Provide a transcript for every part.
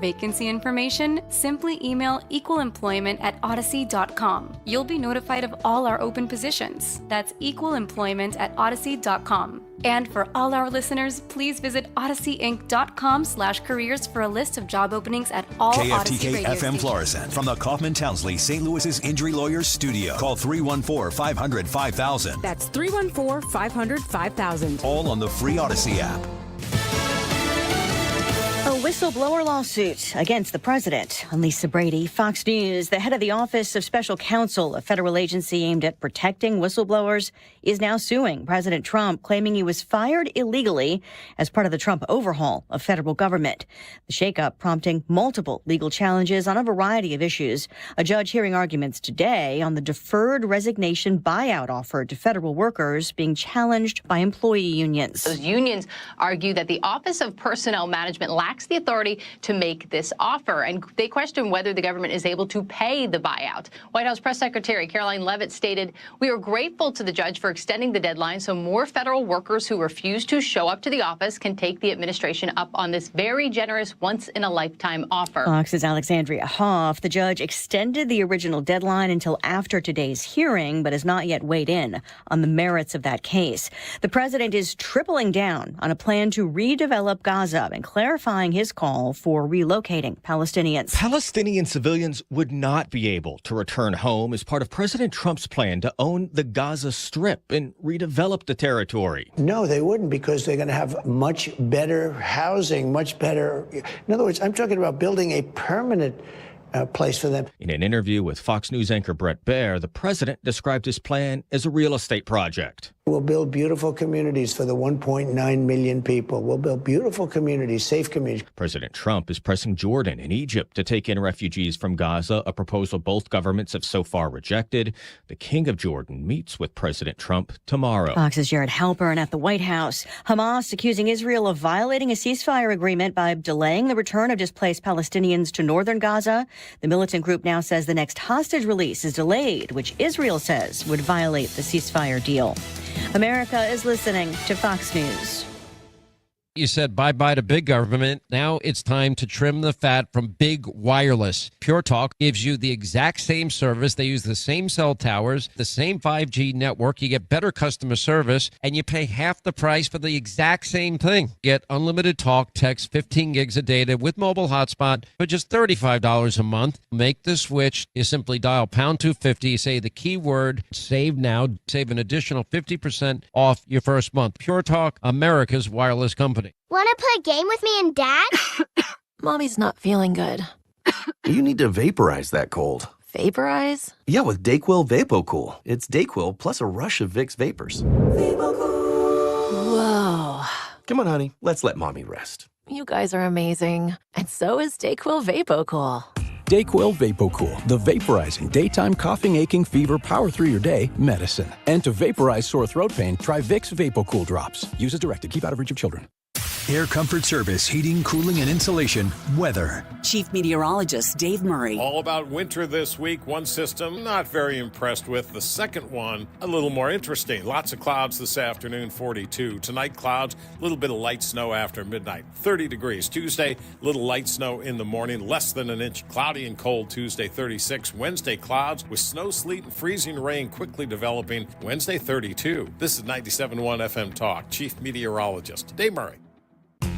Vacancy information, simply email equalemployment@odyssey.com. You'll be notified of all our open positions. That's equalemployment@odyssey.com. And for all our listeners, please visit odysseyinc.com/careers for a list of job openings at all Odyssey KFTK radio FM stations. Florissant from the Kaufman Townsley St. Louis's Injury Lawyers Studio. Call 314-500-5000. That's 314-500-5000. All on the free Odyssey app. A whistleblower lawsuit against the president. Lisa Brady, Fox News. The head of the Office of Special Counsel, a federal agency aimed at protecting whistleblowers, is now suing President Trump, claiming he was fired illegally as part of the Trump overhaul of federal government. The shakeup prompting multiple legal challenges on a variety of issues. A judge hearing arguments today on the deferred resignation buyout offered to federal workers being challenged by employee unions. Those unions argue that the Office of Personnel Management lacks the authority to make this offer, and they question whether the government is able to pay the buyout. White House Press Secretary Caroline Leavitt stated, "We are grateful to the judge for extending the deadline so more federal workers who refuse to show up to the office can take the administration up on this very generous once-in-a-lifetime offer." Fox's Alexandria Hoff. The judge extended the original deadline until after today's hearing, but has not yet weighed in on the merits of that case. The president is tripling down on a plan to redevelop Gaza and clarifying his call for relocating Palestinians. Palestinian civilians would not be able to return home as part of President Trump's plan to own the Gaza Strip and redevelop the territory. No, they wouldn't, because they're going to have much better housing, much better. In other words, I'm talking about building a permanent place for them. In an interview with Fox News anchor Brett Baer, the president described his plan as a real estate project. We'll build beautiful communities for the 1.9 million people. We'll build beautiful communities, safe communities. President Trump is pressing Jordan and Egypt to take in refugees from Gaza, a proposal both governments have so far rejected. The King of Jordan meets with President Trump tomorrow. Fox's Jared Halpern at the White House. Hamas accusing Israel of violating a ceasefire agreement by delaying the return of displaced Palestinians to northern Gaza. The militant group now says the next hostage release is delayed, which Israel says would violate the ceasefire deal. America is listening to Fox News. You said bye-bye to big government. Now it's time to trim the fat from big wireless. Pure Talk gives you the exact same service. They use the same cell towers, the same 5G network. You get better customer service, and you pay half the price for the exact same thing. Get unlimited talk, text, 15 gigs of data with mobile hotspot for just $35 a month. Make the switch. You simply dial pound 250, say the keyword save now, save an additional 50% off your first month. Pure Talk, America's wireless company. Want to play a game with me and Dad? Mommy's not feeling good. You need to vaporize that cold. Vaporize? Yeah, with DayQuil VapoCool. It's DayQuil plus a rush of Vicks vapors. Whoa. Come on, honey. Let's let Mommy rest. You guys are amazing. And so is DayQuil VapoCool. DayQuil VapoCool, the vaporizing daytime coughing, aching, fever, power through your day medicine. And to vaporize sore throat pain, try Vicks VapoCool drops. Use as directed. Keep out of reach of children. Air Comfort Service, heating, cooling, and insulation. Weather. Chief Meteorologist Dave Murray. All about winter this week. One system, not very impressed with. The second one, a little more interesting. Lots of clouds this afternoon, 42. Tonight, clouds, a little bit of light snow after midnight, 30 degrees. Tuesday, little light snow in the morning, less than an inch. Cloudy and cold Tuesday, 36. Wednesday, clouds with snow, sleet, and freezing rain quickly developing. Wednesday, 32. This is 97.1 FM Talk. Chief Meteorologist Dave Murray.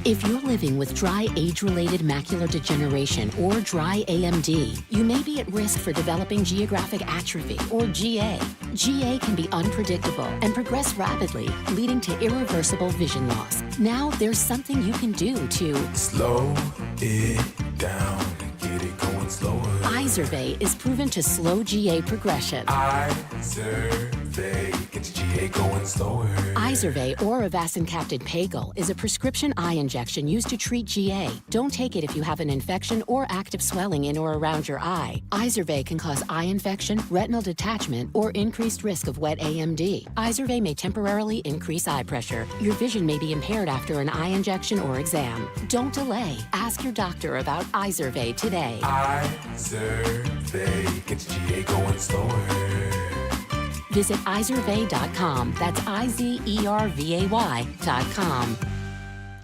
If you're living with dry age-related macular degeneration or dry AMD, you may be at risk for developing geographic atrophy or GA. GA can be unpredictable and progress rapidly, leading to irreversible vision loss. Now there's something you can do to slow it down and get it going slower. Izervay is proven to slow GA progression. Izervay gets GA going slower. Izervay or avacincaptad pagel is a prescription eye injection used to treat GA. Don't take it if you have an infection or active swelling in or around your eye. Izervay can cause eye infection, retinal detachment, or increased risk of wet AMD. Izervay may temporarily increase eye pressure. Your vision may be impaired after an eye injection or exam. Don't delay. Ask your doctor about Izervay today. Izervay gets GA going slower. Visit Izervay.com. That's IZERVAY.com.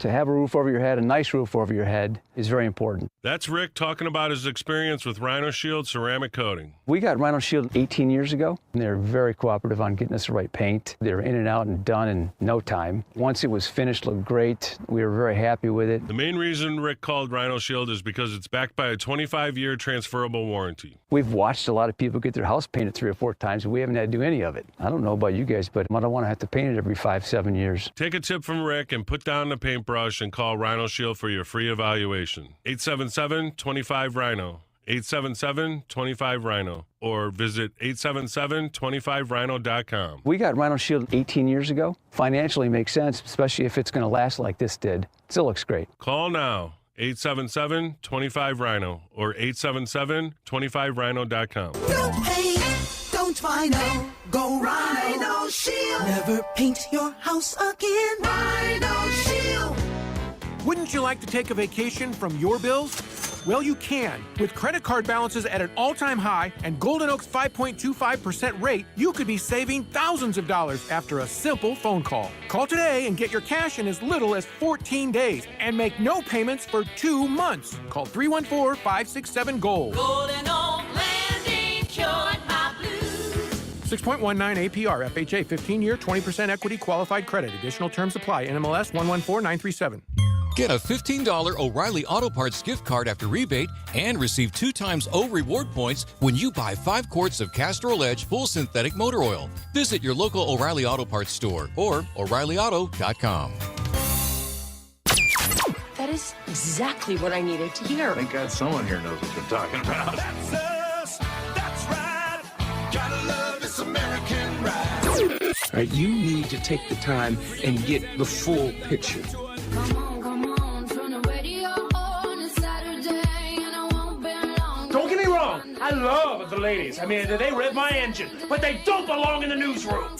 To have a roof over your head, a nice roof over your head, is very important. That's Rick talking about his experience with Rhino Shield ceramic coating. We got Rhino Shield 18 years ago, and they're very cooperative on getting us the right paint. They're in and out and done in no time. Once it was finished, it looked great. We were very happy with it. The main reason Rick called Rhino Shield is because it's backed by a 25-year transferable warranty. We've watched a lot of people get their house painted 3 or 4 times, and we haven't had to do any of it. I don't know about you guys, but I don't want to have to paint it every 5-7 years. Take a tip from Rick and put down the paintbrush and call Rhino Shield for your free evaluation. 877-25-RHINO. 877-25-RHINO. Or visit 877-25rhino.com. We got Rhino Shield 18 years ago. Financially makes sense, especially if it's going to last like this did. Still looks great. Call now. 877-25-RHINO or 877-25rhino.com. No paint, don't Rhino. Go Rhino Shield. Never paint your house again. Rhino Shield. Wouldn't you like to take a vacation from your bills? Well, you can. With credit card balances at an all-time high and Golden Oak's 5.25% rate, you could be saving thousands of dollars after a simple phone call. Call today and get your cash in as little as 14 days and make no payments for 2 months. Call 314-567-GOLD. Golden Oak Landing, cured my blues. 6.19 APR, FHA, 15-year, 20% equity qualified credit. Additional terms apply. NMLS 114937. Get a $15 O'Reilly Auto Parts gift card after rebate and receive 2 times O reward points when you buy 5 quarts of Castrol Edge full synthetic motor oil. Visit your local O'Reilly Auto Parts store or O'ReillyAuto.com. That is exactly what I needed to hear. Thank God someone here knows what they're talking about. That's us. That's right. Gotta love this American ride. All right, you need to take the time and get the full picture. Don't get me wrong, I love the ladies. I mean, they rev my engine, but they don't belong in the newsroom.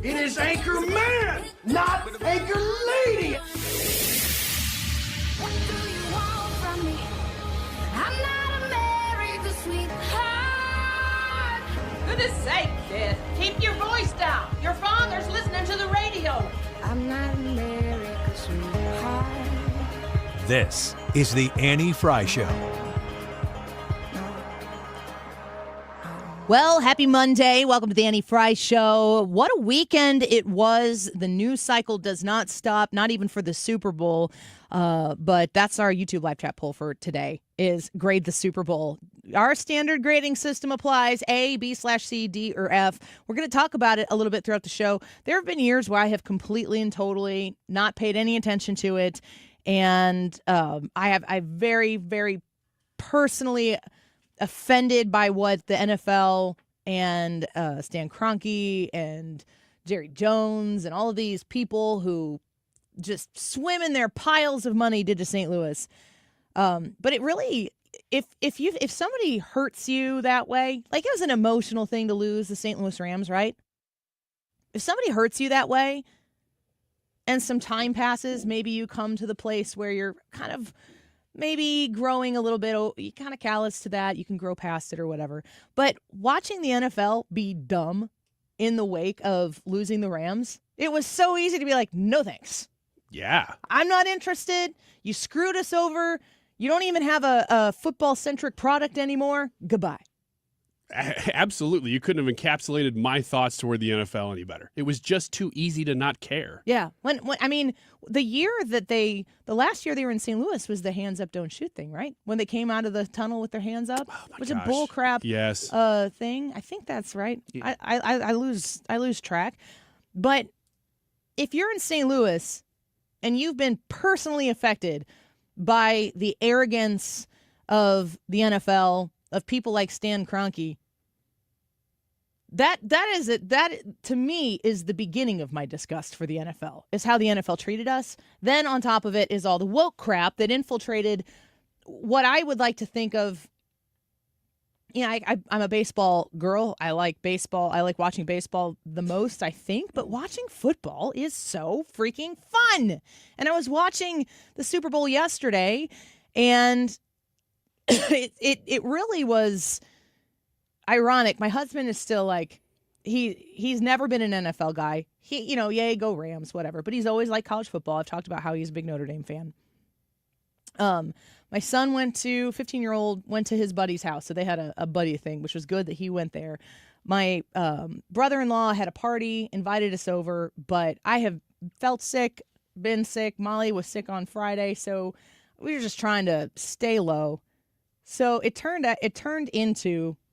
It is Anchor Man, not Anchor Lady. What do you want from me? I'm not America's sweetheart. Goodness sake, kid. Keep your voice down. Your father's listening to the radio. I'm not America's sweetheart. This is the Annie Fry Show. Well, happy Monday. Welcome to the Annie Fry Show. What a weekend it was. The news cycle does not stop, not even for the Super Bowl. But that's our YouTube live chat poll for today, is grade the Super Bowl. Our standard grading system applies, A, B/C, D, or F. We're going to talk about it a little bit throughout the show. There have been years where I have completely and totally not paid any attention to it. And I very, very personally offended by what the NFL and Stan Kroenke and Jerry Jones and all of these people who just swim in their piles of money did to St. Louis. But it really, if somebody hurts you that way, like it was an emotional thing to lose the St. Louis Rams, right? If somebody hurts you that way and some time passes, maybe you come to the place where you're kind of maybe growing a little bit, you kind of callous to that. You can grow past it or whatever. But watching the NFL be dumb in the wake of losing the Rams, it was so easy to be like, no thanks. Yeah. I'm not interested. You screwed us over. You don't even have a football-centric product anymore. Goodbye. Absolutely. You couldn't have encapsulated my thoughts toward the NFL any better. It was just too easy to not care. Yeah. When I mean, the last year they were in St. Louis was the hands up, don't shoot thing, right? When they came out of the tunnel with their hands up. Oh my was gosh. a bull crap yes. thing. I think that's right. Yeah. I lose track. But if you're in St. Louis and you've been personally affected by the arrogance of the NFL, of people like Stan Kroenke, that to me is the beginning of my disgust for the NFL, is how the NFL treated us. Then on top of it is all the woke crap that infiltrated what I would like to think of. I'm a baseball girl. I like baseball. I like watching baseball the most, I think. But watching football is so freaking fun. And I was watching the Super Bowl yesterday, and it really was ironic. My husband is still like, he's never been an NFL guy. Yay, go Rams, whatever. But he's always liked college football. I've talked about how he's a big Notre Dame fan. My son 15-year-old went to his buddy's house. So they had a buddy thing, which was good that he went there. My brother-in-law had a party, invited us over, but I have felt sick, been sick. Molly was sick on Friday, so we were just trying to stay low. So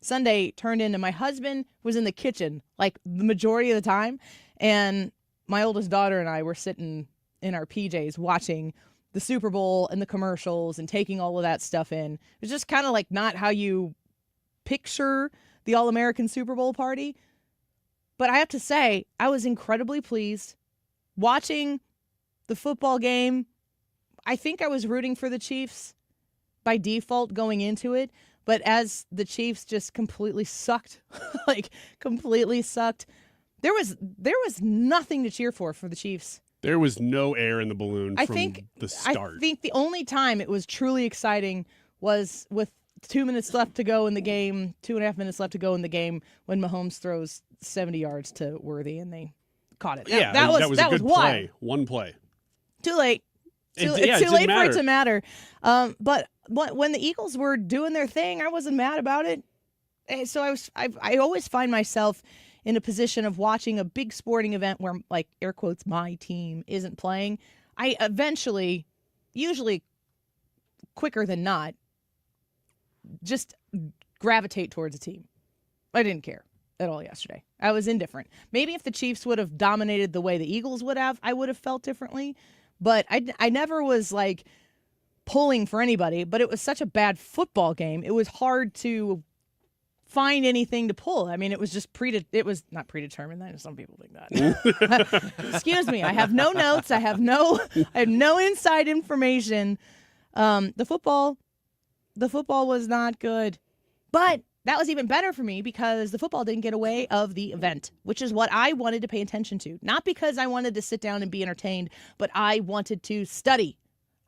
Sunday turned into my husband was in the kitchen like the majority of the time, and my oldest daughter and I were sitting in our PJs watching the Super Bowl and the commercials and taking all of that stuff in. It was just kind of like not how you picture the All-American Super Bowl party. But I have to say, I was incredibly pleased watching the football game. I think I was rooting for the Chiefs by default going into it. But as the Chiefs just completely sucked, completely sucked, there was nothing to cheer for the Chiefs. There was no air in the balloon from the start. I think the only time it was truly exciting was with 2 minutes left to go in the game, 2.5 minutes left to go in the game, when Mahomes throws 70 yards to Worthy and they caught it. That was a good wild. play. One play. Too late. It's too late for it to matter. But when the Eagles were doing their thing, I wasn't mad about it. So I always find myself in a position of watching a big sporting event where, like, air quotes, my team isn't playing. I eventually, usually quicker than not, just gravitate towards a team. I didn't care at all yesterday. I was indifferent. Maybe if the Chiefs would have dominated the way the Eagles would have, I would have felt differently. But I never was, like, pulling for anybody. But it was such a bad football game. It was hard to find anything to pull. I mean, it was just it was not predetermined. Some people think that. Excuse me. I have no notes. I have no inside information. The football was not good. But that was even better for me because the football didn't get away of the event, which is what I wanted to pay attention to. Not because I wanted to sit down and be entertained, but I wanted to study.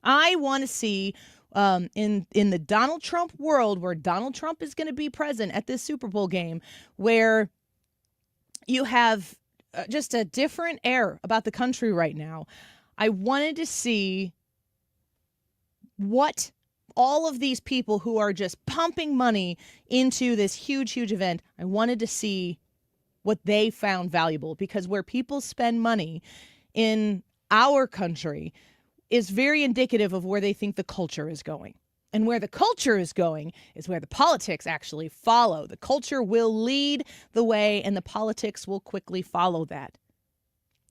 I want to see in the Donald Trump world, where Donald Trump is going to be present at this Super Bowl game, where you have just a different air about the country right now. I wanted to see what all of these people who are just pumping money into this huge, huge event, I wanted to see what they found valuable, because where people spend money in our country is very indicative of where they think the culture is going. And where the culture is going is where the politics actually follow. The culture will lead the way, and the politics will quickly follow that.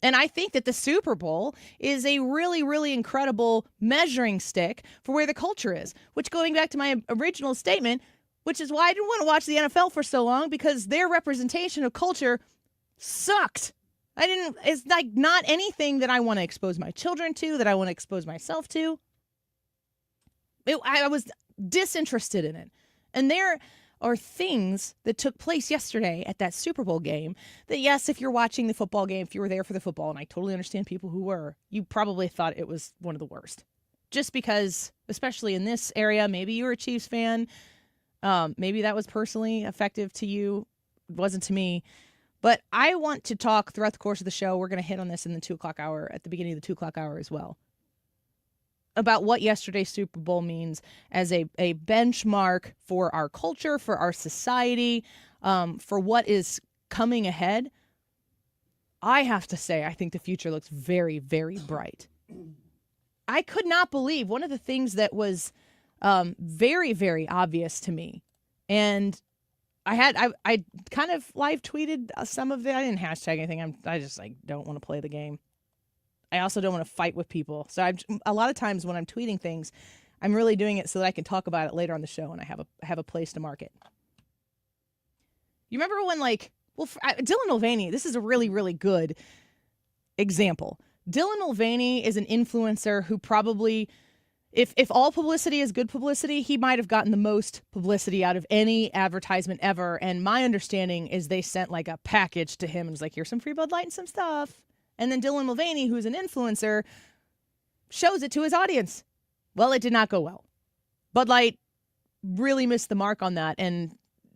And I think that the Super Bowl is a really, really incredible measuring stick for where the culture is, which, going back to my original statement, which is why I didn't want to watch the NFL for so long, because their representation of culture sucked. It's like not anything that I want to expose my children to, that I want to expose myself to. I was disinterested in it. And there are things that took place yesterday at that Super Bowl game that, yes, if you're watching the football game, if you were there for the football, and I totally understand people who were, you probably thought it was one of the worst. Just because, especially in this area, maybe you were a Chiefs fan. Maybe that was personally effective to you. It wasn't to me. But I want to talk throughout the course of the show. We're going to hit on this in the 2 o'clock hour, at the beginning of the 2 o'clock hour as well, about what yesterday's Super Bowl means as a benchmark for our culture, for our society, for what is coming ahead. I have to say, I think the future looks very, very bright. I could not believe one of the things that was very, very obvious to me, and I kind of live tweeted some of it. I didn't hashtag anything. I just don't want to play the game. I also don't want to fight with people. So a lot of times when I'm tweeting things, I'm really doing it so that I can talk about it later on the show and I have a place to mark it. You remember when Dylan Mulvaney, this is a really, really good example. Dylan Mulvaney is an influencer who probably, if all publicity is good publicity, he might have gotten the most publicity out of any advertisement ever. And my understanding is they sent a package to him and was like, here's some free Bud Light and some stuff. And then Dylan Mulvaney, who's an influencer, shows it to his audience. Well, it did not go well. Bud Light really missed the mark on that. And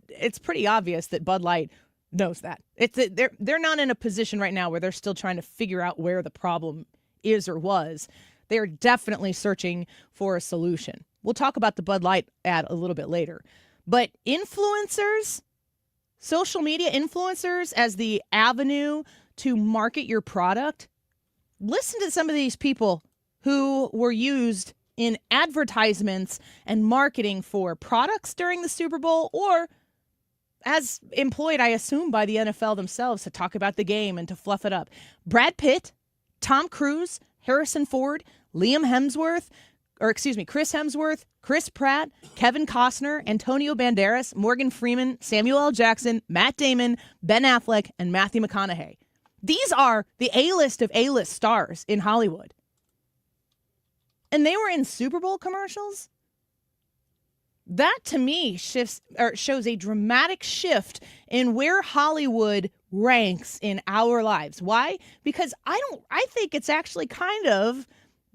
it's pretty obvious that Bud Light knows that. They're not in a position right now where they're still trying to figure out where the problem is or was. They're definitely searching for a solution. We'll talk about the Bud Light ad a little bit later. But influencers, social media influencers as the avenue to market your product, listen to some of these people who were used in advertisements and marketing for products during the Super Bowl, or as employed, I assume, by the NFL themselves to talk about the game and to fluff it up. Brad Pitt, Tom Cruise, Harrison Ford, Chris Hemsworth, Chris Pratt, Kevin Costner, Antonio Banderas, Morgan Freeman, Samuel L. Jackson, Matt Damon, Ben Affleck, and Matthew McConaughey. These are the A-list of A-list stars in Hollywood. And they were in Super Bowl commercials? That, to me, shows a dramatic shift in where Hollywood ranks in our lives. Why? Because I think it's actually kind of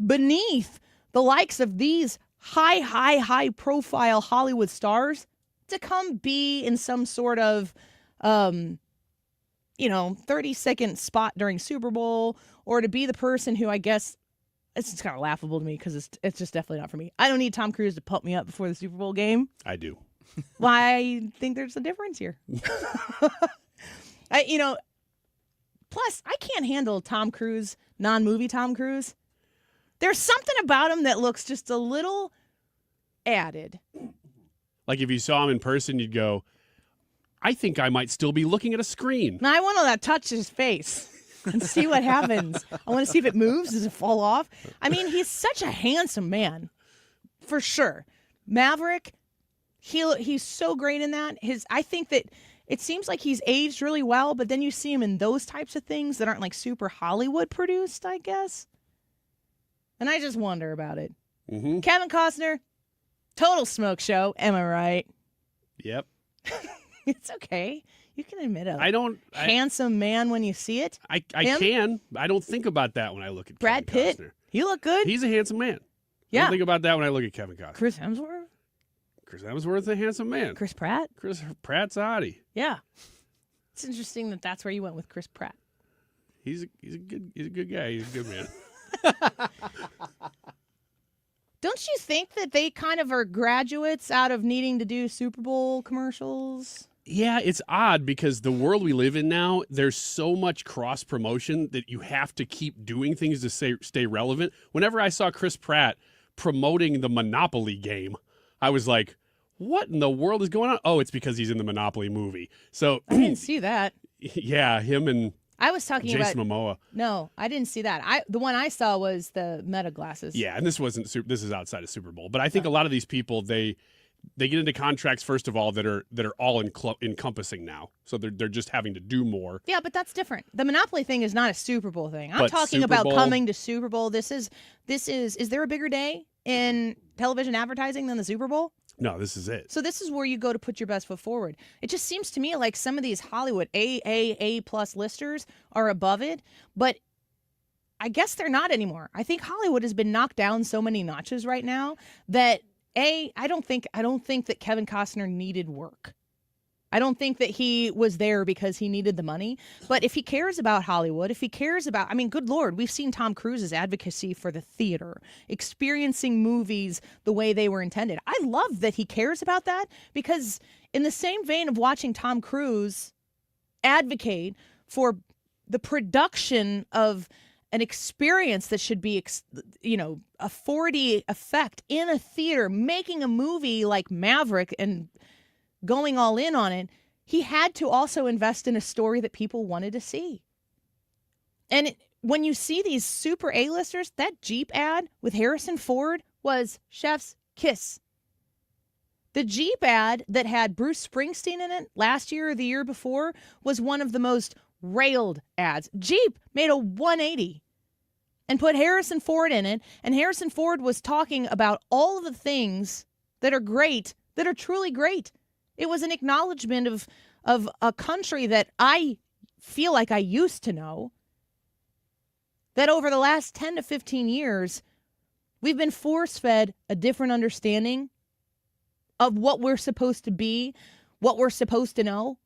beneath the likes of these high profile Hollywood stars to come be in some sort of 30-second spot during Super Bowl, or to be the person who, I guess, it's just kind of laughable to me because it's just definitely not for me. I don't need Tom Cruise to pump me up before the Super Bowl game. I do. Well, I think there's a difference here. Plus, I can't handle Tom Cruise, non-movie Tom Cruise. There's something about him that looks just a little added. Like if you saw him in person, you'd go, I think I might still be looking at a screen. Now, I want to touch his face and see what happens. I want to see if it moves. Does it fall off? I mean, he's such a handsome man, for sure. Maverick, he's so great in that. I think that it seems like he's aged really well, but then you see him in those types of things that aren't like super Hollywood produced, I guess. And I just wonder about it. Mm-hmm. Kevin Costner, total smoke show. Am I right? Yep. It's okay. You can admit it. Handsome man when you see it. I can. I don't think about that when I look at Brad Kevin Pitt. Costner. You look good. He's a handsome man. Yeah. I don't think about that when I look at Kevin Costner. Chris Hemsworth. Chris Hemsworth's a handsome man. Chris Pratt. Chris Pratt's oddie. Yeah. It's interesting that that's where you went with Chris Pratt. He's a good guy. He's a good man. Don't you think that they kind of are graduates out of needing to do Super Bowl commercials? Yeah, it's odd because the world we live in now, there's so much cross promotion that you have to keep doing things to stay relevant. Whenever I saw Chris Pratt promoting the Monopoly game, I was like, what in the world is going on? Oh, it's because he's in the Monopoly movie. So I didn't see that. Yeah, him and I was talking Jason about Momoa. No, I didn't see that. The one I saw was the Meta glasses. Yeah, and this is outside of Super Bowl. But I think a lot of these people they get into contracts first of all that are all encompassing now. So they're just having to do more. Yeah, but that's different. The Monopoly thing is not a Super Bowl thing. I'm But talking Super about Bowl- coming to Super Bowl. Is there a bigger day in television advertising than the Super Bowl? No, this is it. So this is where you go to put your best foot forward. It just seems to me like some of these Hollywood A+ listers are above it, but I guess they're not anymore. I think Hollywood has been knocked down so many notches right now that I don't think that Kevin Costner needed work. I don't think that he was there because he needed the money. But if he cares about Hollywood, if he cares about, good Lord, we've seen Tom Cruise's advocacy for the theater, experiencing movies the way they were intended. I love that he cares about that because in the same vein of watching Tom Cruise advocate for the production of an experience that should be, a 4D effect in a theater, making a movie like Maverick and going all in on it, he had to also invest in a story that people wanted to see. And when you see these super A-listers, that Jeep ad with Harrison Ford was chef's kiss. The Jeep ad that had Bruce Springsteen in it last year or the year before was one of the most railed ads. Jeep made a 180 and put Harrison Ford in it, and Harrison Ford was talking about all of the things that are great, that are truly great. It was an acknowledgement of a country that I feel like I used to know, that over the last 10 to 15 years, we've been force-fed a different understanding of what we're supposed to be, what we're supposed to know.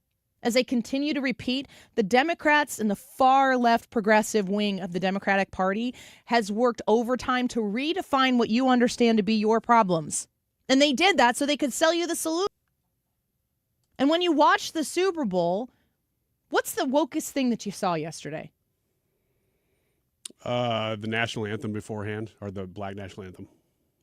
as they continue to repeat, the Democrats and the far left progressive wing of the Democratic Party has worked overtime to redefine what you understand to be your problems. And they did that so they could sell you the solution. And when you watch the Super Bowl, what's the wokest thing that you saw yesterday? The national anthem beforehand, or the Black national anthem.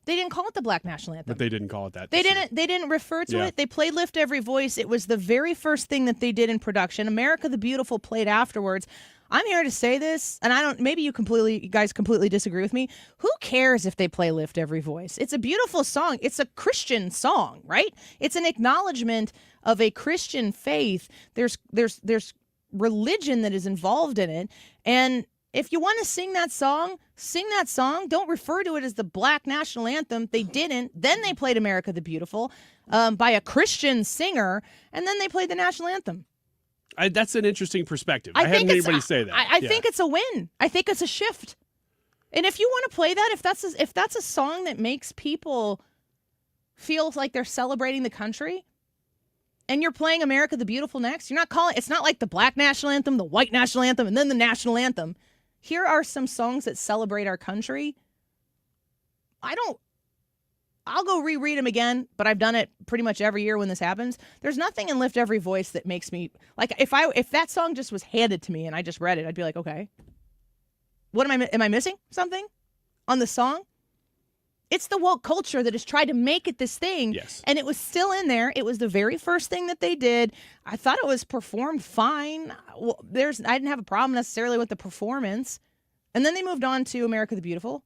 They didn't call it the Black National Anthem. But they didn't call it that. They didn't refer to it. They played Lift Every Voice. It was the very first thing that they did in production. America the Beautiful played afterwards. I'm here to say this, and maybe you guys completely disagree with me. Who cares if they play Lift Every Voice? It's a beautiful song. It's a Christian song, right? It's an acknowledgement of a Christian faith. There's religion that is involved in it. And if you want to sing that song, sing that song. Don't refer to it as the Black National Anthem. They didn't. Then they played America the Beautiful by a Christian singer, and then they played the national anthem. That's an interesting perspective. I hadn't heard anybody say that. I think it's a win. I think it's a shift. And if you want to play that, if that's a song that makes people feel like they're celebrating the country, and you're playing America the Beautiful next, it's not like the Black National Anthem, the White National Anthem, and then the national anthem. Here are some songs that celebrate our country. I'll go reread them again, but I've done it pretty much every year when this happens. There's nothing in Lift Every Voice that makes me, like, if that song just was handed to me and I just read it, I'd be like, okay. What am I missing something on the song? It's the woke culture that has tried to make it this thing. Yes. And it was still in there. It was the very first thing that they did. I thought it was performed fine. Well, I didn't have a problem necessarily with the performance. And then they moved on to America the Beautiful.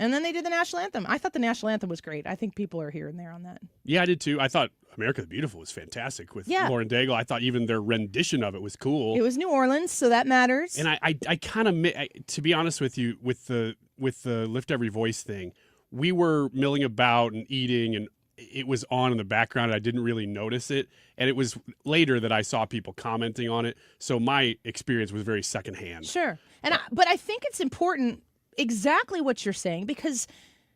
And then they did the national anthem. I thought the national anthem was great. I think people are here and there on that. Yeah, I did too. I thought America the Beautiful was fantastic with Lauren Daigle. I thought even their rendition of it was cool. It was New Orleans, so that matters. And I kind of, to be honest with you, with the Lift Every Voice thing, we were milling about and eating, and it was on in the background, and I didn't really notice it. And it was later that I saw people commenting on it. So my experience was very secondhand. Sure. But I think it's important, exactly what you're saying, because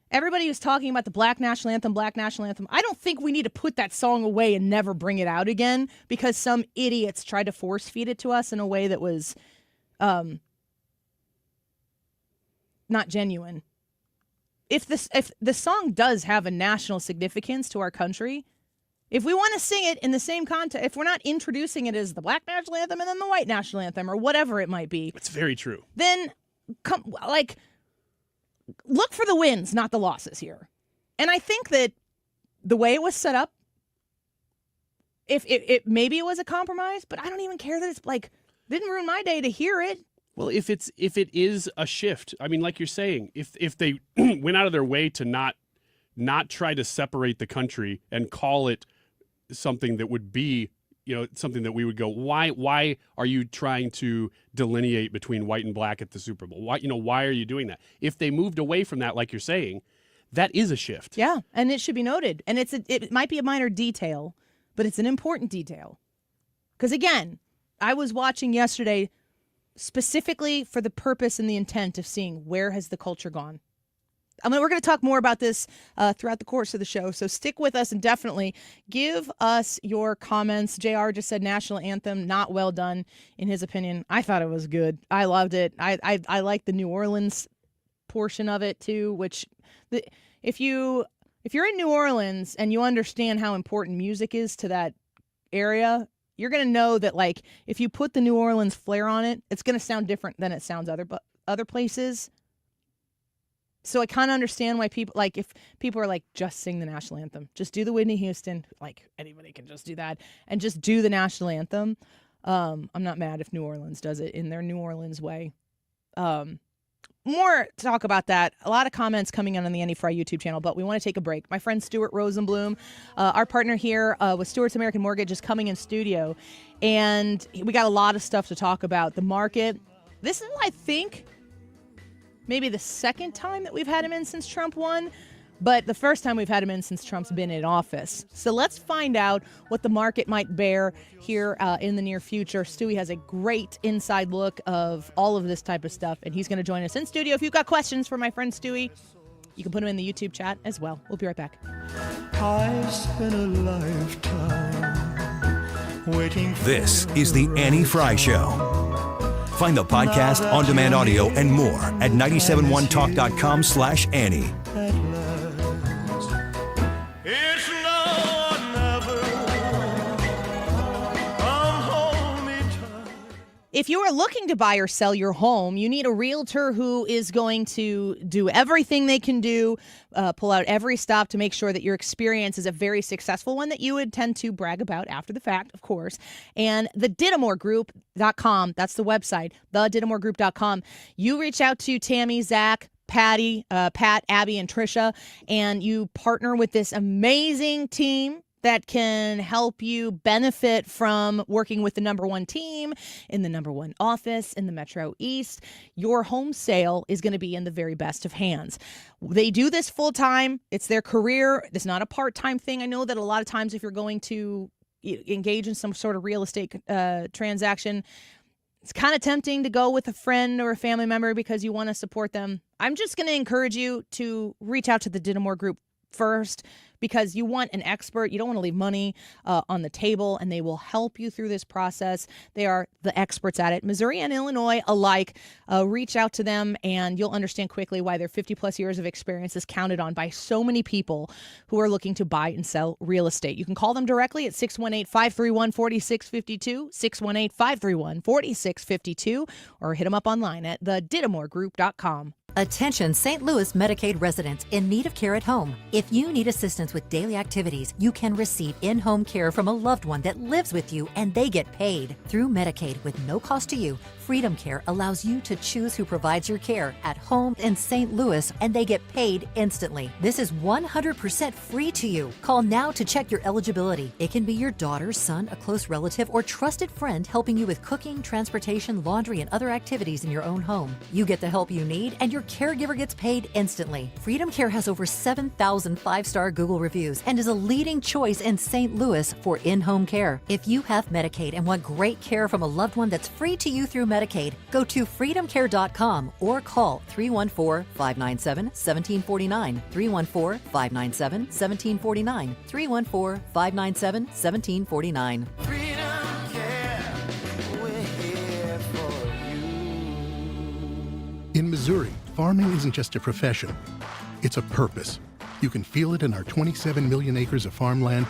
everybody was talking about the Black National Anthem, Black National Anthem. I don't think we need to put that song away and never bring it out again because some idiots tried to force feed it to us in a way that was not genuine. If the song does have a national significance to our country, if we want to sing it in the same context, if we're not introducing it as the Black National Anthem and then the White National Anthem or whatever it might be, it's very true. Then look for the wins, not the losses here. And I think that the way it was set up, if maybe it was a compromise, but I don't even care that it's didn't ruin my day to hear it. Well, if it is a shift, I mean, like you're saying, if they went out of their way to not try to separate the country and call it something that would be, something that we would go, why are you trying to delineate between white and black at the Super Bowl? Why are you doing that? If they moved away from that, like you're saying, that is a shift. Yeah, and it should be noted. And it might be a minor detail, but it's an important detail. Because again, I was watching yesterday specifically for the purpose and the intent of seeing where has the culture gone. We're going to talk more about this throughout the course of the show, so stick with us and definitely give us your comments. JR just said national anthem, not well done, in his opinion. I thought it was good. I loved it. I like the New Orleans portion of it, too, which if you're in New Orleans and you understand how important music is to that area, you're going to know that, if you put the New Orleans flair on it, it's going to sound different than it sounds other places. So I kind of understand why people, if people are just sing the national anthem. Just do the Whitney Houston. Anybody can just do that. And just do the national anthem. I'm not mad if New Orleans does it in their New Orleans way. More talk about that. A lot of comments coming in on the Annie Fry YouTube channel, but we want to take a break. My friend Stuart Rosenblum, our partner here with Stewart's American Mortgage, is coming in studio, and we got a lot of stuff to talk about. The market. This is, I think, maybe the second time that we've had him in since Trump won, but the first time we've had him in since Trump's been in office. So let's find out what the market might bear here in the near future. Stewie has a great inside look of all of this type of stuff, and he's going to join us in studio. If you've got questions for my friend Stewie, you can put them in the YouTube chat as well. We'll be right back. I spent a lifetime This is The Annie Fry Show. Find the podcast, on-demand audio, and more at 971talk.com/Annie. If you are looking to buy or sell your home, you need a realtor who is going to do everything they can do, pull out every stop to make sure that your experience is a very successful one that you would tend to brag about after the fact, of course. And the Dittamore Group.com, that's the website, the DittamoreGroup.com. You reach out to Tammy, Zach, Patty, Pat, Abby, and Trisha, and you partner with this amazing team that can help you benefit from working with the number one team in the number one office in the Metro East. Your home sale is going to be in the very best of hands. They do this full time. It's their career. It's not a part-time thing. I know that a lot of times if you're going to engage in some sort of real estate transaction, it's kind of tempting to go with a friend or a family member because you want to support them. I'm just going to encourage you to reach out to the Dittamore Group first, because you want an expert. You don't want to leave money on the table, and they will help you through this process. They are the experts at it. Missouri and Illinois alike. Reach out to them, and you'll understand quickly why their 50-plus years of experience is counted on by so many people who are looking to buy and sell real estate. You can call them directly at 618-531-4652, 618-531-4652, or hit them up online at thedittamore.com. Attention St. Louis Medicaid residents in need of care at home. If you need assistance with daily activities, you can receive in-home care from a loved one that lives with you and they get paid. Through Medicaid with no cost to you, Freedom Care allows you to choose who provides your care at home in St. Louis, and they get paid instantly. This is 100% free to you. Call now to check your eligibility. It can be your daughter, son, a close relative, or trusted friend helping you with cooking, transportation, laundry, and other activities in your own home. You get the help you need, and your caregiver gets paid instantly. Freedom Care has over 7,000 five-star Google reviews and is a leading choice in St. Louis for in-home care. If you have Medicaid and want great care from a loved one that's free to you through Medicaid, go to freedomcare.com or call 314-597-1749, 314-597-1749, 314-597-1749. In Missouri, farming isn't just a profession, it's a purpose. You can feel it in our 27 million acres of farmland.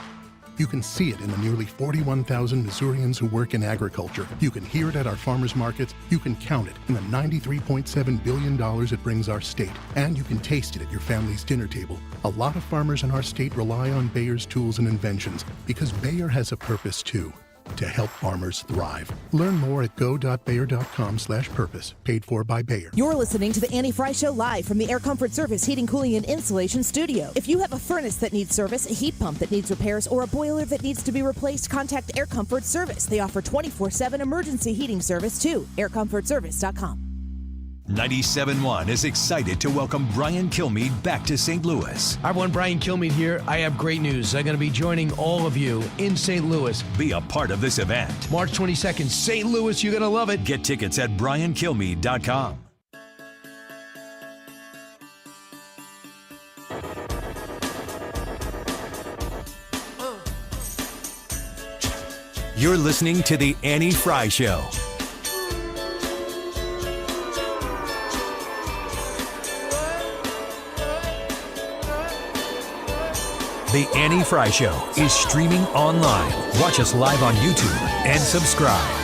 You can see it in the nearly 41,000 Missourians who work in agriculture. You can hear it at our farmers markets. You can count it in the $93.7 billion it brings our state. And you can taste it at your family's dinner table. A lot of farmers in our state rely on Bayer's tools and inventions because Bayer has a purpose too. To help farmers thrive. Learn more at go.bayer.com/purpose. Paid for by Bayer. You're listening to the Annie Fry Show live from the Air Comfort Service Heating, Cooling, and Insulation Studio. If you have a furnace that needs service, a heat pump that needs repairs, or a boiler that needs to be replaced, contact Air Comfort Service. They offer 24/7 emergency heating service too. aircomfortservice.com. 97.1 is excited to welcome Brian Kilmeade back to St. Louis. Hi, everyone. Brian Kilmeade here. I have great news. I'm going to be joining all of you in St. Louis. Be a part of this event. March 22nd, St. Louis. You're going to love it. Get tickets at briankilmeade.com. You're listening to The Annie Fry Show. The Annie Fry Show is streaming online. Watch us live on YouTube and subscribe.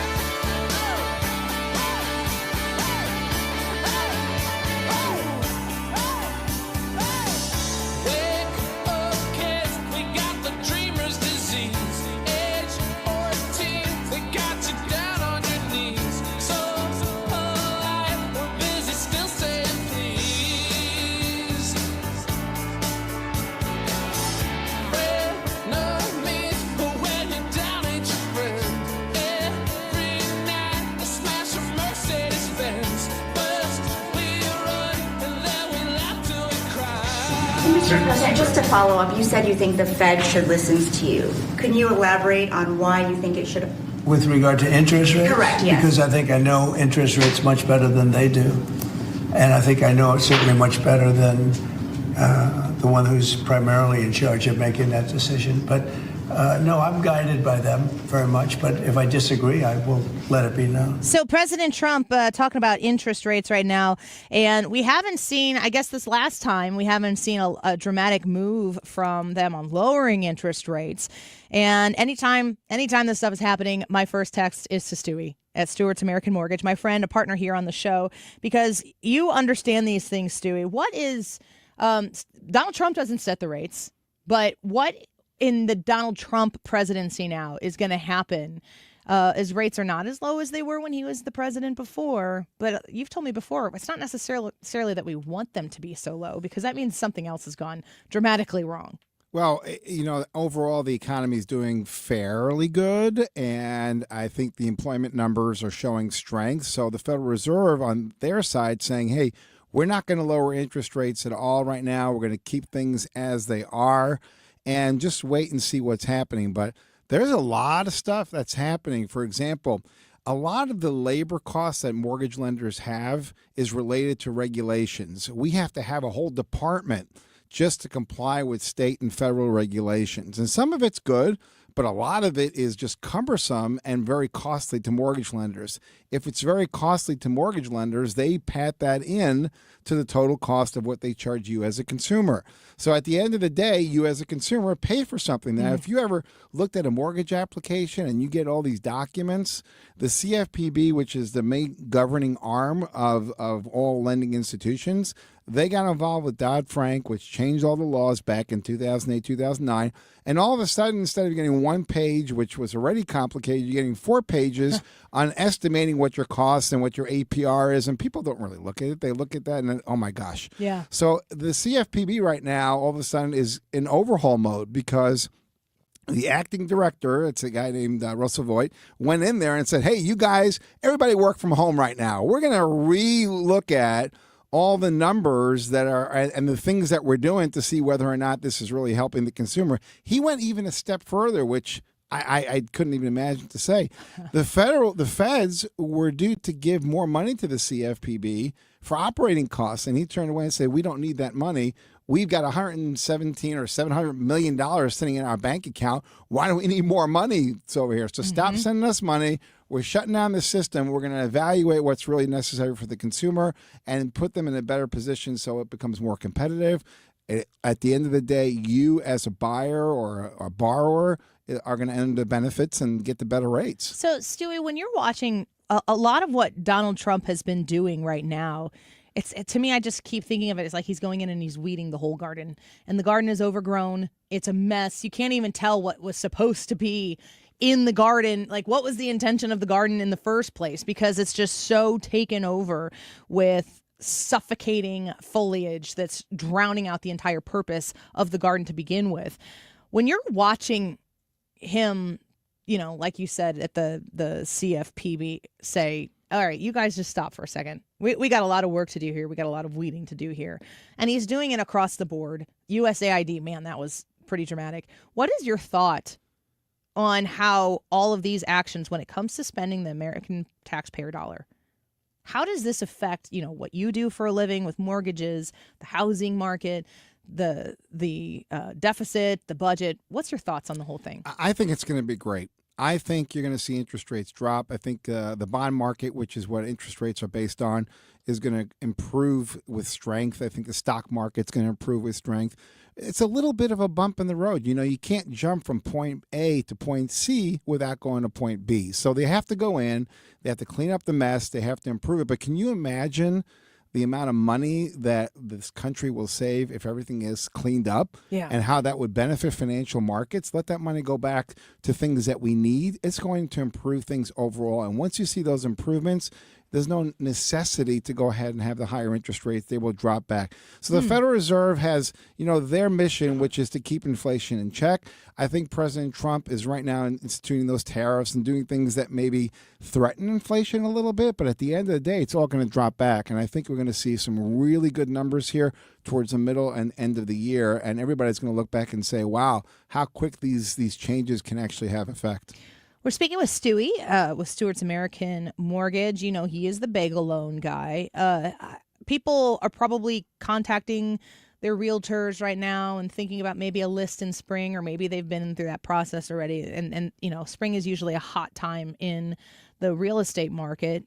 Mr. President, just to follow up, you said you think the Fed should listen to you. Can you elaborate on why you think it should? With regard to interest rates? Correct, yes. Because I think I know interest rates much better than they do. And I think I know it certainly much better than the one who's primarily in charge of making that decision. But no, I'm guided by them very much. But if I disagree, I will let it be known. So President Trump talking about interest rates right now, and we haven't seen, I guess this last time, we haven't seen a dramatic move from them on lowering interest rates. And anytime this stuff is happening, my first text is to Stewie at Stuart's American Mortgage, my friend, a partner here on the show, because you understand these things, Stewie. What is, Donald Trump doesn't set the rates, but what in the Donald Trump presidency now is going to happen as rates are not as low as they were when he was the president before. But you've told me before, it's not necessarily that we want them to be so low, because that means something else has gone dramatically wrong. Well, overall, the economy is doing fairly good, and I think the employment numbers are showing strength. So the Federal Reserve on their side saying, hey, we're not going to lower interest rates at all right now. We're going to keep things as they are and just wait and see what's happening. But there's a lot of stuff that's happening. For example, a lot of the labor costs that mortgage lenders have is related to regulations. We have to have a whole department just to comply with state and federal regulations. And some of it's good, but a lot of it is just cumbersome and very costly to mortgage lenders. If it's very costly to mortgage lenders, they pat that in to the total cost of what they charge you as a consumer. So at the end of the day, you as a consumer pay for something. Now, if you ever looked at a mortgage application and you get all these documents, the CFPB, which is the main governing arm of all lending institutions, they got involved with Dodd-Frank, which changed all the laws back in 2008, 2009. And all of a sudden, instead of getting one page, which was already complicated, you're getting 4 pages on estimating what your costs and what your APR is. And people don't really look at it. They look at that and then, oh, my gosh. Yeah. So the CFPB right now, all of a sudden, is in overhaul mode because the acting director, it's a guy named Russell Voigt, went in there and said, hey, you guys, everybody work from home right now. We're going to re-look at all the numbers that are and the things that we're doing to see whether or not this is really helping the consumer. He went even a step further, which I couldn't even imagine to say. The feds were due to give more money to the CFPB for operating costs, and he turned away and said, we don't need that money. We've got $117 or $700 million sitting in our bank account. Why do we need more money? It's over here. So stop sending us money. We're shutting down the system. We're going to evaluate what's really necessary for the consumer and put them in a better position so it becomes more competitive. At the end of the day, you as a buyer or a borrower are going to earn the benefits and get the better rates. So, Stewie, when you're watching a lot of what Donald Trump has been doing right now, to me, I just keep thinking of it as like he's going in and he's weeding the whole garden. And the garden is overgrown. It's a mess. You can't even tell what was supposed to be in the garden. Like, what was the intention of the garden in the first place? Because it's just so taken over with suffocating foliage that's drowning out the entire purpose of the garden to begin with. When you're watching him, like you said at the CFPB say, all right, you guys just stop for a second. We got a lot of work to do here. We got a lot of weeding to do here. And he's doing it across the board. USAID, man, that was pretty dramatic. What is your thought on how all of these actions, when it comes to spending the American taxpayer dollar, how does this affect, what you do for a living with mortgages, the housing market, the deficit, the budget? What's your thoughts on the whole thing? I think it's going to be great. I think you're going to see interest rates drop. I think the bond market, which is what interest rates are based on, is going to improve with strength. I think the stock market's going to improve with strength. It's a little bit of a bump in the road. You can't jump from point A to point C without going to point B. So they have to go in. They have to clean up the mess. They have to improve it. But can you imagine the amount of money that this country will save if everything is cleaned up, and how that would benefit financial markets? Let that money go back to things that we need. It's going to improve things overall. And once you see those improvements, there's no necessity to go ahead and have the higher interest rates. They will drop back. So the Federal Reserve has, their mission, which is to keep inflation in check. I think President Trump is right now instituting those tariffs and doing things that maybe threaten inflation a little bit. But at the end of the day, it's all going to drop back. And I think we're going to see some really good numbers here towards the middle and end of the year. And everybody's going to look back and say, wow, how quick these changes can actually have effect. We're speaking with Stewie with Stuart's American Mortgage. He is the bagel loan guy. People are probably contacting their realtors right now and thinking about maybe a list in spring, or maybe they've been through that process already. And spring is usually a hot time in the real estate market.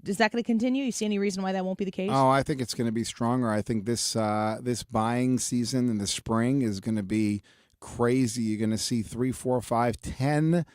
Is that going to continue? You see any reason why that won't be the case? Oh, I think it's going to be stronger. I think this buying season in the spring is going to be crazy. You're going to see 3, 4, 5, 10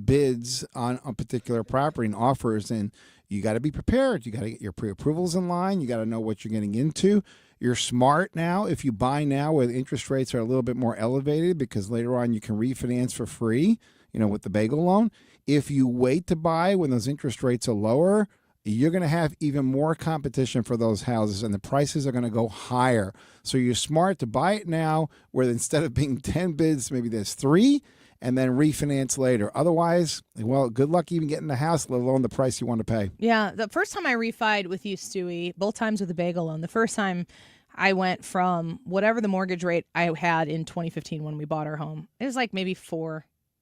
bids on a particular property and offers, and you got to be prepared. You got to get your pre-approvals in line. You got to know what you're getting into. You're smart now if you buy now where the interest rates are a little bit more elevated, because later on you can refinance for free, with the bagel loan. If you wait to buy when those interest rates are lower, you're going to have even more competition for those houses, and the prices are going to go higher. So you're smart to buy it now, where instead of being 10 bids, maybe there's 3, and then refinance later. Otherwise, well, good luck even getting the house, let alone the price you want to pay. Yeah, the first time I refied with you, Stewie, both times with a bagel loan, the first time I went from whatever the mortgage rate I had in 2015 when we bought our home. It was like maybe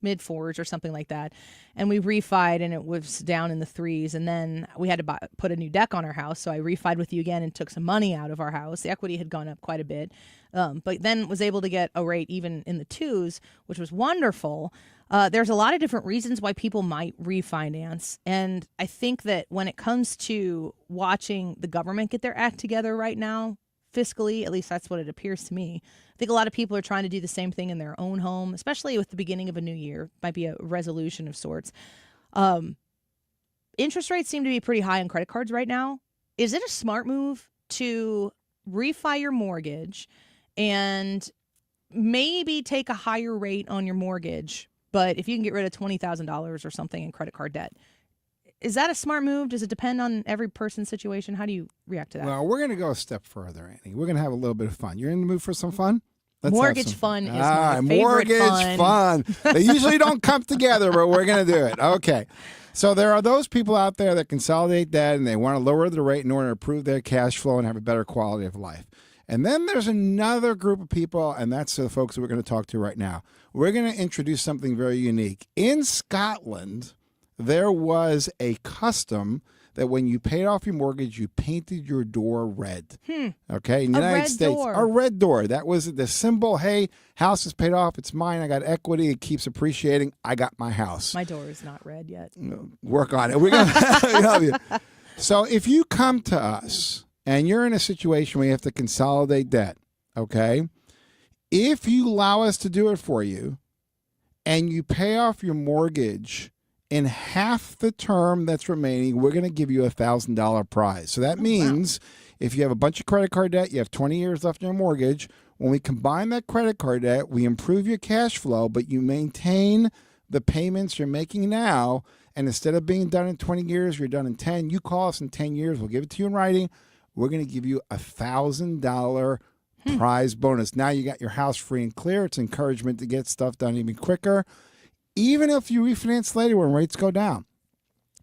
mid-4s or something like that. And we refied, and it was down in the 3s. And then we had to put a new deck on our house. So I refied with you again and took some money out of our house. The equity had gone up quite a bit. But then was able to get a rate even in the 2s, which was wonderful. There's a lot of different reasons why people might refinance. And I think that when it comes to watching the government get their act together right now, fiscally, at least that's what it appears to me. I think a lot of people are trying to do the same thing in their own home, especially with the beginning of a new year. Might be a resolution of sorts. Interest rates seem to be pretty high on credit cards right now. Is it a smart move to refi your mortgage and maybe take a higher rate on your mortgage, but if you can get rid of $20,000 or something in credit card debt? Is that a smart move? Does it depend on every person's situation? How do you react to that? Well, we're going to go a step further, Annie. We're going to have a little bit of fun. You're in the mood for some fun? Mortgage fun is my favorite mortgage fun. They usually don't come together, but we're going to do it. Okay. So there are those people out there that consolidate debt and they want to lower the rate in order to improve their cash flow and have a better quality of life. And then there's another group of people, and that's the folks that we're going to talk to right now. We're going to introduce something very unique. In Scotland, there was a custom that when you paid off your mortgage, you painted your door red. Okay, in the United States, a red door. That was the symbol. Hey, house is paid off. It's mine. I got equity. It keeps appreciating. I got my house. My door is not red yet. Work on it. We're going to help you. So if you come to us and you're in a situation where you have to consolidate debt, okay, if you allow us to do it for you and you pay off your mortgage in half the term that's remaining, we're going to give you a $1,000 prize. So that means if you have a bunch of credit card debt, you have 20 years left on your mortgage, when we combine that credit card debt, we improve your cash flow, but you maintain the payments you're making now, and instead of being done in 20 years, you're done in 10. You call us in 10 years, we'll give it to you in writing. We're going to give you a $1,000 prize bonus. Now you got your house free and clear. It's encouragement to get stuff done even quicker, even if you refinance later when rates go down.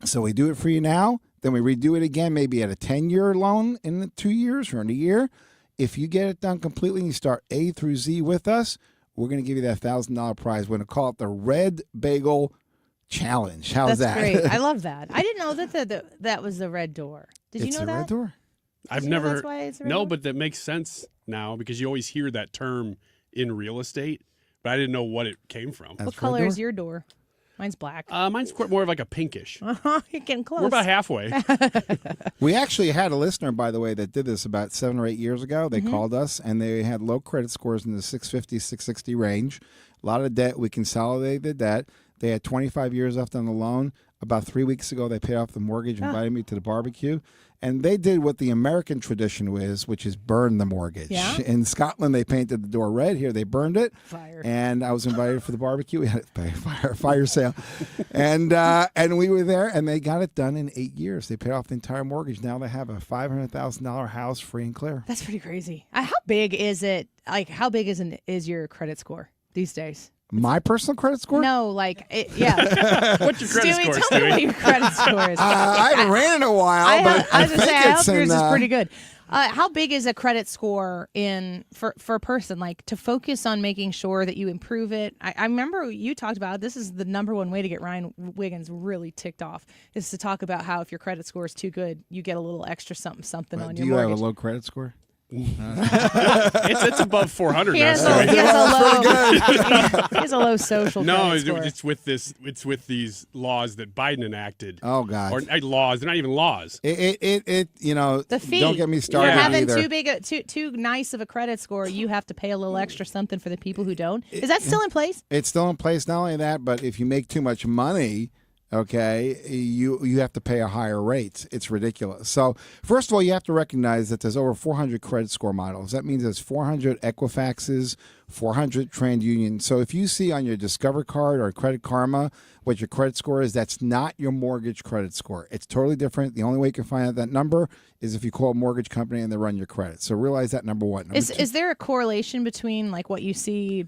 So we do it for you now, then we redo it again, maybe at a 10-year loan in 2 years or in a year. If you get it done completely and you start A through Z with us, we're going to give you that $1,000 prize. We're going to call it the Red Bagel Challenge. How's that? That's great. I love that. I didn't know that was the red door. Did you know that? It's a red door. I've never heard. No, but that makes sense now because you always hear that term in real estate, but I didn't know what it came from. What color is your door? Mine's black. Mine's more of like a pinkish. You're getting close. We're about halfway. We actually had a listener, by the way, that did this about 7 or 8 years ago. They called us, and they had low credit scores in the 650, 660 range. A lot of debt. We consolidated the debt. They had 25 years left on the loan. About 3 weeks ago, they paid off the mortgage, invited me to the barbecue. And they did what the American tradition is, which is burn the mortgage. Yeah? In Scotland, they painted the door red. Here, they burned it. Fire. And I was invited for the barbecue. We had a fire sale. And we were there, and they got it done in 8 years. They paid off the entire mortgage. Now they have a $500,000 house free and clear. That's pretty crazy. How big is it? Like, how big is your credit score these days? My personal credit score? No, yeah. What's your credit score, Tell me what your credit score is. I haven't ran in a while, but I think I hope yours is pretty good. How big is a credit score for a person, like, to focus on making sure that you improve it? I remember you talked about this is the number one way to get Ryan Wiggins really ticked off is to talk about how if your credit score is too good, you get a little extra something on your mortgage. Do you have a low credit score? It's above 400 He now. has, Sorry. he has a low social No, credit score. it's with these laws that Biden enacted. Oh God, or laws? They're not even laws. It The fee. Don't get me started. You're having either. too nice of a credit score. You have to pay a little extra something for the people who don't. Is that still in place? It's still in place. Not only that, but if you make too much money, okay, you have to pay a higher rate. It's ridiculous. So first of all, you have to recognize that there's over 400 credit score models. That means there's 400 Equifaxes, 400 TransUnion. So if you see on your Discover card or Credit Karma what your credit score is, that's not your mortgage credit score. It's totally different. The only way you can find out that number is if you call a mortgage company and they run your credit. So realize that, number one. Is there a correlation between like what you see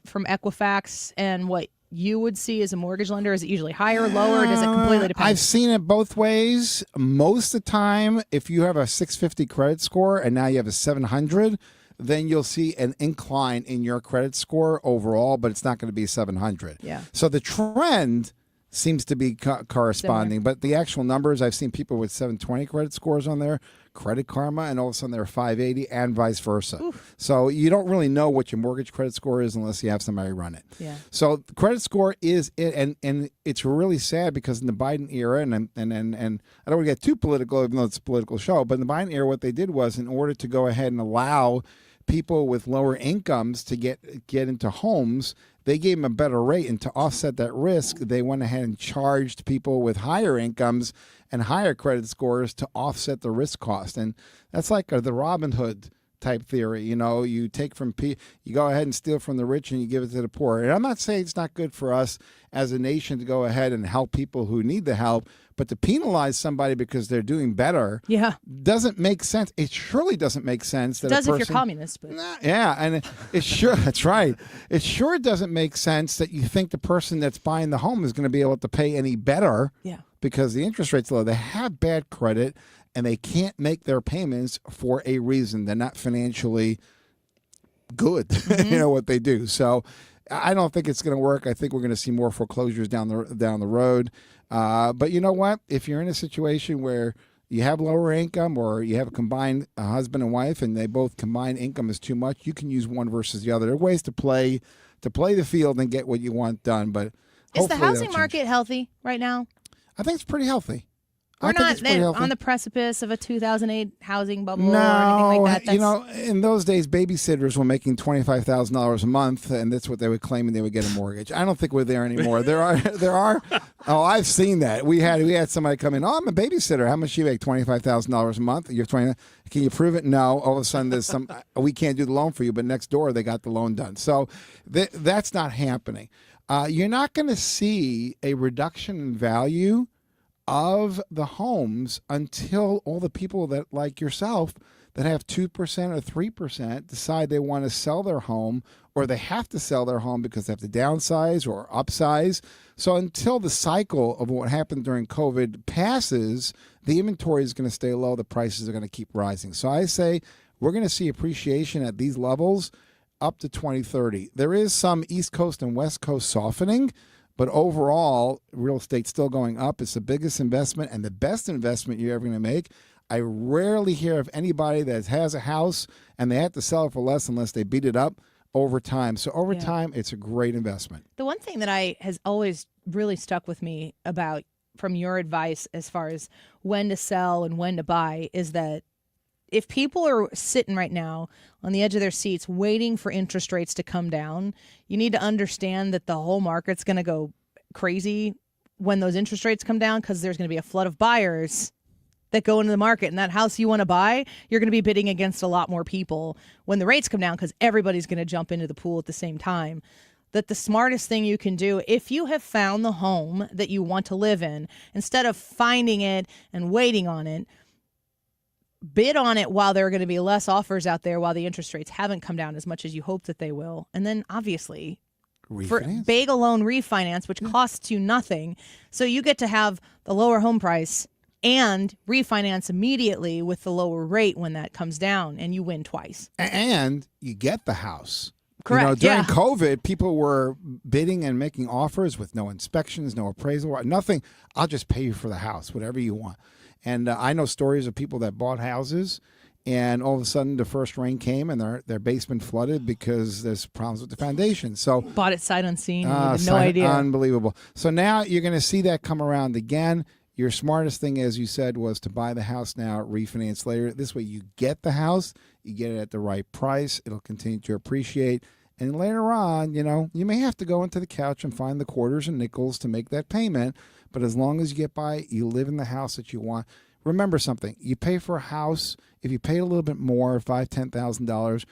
from Equifax and what you would see as a mortgage lender? Is it usually higher, lower? Or does it completely depend? I've seen it both ways. Most of the time, if you have a 650 credit score and now you have a 700, then you'll see an incline in your credit score overall, but it's not going to be 700. Yeah. So the trend seems to be corresponding, but the actual numbers, I've seen people with 720 credit scores on there, Credit Karma, and all of a sudden they're 580 and vice versa. Oof. So you don't really know what your mortgage credit score is unless you have somebody run it. Yeah. So the credit score is it, and it's really sad because in the Biden era, and I don't want to get too political, even though it's a political show, but in the Biden era, what they did was in order to go ahead and allow people with lower incomes to get into homes, they gave them a better rate, and to offset that risk, they went ahead and charged people with higher incomes and higher credit scores to offset the risk cost. And that's like the Robin Hood type theory. You know, you take from you go ahead and steal from the rich and you give it to the poor. And I'm not saying it's not good for us as a nation to go ahead and help people who need the help, but to penalize somebody because they're doing better doesn't make sense. It surely doesn't make sense that It does a person, if you're communist. But. yeah, and it sure that's right. It sure doesn't make sense that you think the person that's buying the home is going to be able to pay any better because the interest rate's low. They have bad credit and they can't make their payments for a reason. They're not financially good, you know what they do. So I don't think it's going to work. I think we're going to see more foreclosures down the road. But you know what? If you're in a situation where you have lower income or you have a combined husband and wife and they both combined income is too much, you can use one versus the other. There are ways to play the field and get what you want done. But is the housing market healthy right now? I think it's pretty healthy. We're not on the precipice of a 2008 housing bubble or anything like that. You know, in those days, babysitters were making $25,000 a month, and that's what they would claim, and they would get a mortgage. I don't think we're there anymore. There are. Oh, I've seen that. We had somebody come in. Oh, I'm a babysitter. How much do you make? $25,000 a month. You're 20. Can you prove it? No. All of a sudden, there's some. We can't do the loan for you, but next door they got the loan done. So that's not happening. You're not going to see a reduction in value of the homes until all the people that, like yourself, that have 2% or 3% decide they want to sell their home, or they have to sell their home because they have to downsize or upsize. So until the cycle of what happened during COVID passes, the inventory is going to stay low. The prices are going to keep rising. So I say we're going to see appreciation at these levels up to 2030. There is some East Coast and West Coast softening, but overall, real estate's still going up. It's the biggest investment and the best investment you're ever going to make. I rarely hear of anybody that has a house and they have to sell it for less unless they beat it up over time. So over time, it's a great investment. The one thing that has always really stuck with me about from your advice as far as when to sell and when to buy is that if people are sitting right now on the edge of their seats waiting for interest rates to come down, you need to understand that the whole market's going to go crazy when those interest rates come down because there's going to be a flood of buyers that go into the market. And that house you want to buy, you're going to be bidding against a lot more people when the rates come down because everybody's going to jump into the pool at the same time. That the smartest thing you can do, if you have found the home that you want to live in, instead of finding it and waiting on it, bid on it while there are going to be less offers out there while the interest rates haven't come down as much as you hope that they will. And then obviously for bagel loan refinance, which costs you nothing. So you get to have the lower home price and refinance immediately with the lower rate when that comes down, and you win twice. And you get the house. Correct. You know, during COVID, people were bidding and making offers with no inspections, no appraisal, nothing. I'll just pay you for the house, whatever you want. And I know stories of people that bought houses and all of a sudden the first rain came and their basement flooded because there's problems with the foundation. So bought it sight unseen. No idea. Unbelievable. So now you're going to see that come around again. Your smartest thing, as you said, was to buy the house now, refinance later. This way you get the house, you get it at the right price. It'll continue to appreciate. And later on, you may have to go into the couch and find the quarters and nickels to make that payment. But as long as you get by, you live in the house that you want. Remember something. You pay for a house. If you pay a little bit more, $5,000, $10,000,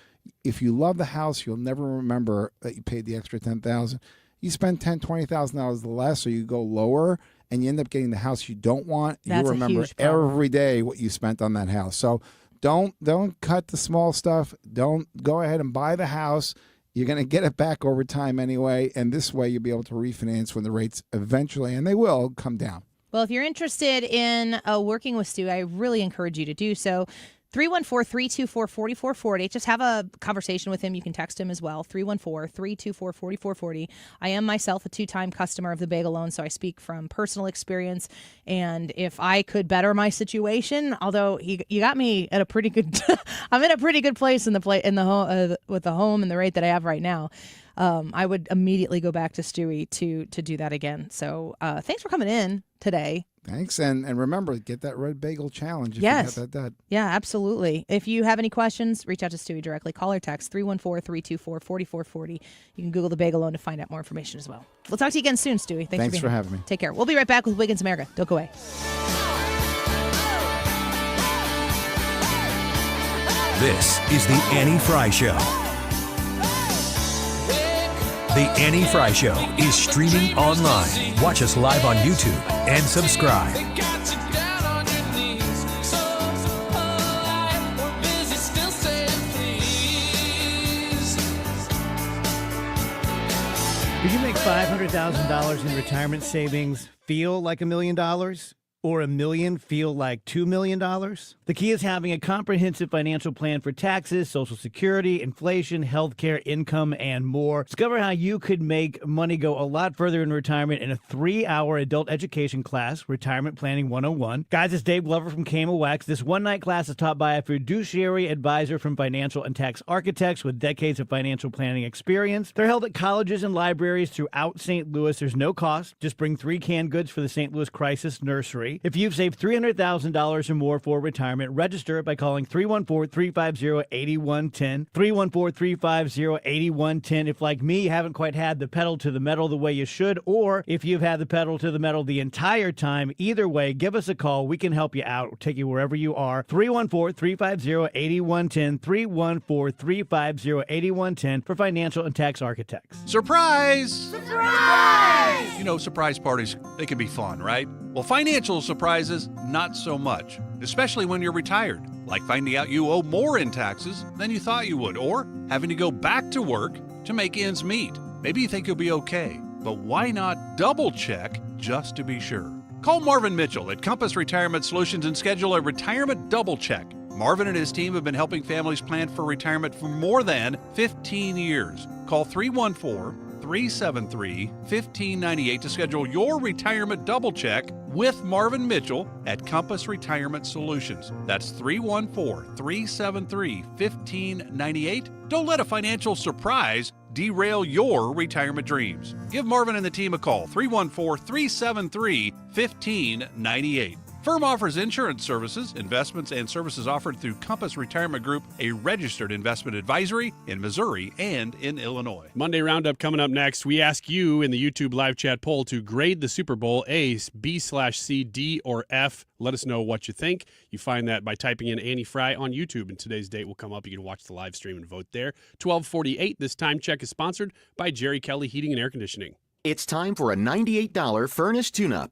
if you love the house, you'll never remember that you paid the extra $10,000. You spend $10,000, $20,000 less, or you go lower, and you end up getting the house you don't want. That's you remember every day what you spent on that house. So don't cut the small stuff. Don't go ahead and buy the house. You're going to get it back over time anyway, and this way you'll be able to refinance when the rates eventually, and they will, come down. Well, if you're interested in working with Stu, I really encourage you to do so. 314-324-4440. Just have a conversation with him. You can text him as well. 314-324-4440. I am myself a 2-time customer of the Bagel Loan, so I speak from personal experience. And if I could better my situation, although you got me at a pretty good, I'm in a pretty good place with the home and the rate that I have right now. I would immediately go back to Stewie to do that again. So thanks for coming in today. Thanks. And remember, get that Red Bagel Challenge if yes. you got that. Yeah, absolutely. If you have any questions, reach out to Stewie directly. Call or text 314-324-4440. You can Google the Bagel Loan to find out more information as well. We'll talk to you again soon, Stewie. Thanks for having me. Take care. We'll be right back with Wiggins America. Don't go away. This is the Annie Fry Show. The Annie Fry Show is streaming online. Watch us live on YouTube and subscribe. Did you make $500,000 in retirement savings feel like $1 million? Or $1 million feel like $2 million? The key is having a comprehensive financial plan for taxes, Social Security, inflation, healthcare, income, and more. Discover how you could make money go a lot further in retirement in a 3-hour adult education class, Retirement Planning 101. Guys, it's Dave Glover from KMOX. This one-night class is taught by a fiduciary advisor from financial and tax architects with decades of financial planning experience. They're held at colleges and libraries throughout St. Louis. There's no cost. Just bring 3 canned goods for the St. Louis Crisis Nursery. If you've saved $300,000 or more for retirement, register by calling 314-350-8110. 314-350-8110. If, like me, you haven't quite had the pedal to the metal the way you should, or if you've had the pedal to the metal the entire time, either way, give us a call. We can help you out. We'll take you wherever you are. 314-350-8110. 314-350-8110 for financial and tax architects. Surprise! Surprise! You know, surprise parties, they can be fun, right? Well, financial surprises, not so much, especially when you're retired, like finding out you owe more in taxes than you thought you would, or having to go back to work to make ends meet. Maybe you think you'll be okay, but why not double check just to be sure? Call Marvin Mitchell at Compass Retirement Solutions and schedule a retirement double check. Marvin and his team have been helping families plan for retirement for more than 15 years. Call 314-373-1598 to schedule your retirement double check with Marvin Mitchell at Compass Retirement Solutions. That's 314-373-1598. Don't let a financial surprise derail your retirement dreams. Give Marvin and the team a call, 314-373-1598. Firm offers insurance services, investments, and services offered through Compass Retirement Group, a registered investment advisory in Missouri and in Illinois. Monday Roundup coming up next. We ask you in the YouTube live chat poll to grade the Super Bowl A, B/C, D, or F. Let us know what you think. You find that by typing in Annie Fry on YouTube, and today's date will come up. You can watch the live stream and vote there. 12:48. This time check is sponsored by Jerry Kelly Heating and Air Conditioning. It's time for a $98 furnace tune-up.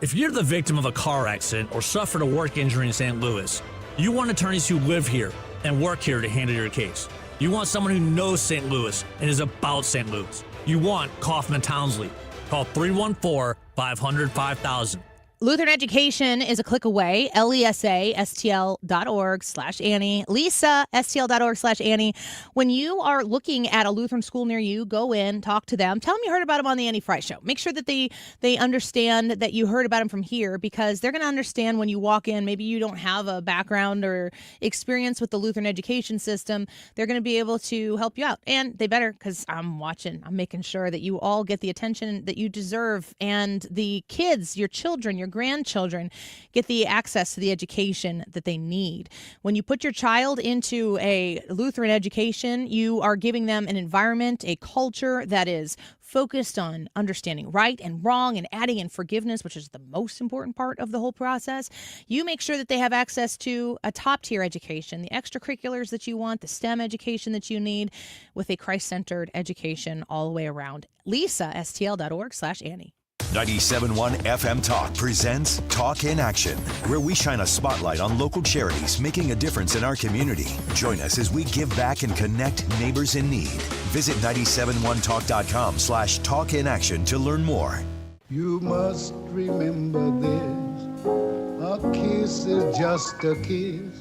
If you're the victim of a car accident or suffered a work injury in St. Louis, you want attorneys who live here and work here to handle your case. You want someone who knows St. Louis and is about St. Louis. You want Kaufman Townsley. Call 314-500-5000. Lutheran Education is a click away. LESA.STL.org/Annie. Lisa, STL.org/Annie. When you are looking at a Lutheran school near you, go in, talk to them. Tell them you heard about them on the Annie Fry Show. Make sure that they understand that you heard about them from here, because they're going to understand when you walk in. Maybe you don't have a background or experience with the Lutheran education system. They're going to be able to help you out. And they better, because I'm watching. I'm making sure that you all get the attention that you deserve, and the kids, your children, your grandchildren get the access to the education that they need. When you put your child into a Lutheran education, you are giving them an environment, a culture that is focused on understanding right and wrong and adding in forgiveness, which is the most important part of the whole process. You make sure that they have access to a top-tier education, the extracurriculars that you want, the STEM education that you need, with a Christ-centered education all the way around. Lisa, STL.org/Annie. 97.1 FM Talk presents Talk in Action, where we shine a spotlight on local charities making a difference in our community. Join us as we give back and connect neighbors in need. Visit 971talk.com/talkinaction to learn more. You must remember this. A kiss is just a kiss.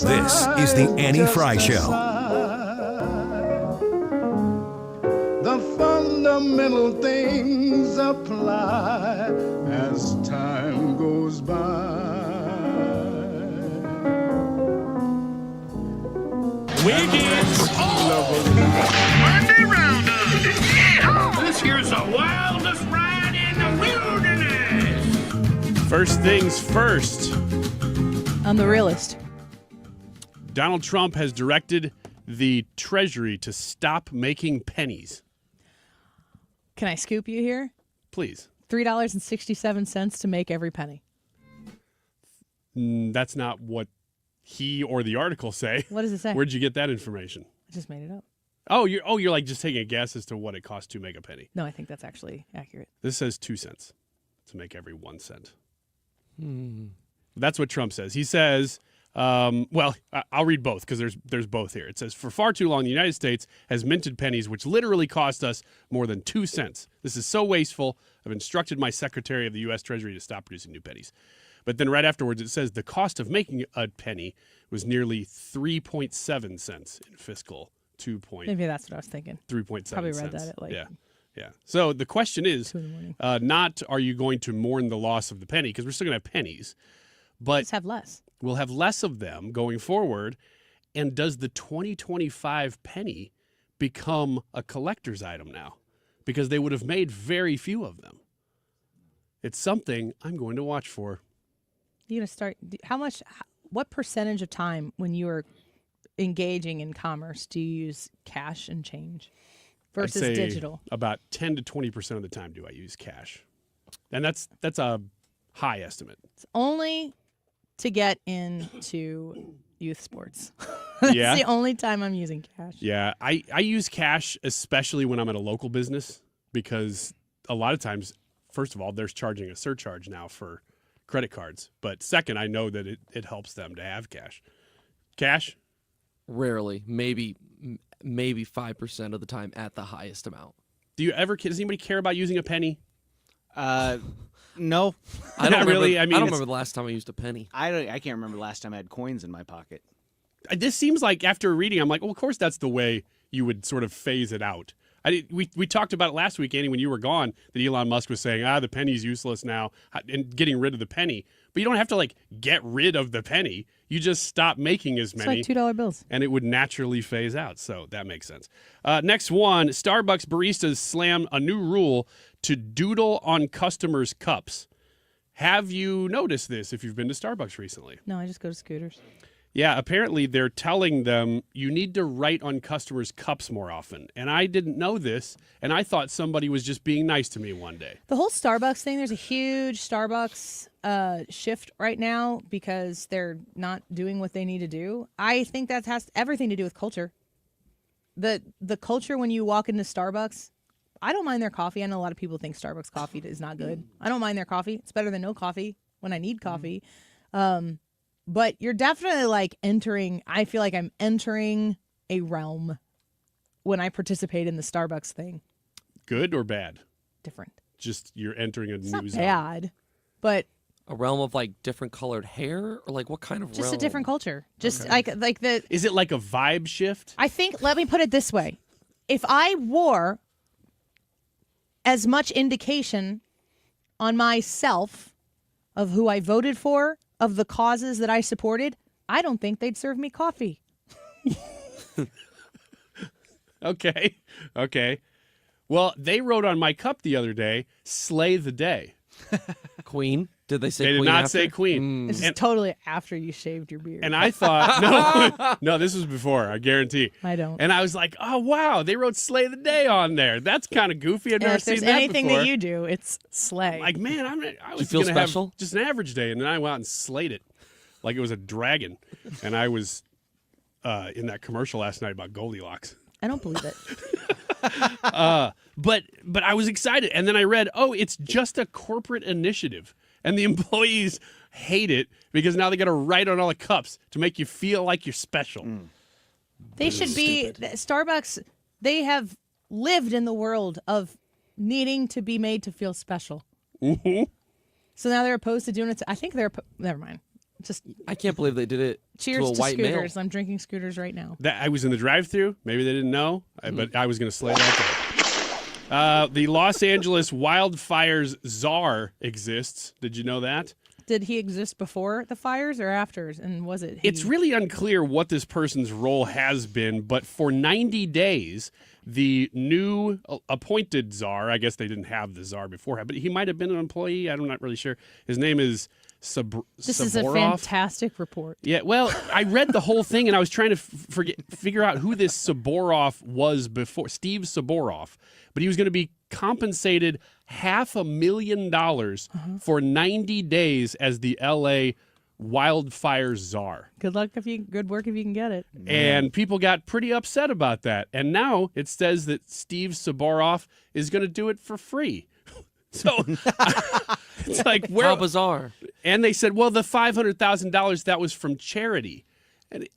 This is the Annie Fry Show. The fundamental things apply as time goes by. Weekends! Monday Roundup! Yeah! This here's the wildest ride in the wilderness! First things first. I'm the realist. Donald Trump has directed the Treasury to stop making pennies. Can I scoop you here? Please. $3.67 to make every penny. That's not what he or the article say. What does it say? Where'd you get that information? I just made it up. Oh, you're like just taking a guess as to what it costs to make a penny. No, I think that's actually accurate. This says 2 cents to make every 1 cent. That's what Trump says. He says, well, I'll read both because there's both here. It says, for far too long, the United States has minted pennies, which literally cost us more than 2 cents. This is so wasteful. I've instructed my Secretary of the U.S. Treasury to stop producing new pennies. But then right afterwards, it says the cost of making a penny was nearly 3.7 cents in fiscal 2. Maybe that's what I was thinking. 3.7 Probably cents. read that at like... Yeah. So the question is, not are you going to mourn the loss of the penny, because we're still going to have pennies, but just have less. We'll have less of them going forward. And does the 2025 penny become a collector's item now? Because they would have made very few of them. It's something I'm going to watch for. You're going to start, what percentage of time when you are engaging in commerce do you use cash and change versus I'd say digital? About 10 to 20% of the time do I use cash. And that's a high estimate. It's only to get into youth sports. That's the only time I'm using cash. Yeah, I use cash, especially when I'm at a local business, because a lot of times, first of all, they're charging a surcharge now for credit cards. But second, I know that it helps them to have cash. Cash? Rarely. Maybe 5% of the time at the highest amount. Does anybody care about using a penny? No. I don't really. I don't remember the last time I used a penny. I can't remember the last time I had coins in my pocket. This seems like, after reading, I'm like, well, of course that's the way you would sort of phase it out. We talked about it last week, Annie, when you were gone, that Elon Musk was saying, the penny's useless now, and getting rid of the penny. But you don't have to, get rid of the penny. You just stop making as many. It's like $2 bills. And it would naturally phase out. So that makes sense. Next one, Starbucks baristas slam a new rule to doodle on customers' cups. Have you noticed this if you've been to Starbucks recently? No, I just go to Scooters. Yeah, apparently they're telling them you need to write on customers' cups more often. And I didn't know this, and I thought somebody was just being nice to me one day. The whole Starbucks thing, there's a huge Starbucks shift right now because they're not doing what they need to do. I think that has everything to do with culture. The culture when you walk into Starbucks, I don't mind their coffee. I know a lot of people think Starbucks coffee is not good. I don't mind their coffee. It's better than no coffee when I need coffee. But you're definitely I feel like I'm entering a realm when I participate in the Starbucks thing. Good or bad? Different. Just you're entering a new zone. Bad. but A realm of like different colored hair, or like what kind of just realm? a different culture. Just Okay. like the. Is it like a vibe shift? I think. Let me put it this way: if I wore as much indication on myself of who I voted for, of the causes that I supported, I don't think they'd serve me coffee. Okay. Well, they wrote on my cup the other day, "Slay the day." Queen? Did they say They queen did not after? say queen. This is totally after you shaved your beard. And I thought, no, this was before, I guarantee. I don't. And I was like, oh, wow, they wrote "Slay the Day" on there. That's kind of goofy. I've never if seen there's that anything before. that you do, it's slay. Like, man, I was feel going to have special? just an average day. And then I went out and slayed it like it was a dragon. And I was in that commercial last night about Goldilocks. I don't believe it. But I was excited. And then I read, it's just a corporate initiative. And the employees hate it because now they got to write on all the cups to make you feel like you're special. They should be Starbucks. They have lived in the world of needing to be made to feel special. Mm-hmm. So now they're opposed to doing it. I think they're. Never mind. Just I can't believe they did it cheers to a to white male. scooters. I'm drinking scooters right now. That I was in the drive-thru. Maybe they didn't know, but I was going to slay that day. The Los Angeles wildfires czar exists. Did you know that? Did he exist before the fires or after? And was it? It's really unclear what this person's role has been, but for 90 days, the new appointed czar, I guess they didn't have the czar beforehand, but he might have been an employee. I'm not really sure. His name is This is a Saborov. fantastic report. Yeah, well, I read the whole thing, and I was trying to figure out who this Saborov was before. Steve Saborov. But he was going to be compensated $500,000 for 90 days as the L.A. wildfire czar. Good work if you can get it. And people got pretty upset about that. And now it says that Steve Saborov is going to do it for free. So it's like, where? How bizarre. And they said, well, the $500,000, that was from charity. And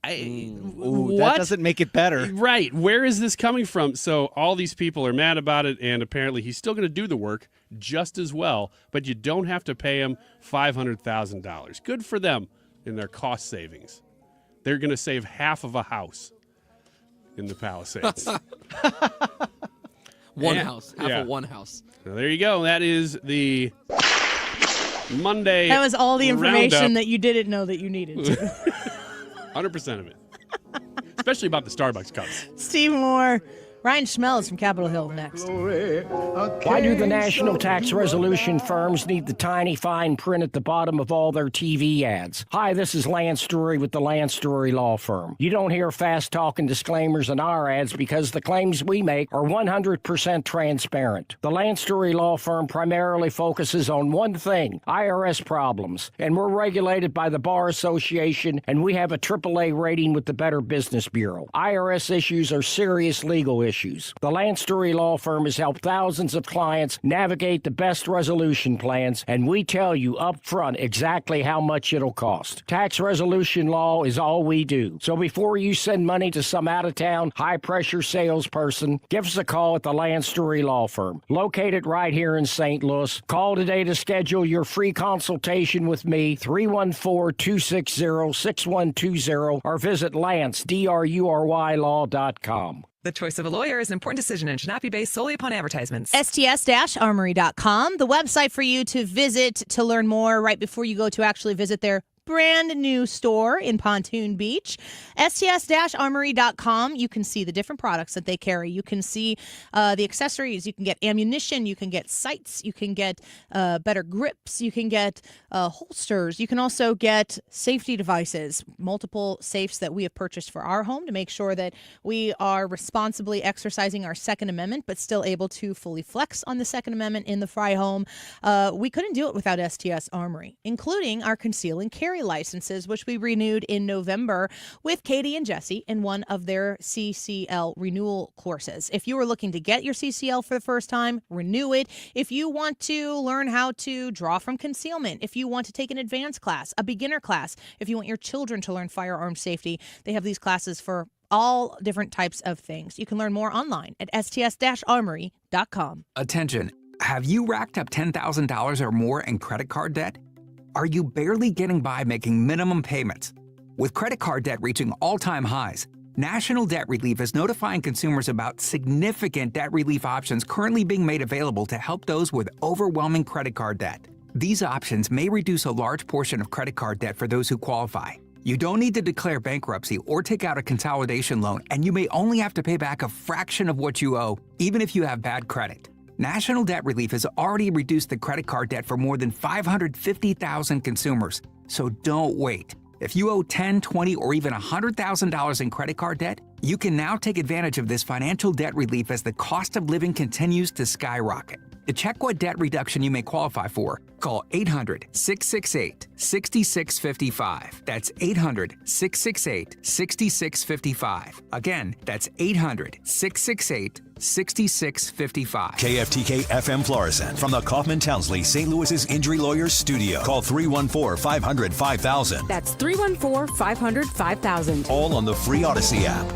what? That doesn't make it better. Right. Where is this coming from? So all these people are mad about it, and apparently he's still going to do the work just as well, but you don't have to pay him $500,000. Good for them in their cost savings. They're going to save half of a house in the Palisades. One house. Half of one house. So there you go. That is the Monday. That was all the information Roundup. that you didn't know that you needed to. 100% of it. Especially about the Starbucks cups. Steve Moore, Ryan Schmelz from Capitol Hill next. Why do the national tax resolution firms need the tiny fine print at the bottom of all their TV ads? Hi, this is Lance Drury with the Lance Drury Law Firm. You don't hear fast-talking disclaimers in our ads because the claims we make are 100% transparent. The Lance Drury Law Firm primarily focuses on one thing, IRS problems, and we're regulated by the Bar Association, and we have a AAA rating with the Better Business Bureau. IRS issues are serious legal issues. The Lance Drury Law Firm has helped thousands of clients navigate the best resolution plans, and we tell you up front exactly how much it'll cost. Tax resolution law is all we do. So before you send money to some out-of-town, high-pressure salesperson, give us a call at the Lance Drury Law Firm, located right here in St. Louis. Call today to schedule your free consultation with me, 314-260-6120, or visit LanceDruryLaw.com. The choice of a lawyer is an important decision and should not be based solely upon advertisements. STS-armory.com, the website for you to visit to learn more right before you go to actually visit their brand new store in Pontoon Beach. STS-armory.com. You can see the different products that they carry. You can see the accessories. You can get ammunition. You can get sights. You can get better grips. You can get holsters. You can also get safety devices, multiple safes that we have purchased for our home to make sure that we are responsibly exercising our Second Amendment, but still able to fully flex on the Second Amendment in the Fry home. We couldn't do it without STS Armory, including our conceal and carry licenses, which we renewed in November with Katie and Jesse in one of their CCL renewal courses. If you are looking to get your CCL for the first time, renew it. If you want to learn how to draw from concealment, if you want to take an advanced class, a beginner class, if you want your children to learn firearm safety, they have these classes for all different types of things. You can learn more online at sts-armory.com. Attention. Have you racked up $10,000 or more in credit card debt? Are you barely getting by making minimum payments? With credit card debt reaching all-time highs, National Debt Relief is notifying consumers about significant debt relief options currently being made available to help those with overwhelming credit card debt. These options may reduce a large portion of credit card debt for those who qualify. You don't need to declare bankruptcy or take out a consolidation loan, and you may only have to pay back a fraction of what you owe, even if you have bad credit. National Debt Relief has already reduced the credit card debt for more than 550,000 consumers, so don't wait. If you owe $10,000, $20,000, or even $100,000 in credit card debt, you can now take advantage of this financial debt relief as the cost of living continues to skyrocket. To check what debt reduction you may qualify for, call 800-668-6655. That's 800-668-6655. Again, that's 800-668-6655. KFTK FM Florissant from the Kaufman Townsley St. Louis's Injury Lawyers Studio. Call 314-500-5000. That's 314-500-5000. All on the free Odyssey app.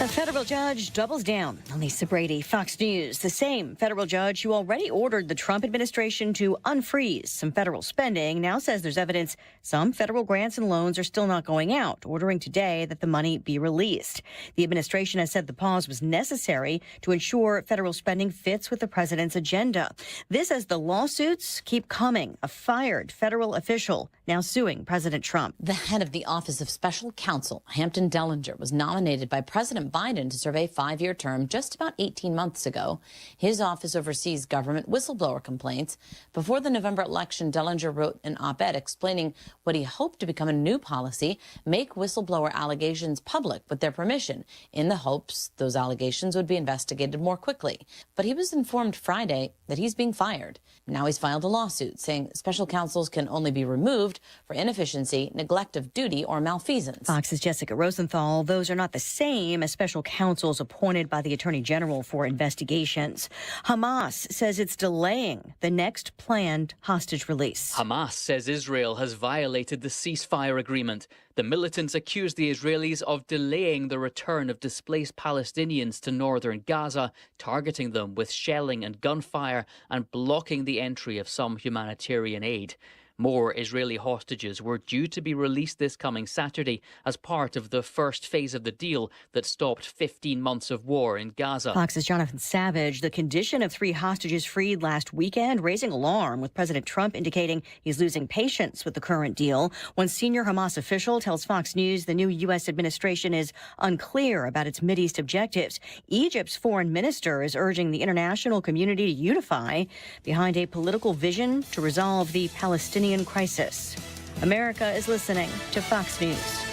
A federal judge doubles down on Lisa Brady, Fox News. The same federal judge who already ordered the Trump administration to unfreeze some federal spending now says there's evidence some federal grants and loans are still not going out, ordering today that the money be released. The administration has said the pause was necessary to ensure federal spending fits with the president's agenda. This as the lawsuits keep coming. A fired federal official now suing President Trump. The head of the Office of Special Counsel, Hampton Dellinger, was nominated by President Biden to serve a 5-year term just about 18 months ago. His office oversees government whistleblower complaints. Before the November election, Dellinger wrote an op-ed explaining what he hoped to become a new policy, make whistleblower allegations public with their permission, in the hopes those allegations would be investigated more quickly. But he was informed Friday that he's being fired. Now he's filed a lawsuit saying special counsels can only be removed for inefficiency, neglect of duty, or malfeasance. Fox's Jessica Rosenthal. Those are not the same as special counsels appointed by the Attorney General for investigations. Hamas says it's delaying the next planned hostage release. Hamas says Israel has violated the ceasefire agreement. The militants accuse the Israelis of delaying the return of displaced Palestinians to northern Gaza, targeting them with shelling and gunfire and blocking the entry of some humanitarian aid. More Israeli hostages were due to be released this coming Saturday as part of the first phase of the deal that stopped 15 months of war in Gaza. Fox's Jonathan Savage. The condition of 3 hostages freed last weekend raising alarm, with President Trump indicating he's losing patience with the current deal. One senior Hamas official tells Fox News the new U.S. administration is unclear about its Mideast objectives. Egypt's foreign minister is urging the international community to unify behind a political vision to resolve the Palestinian crisis. America is listening to Fox News.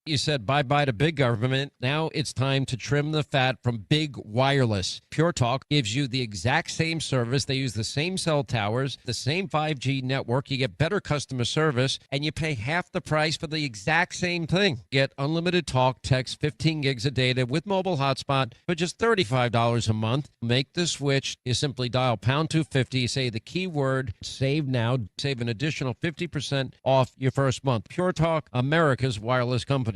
You said bye-bye to big government. Now it's time to trim the fat from big wireless. Pure Talk gives you the exact same service. They use the same cell towers, the same 5G network. You get better customer service, and you pay half the price for the exact same thing. Get unlimited talk, text, 15 gigs of data with mobile hotspot for just $35 a month. Make the switch. You simply dial pound 250, say the keyword, save now, save an additional 50% off your first month. Pure Talk, America's wireless company.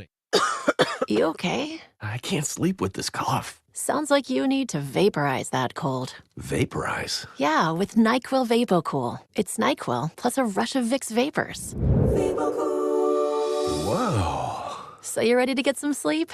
You okay? I can't sleep with this cough. Sounds like you need to vaporize that cold. Vaporize? Yeah, with NyQuil VapoCool. It's NyQuil plus a rush of Vicks vapors. Whoa. So you ready to get some sleep?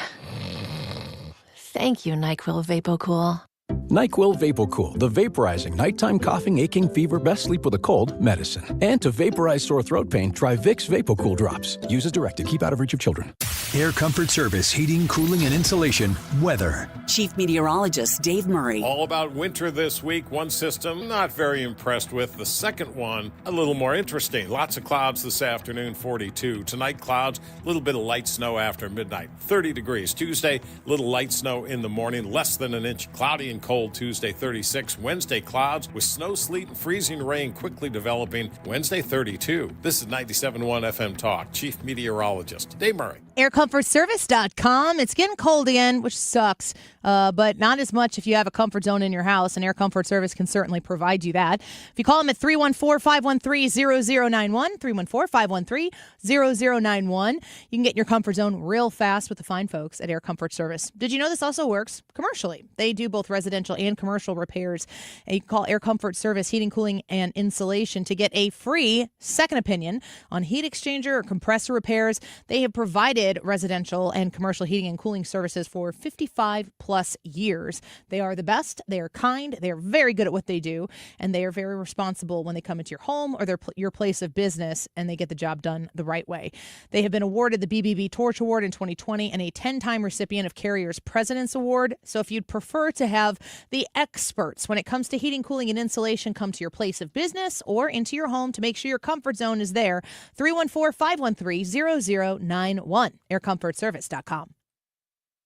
Thank you, NyQuil VapoCool. NyQuil VapoCool, the vaporizing nighttime coughing, aching, fever, best sleep with a cold medicine. And to vaporize sore throat pain, try Vicks VapoCool drops. Use as directed. Keep out of reach of children. Air Comfort Service, heating, cooling, and insulation. Weather. Chief Meteorologist Dave Murray. All about winter this week. One system not very impressed with. The second one a little more interesting. Lots of clouds this afternoon, 42. Tonight, clouds, a little bit of light snow after midnight, 30 degrees. Tuesday, little light snow in the morning, less than an inch. Cloudy and cold Tuesday, 36. Wednesday, clouds with snow, sleet, and freezing rain quickly developing. Wednesday, 32. This is 97.1 FM Talk. Chief Meteorologist Dave Murray. AirComfortService.com. It's getting cold again, which sucks, but not as much if you have a comfort zone in your house, and Air Comfort Service can certainly provide you that. If you call them at 314-513-0091, 314-513-0091, you can get your comfort zone real fast with the fine folks at Air Comfort Service. Did you know this also works commercially? They do both residential and commercial repairs. And you can call Air Comfort Service Heating, Cooling, and Insulation to get a free second opinion on heat exchanger or compressor repairs. They have provided residential and commercial heating and cooling services for 55 plus years. They are the best. They are kind. They are very good at what they do, and they are very responsible when they come into your home or your place of business, and they get the job done the right way. They have been awarded the BBB Torch Award in 2020 and a 10-time recipient of Carrier's President's Award. So if you'd prefer to have the experts when it comes to heating, cooling, and insulation come to your place of business or into your home to make sure your comfort zone is there, 314-513-0091. AirComfortService.com.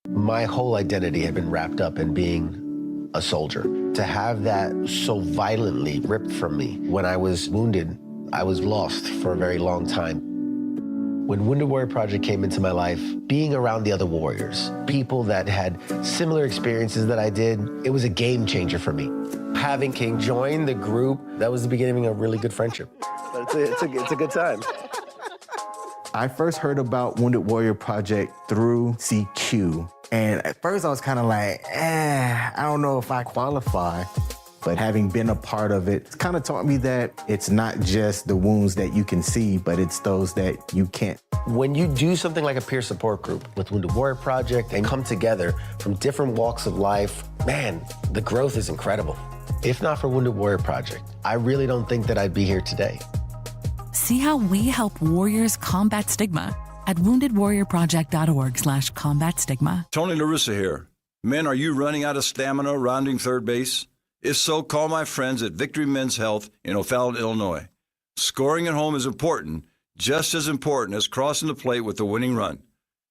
My whole identity had been wrapped up in being a soldier. To have that so violently ripped from me when I was wounded, I was lost for a very long time. When Wounded Warrior Project came into my life, being around the other warriors, people that had similar experiences that I did, it was a game changer for me. Having King join the group, that was the beginning of a really good friendship. But it's a good time. I first heard about Wounded Warrior Project through CQ. And at first I was kind of like, I don't know if I qualify. But having been a part of it, it's kind of taught me that it's not just the wounds that you can see, but it's those that you can't. When you do something like a peer support group with Wounded Warrior Project and come together from different walks of life, man, the growth is incredible. If not for Wounded Warrior Project, I really don't think that I'd be here today. See how we help warriors combat stigma at woundedwarriorproject.org/combat stigma. Tony LaRussa here. Men, are you running out of stamina rounding third base? If so, call my friends at Victory Men's Health in O'Fallon, Illinois. Scoring at home is important, just as important as crossing the plate with the winning run.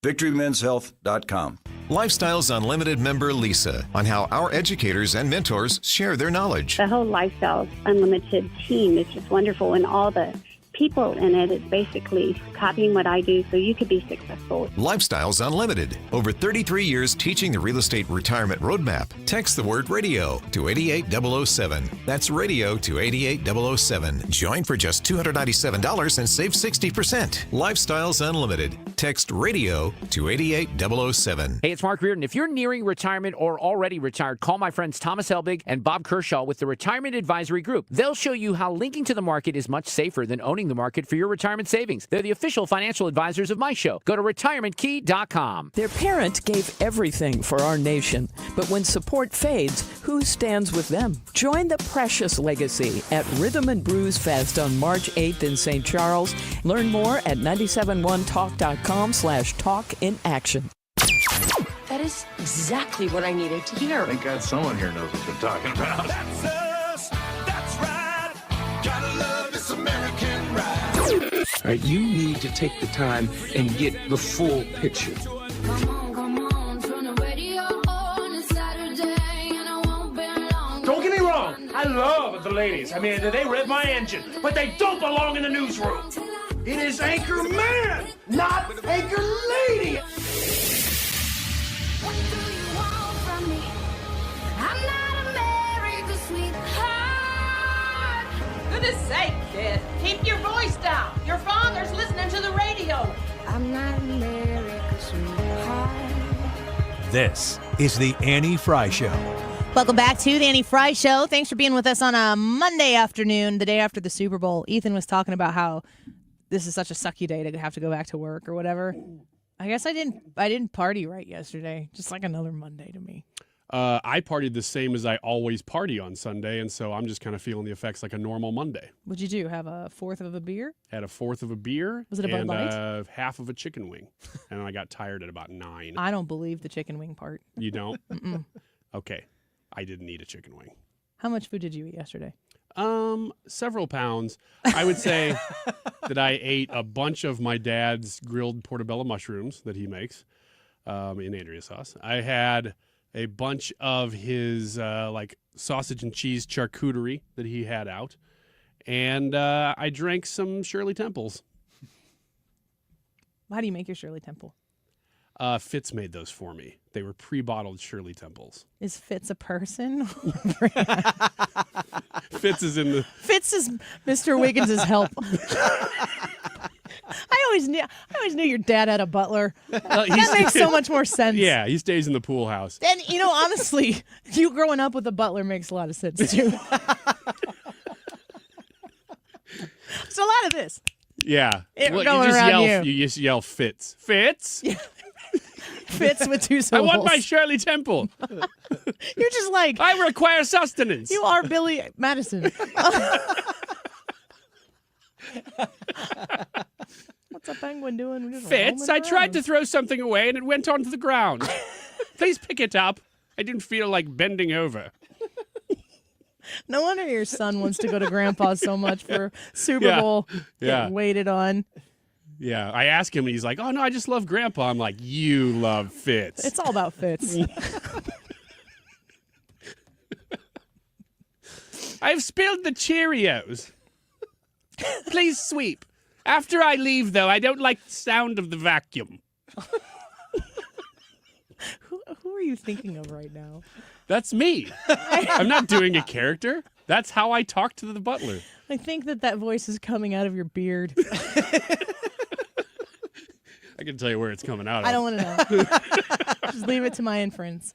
VictoryMen'sHealth.com. Lifestyles Unlimited member Lisa on how our educators and mentors share their knowledge. The whole Lifestyles Unlimited team is just wonderful, and all the people in it is basically copying what I do so you could be successful. Lifestyles Unlimited. Over 33 years teaching the real estate retirement roadmap. Text the word radio to 88007. That's radio to 88007. Join for just $297 and save 60%. Lifestyles Unlimited. Text radio to 88007. Hey, it's Mark Reardon. If you're nearing retirement or already retired, call my friends Thomas Helbig and Bob Kershaw with the Retirement Advisory Group. They'll show you how linking to the market is much safer than owning the market for your retirement savings. They're the official financial advisors of my show. Go to retirementkey.com. Their parent gave everything for our nation, but when support fades, who stands with them? Join the precious legacy at Rhythm and Brews Fest on March 8th in St. Charles. Learn more at 971talk.com/talkinaction. That is exactly what I needed to hear. Thank God someone here knows what they're talking about. That's us. That's right. Gotta love this American ride. All right, you need to take the time and get the full picture. Don't get me wrong, I love the ladies. I mean, they rev my engine, but they don't belong in the newsroom. It is Anchor Man, not Anchor Lady. What do you want from me? I'm not America's sweetheart. Goodness sake, kid. Keep your voice down. Your father's listening to the radio. I'm not America's sweetheart. This is the Annie Fry Show. Welcome back to the Annie Fry Show. Thanks for being with us on a Monday afternoon, the day after the Super Bowl. Ethan was talking about how this is such a sucky day to have to go back to work or whatever. I guess I didn't party right yesterday. Just like another Monday to me. I partied the same as I always party on Sunday, and so I'm just kind of feeling the effects like a normal Monday. What'd you do? Have a fourth of a beer? Had a fourth of a beer. Was it a Bud Light? And half of a chicken wing. And I got tired at about 9. I don't believe the chicken wing part. You don't? Mm-mm. Okay. I didn't eat a chicken wing. How much food did you eat yesterday? Several pounds. I would say that I ate a bunch of my dad's grilled portobello mushrooms that he makes in Andrea sauce. I had a bunch of his like sausage and cheese charcuterie that he had out. And I drank some Shirley Temples. How do you make your Shirley Temple? Fitz made those for me. They were pre-bottled Shirley Temples. Is Fitz a person? Fitz is in the... Fitz is Mr. Wiggins' help. I always knew your dad had a butler. That makes so much more sense. Yeah, he stays in the pool house. And, honestly, you growing up with a butler makes a lot of sense, too. It's a lot of this. Yeah. Well, you just yell Fitz. Fitz? Yeah. Fitz with two syllables. I want my Shirley Temple. You're just like... I require sustenance. You are Billy Madison. What's a penguin doing? Just Fitz, I tried to throw something away and it went onto the ground. Please pick it up. I didn't feel like bending over. No wonder your son wants to go to Grandpa so much for Super Bowl. Yeah. Waited on. Yeah, I asked him, and he's like, "Oh no, I just love Grandpa." I'm like, "You love Fitz." It's all about Fitz. I've spilled the Cheerios. Please sweep. After I leave, though, I don't like the sound of the vacuum. Who are you thinking of right now? That's me. I'm not doing a character. That's how I talk to the butler. I think that voice is coming out of your beard. I can tell you where it's coming out of. I don't want to know. Just leave it to my inference.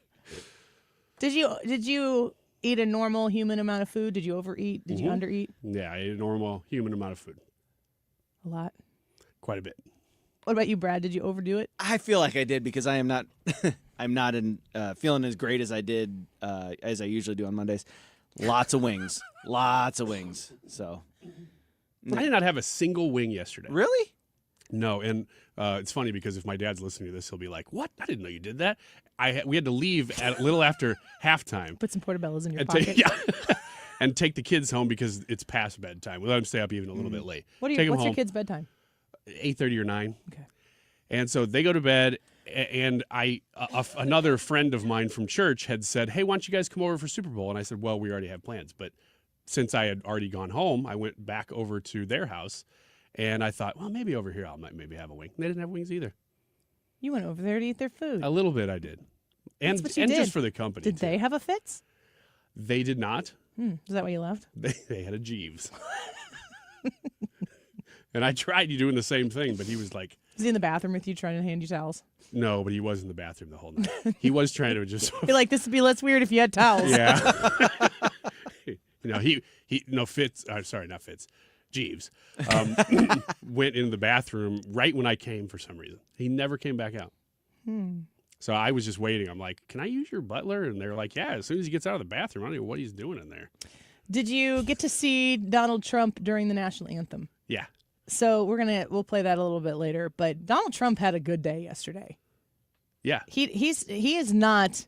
Did you eat a normal human amount of food? Did you overeat? Did you undereat? Yeah, I ate a normal human amount of food. A lot? Quite a bit. What about you, Brad? Did you overdo it? I feel like I did because I am not I'm not feeling as great as I did as I usually do on Mondays. Lots of wings. Lots of wings. So I did not have a single wing yesterday. Really? No, and it's funny because if my dad's listening to this, he'll be like, "What? I didn't know you did that." We had to leave at a little after halftime. Put some portobellos in your pocket. And take the kids home because it's past bedtime. We let them stay up even a little bit late. What's your kids' bedtime? 8:30 or 9. Okay. And so they go to bed, and another friend of mine from church had said, "Hey, why don't you guys come over for Super Bowl?" And I said, "Well, we already have plans." But since I had already gone home, I went back over to their house, and I thought, well, maybe over here I might maybe have a wing. They didn't have wings either. You went over there to eat their food. A little bit I did. And just for the company. Did they have a Fitz? They did not. Is that why you left? They had a Jeeves. And I tried doing the same thing, but he was like... Was he in the bathroom with you trying to hand you towels? No, but he was in the bathroom the whole night. He was trying to just... You're like, this would be less weird if you had towels. Yeah. Fitz... sorry, not Fitz. Jeeves. Went into the bathroom right when I came for some reason. He never came back out. So I was just waiting. I'm like, can I use your butler? And they're like, yeah, as soon as he gets out of the bathroom, I don't know what he's doing in there. Did you get to see Donald Trump during the national anthem? Yeah. So we'll play that a little bit later. But Donald Trump had a good day yesterday. Yeah. He is not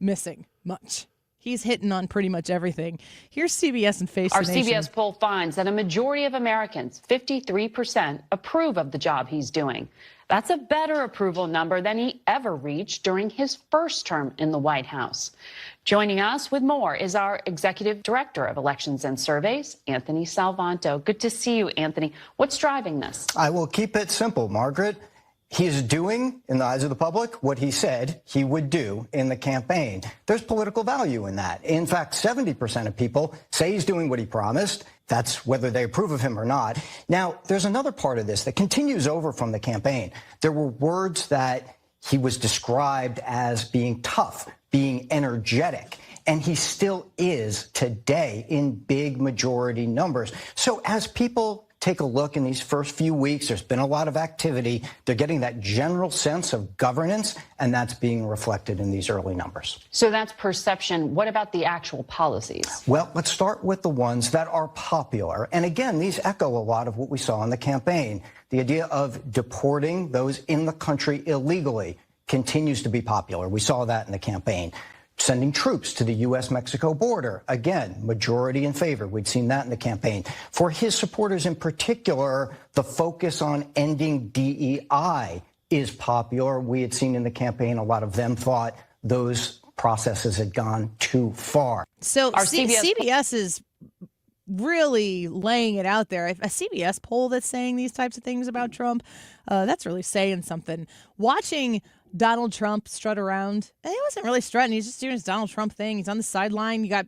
missing much. He's hitting on pretty much everything. Here's CBS and Face the Nation. Our CBS poll finds that a majority of Americans, 53%, approve of the job he's doing. That's a better approval number than he ever reached during his first term in the White House. Joining us with more is our Executive Director of Elections and Surveys, Anthony Salvanto. Good to see you, Anthony. What's driving this? I will keep it simple, Margaret. He is doing, in the eyes of the public, what he said he would do in the campaign. There's political value in that. In fact, 70% of people say he's doing what he promised. That's whether they approve of him or not. Now, there's another part of this that continues over from the campaign. There were words that he was described as being tough, being energetic, and he still is today in big majority numbers. So as people take a look in these first few weeks, there's been a lot of activity. They're getting that general sense of governance, and that's being reflected in these early numbers. So that's perception. What about the actual policies? Well, let's start with the ones that are popular. And again, these echo a lot of what we saw in the campaign. The idea of deporting those in the country illegally continues to be popular. We saw that in the campaign. Sending troops to the U.S.-Mexico border. Again, majority in favor. We'd seen that in the campaign. For his supporters in particular, the focus on ending DEI is popular. We had seen in the campaign a lot of them thought those processes had gone too far. So CBS is really laying it out there. A CBS poll that's saying these types of things about Trump, that's really saying something. Watching Donald Trump strut around, and he wasn't really strutting. He's just doing his Donald Trump thing. He's on the sideline. You got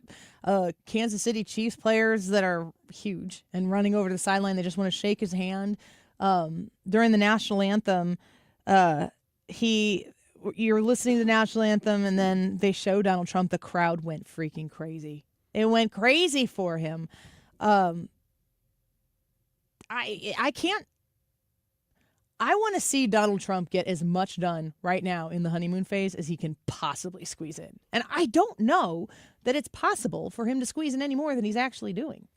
Kansas City Chiefs players that are huge and running over to the sideline. They just want to shake his hand. During the national anthem, you're listening to the national anthem, and then they show Donald Trump. The crowd went freaking crazy. It went crazy for him. I want to see Donald Trump get as much done right now in the honeymoon phase as he can possibly squeeze in. And I don't know that it's possible for him to squeeze in any more than he's actually doing.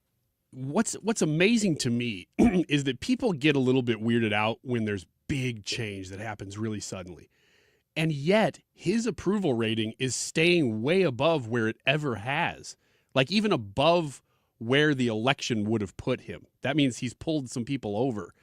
What's amazing to me is that people get a little bit weirded out when there's big change that happens really suddenly. And yet his approval rating is staying way above where it ever has. Like even above where the election would have put him. That means he's pulled some people over.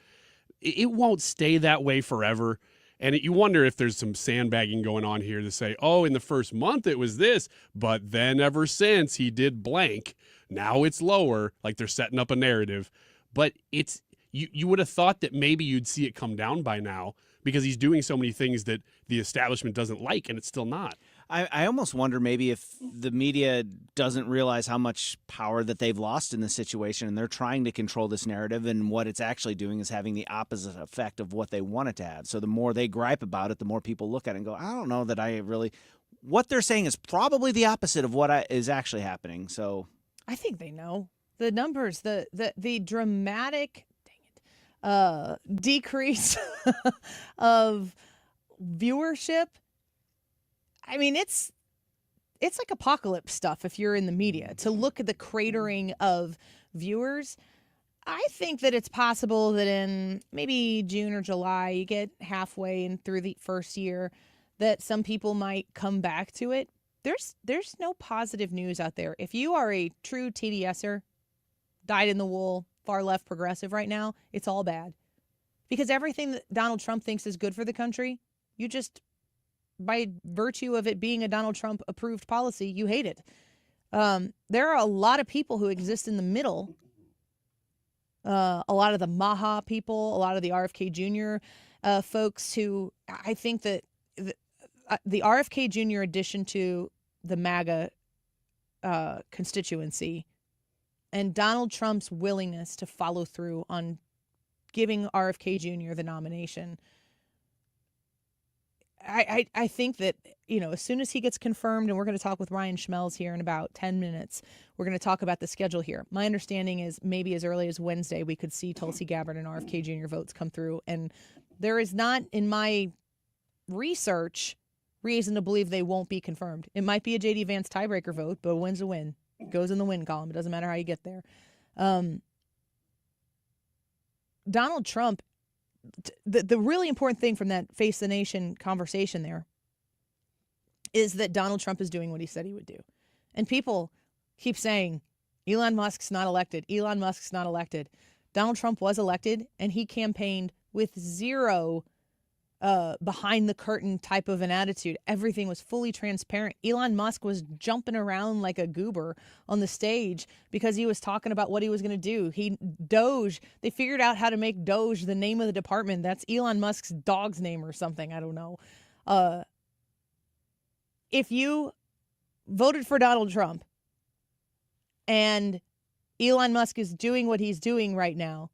It won't stay that way forever. And you wonder if there's some sandbagging going on here to say, oh, in the first month it was this, but then ever since he did blank, now it's lower, like they're setting up a narrative. But it's you would have thought that maybe you'd see it come down by now because he's doing so many things that the establishment doesn't like, and it's still not. I almost wonder maybe if the media doesn't realize how much power that they've lost in this situation, and they're trying to control this narrative, and what it's actually doing is having the opposite effect of what they want it to have. So the more they gripe about it, the more people look at it and go, I don't know that I really – what they're saying is probably the opposite of what is actually happening. So I think they know. The numbers, the dramatic decrease of viewership. I mean, it's like apocalypse stuff if you're in the media. To look at the cratering of viewers, I think that it's possible that in maybe June or July, you get halfway and through the first year, that some people might come back to it. There's no positive news out there. If you are a true TDSer, dyed-in-the-wool, far-left progressive right now, it's all bad. Because everything that Donald Trump thinks is good for the country, you just, by virtue of it being a Donald Trump-approved policy, you hate it. There are a lot of people who exist in the middle. A lot of the Maha people, a lot of the RFK Jr. Folks who, I think that the RFK Jr. addition to the MAGA constituency and Donald Trump's willingness to follow through on giving RFK Jr. the nomination, I think that, as soon as he gets confirmed, and we're going to talk with Ryan Schmelz here in about 10 minutes, we're going to talk about the schedule here. My understanding is maybe as early as Wednesday, we could see Tulsi Gabbard and RFK Jr. votes come through. And there is not, in my research, reason to believe they won't be confirmed. It might be a J.D. Vance tiebreaker vote, but a win's a win. It goes in the win column. It doesn't matter how you get there. Donald Trump, the really important thing from that Face the Nation conversation there is that Donald Trump is doing what he said he would do. And people keep saying, Elon Musk's not elected. Elon Musk's not elected. Donald Trump was elected, and he campaigned with zero behind the curtain type of an attitude. Everything was fully transparent. Elon Musk was jumping around like a goober on the stage because he was talking about what he was going to do. Doge, they figured out how to make Doge the name of the department. That's Elon Musk's dog's name or something. I don't know. If you voted for Donald Trump and Elon Musk is doing what he's doing right now,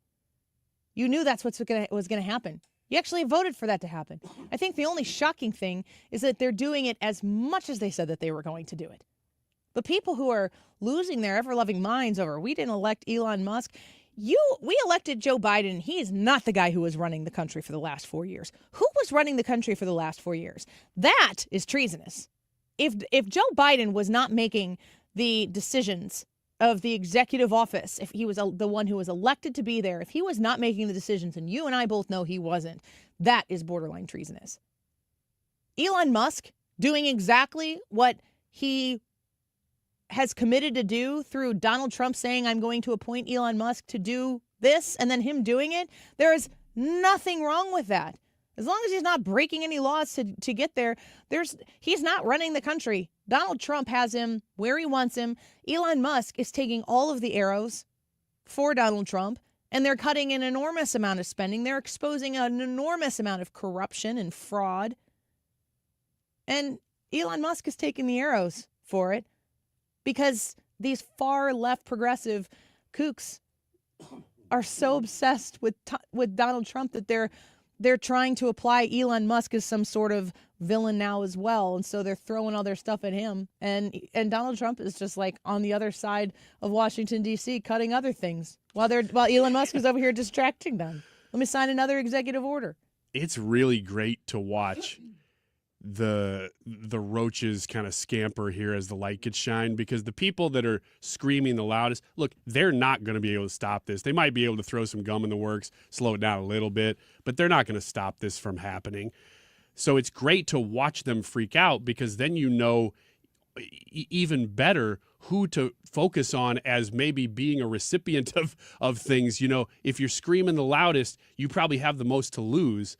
you knew that's what was going to happen. You actually voted for that to happen. I think the only shocking thing is that they're doing it as much as they said that they were going to do it. The people who are losing their ever-loving minds over, we didn't elect Elon Musk. We elected Joe Biden. He is not the guy who was running the country for the last 4 years. Who was running the country for the last 4 years? That is treasonous. If Joe Biden was not making the decisions of the executive office, if he was the one who was elected to be there, if he was not making the decisions, and you and I both know he wasn't, that is borderline treasonous. Elon Musk doing exactly what he has committed to do through Donald Trump saying, I'm going to appoint Elon Musk to do this, and then him doing it, there is nothing wrong with that. As long as he's not breaking any laws to get there, he's not running the country. Donald Trump has him where he wants him. Elon Musk is taking all of the arrows for Donald Trump, and they're cutting an enormous amount of spending. They're exposing an enormous amount of corruption and fraud. And Elon Musk is taking the arrows for it because these far left progressive kooks are so obsessed with Donald Trump that they're trying to apply Elon Musk as some sort of villain now as well, and so they're throwing all their stuff at him. And Donald Trump is just like on the other side of Washington D.C. cutting other things while Elon Musk is over here distracting them. Let me sign another executive order. It's really great to watch the roaches kind of scamper here as the light gets shined, because the people that are screaming the loudest, look, they're not going to be able to stop this. They might be able to throw some gum in the works, slow it down a little bit, but they're not going to stop this from happening. So it's great to watch them freak out, because then you know even better who to focus on as maybe being a recipient of things. You know, if you're screaming the loudest, you probably have the most to lose.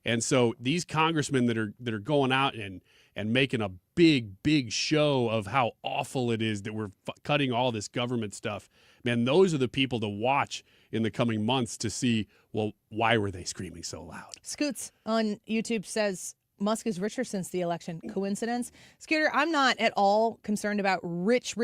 And so these congressmen that are going out and making a big show of how awful it is that we're cutting all this government stuff, man, those are the people to watch in the coming months to see, well, why were they screaming so loud? Scoots on YouTube says, Musk is richer since the election. Coincidence? Scooter, I'm not at all concerned about rich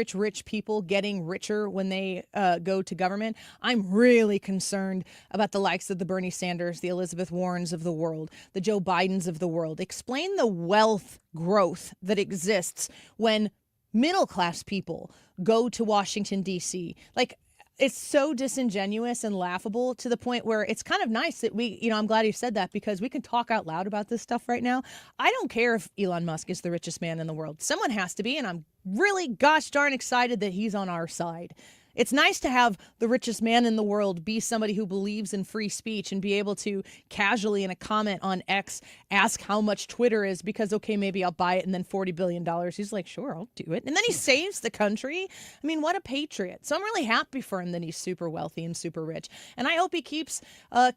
people getting richer when they go to government. I'm really concerned about the likes of the Bernie Sanders, the Elizabeth Warrens of the world, the Joe Bidens of the world. Explain the wealth growth that exists when middle-class people go to Washington, D.C. Like, it's so disingenuous and laughable to the point where it's kind of nice that I'm glad you said that, because we can talk out loud about this stuff right now. I don't care if Elon Musk is the richest man in the world. Someone has to be, and I'm really gosh darn excited that he's on our side. It's nice to have the richest man in the world be somebody who believes in free speech and be able to casually in a comment on X ask how much Twitter is, because, okay, maybe I'll buy it, and then $40 billion. He's like, sure, I'll do it. And then he saves the country. I mean, what a patriot. So I'm really happy for him that he's super wealthy and super rich. And I hope he keeps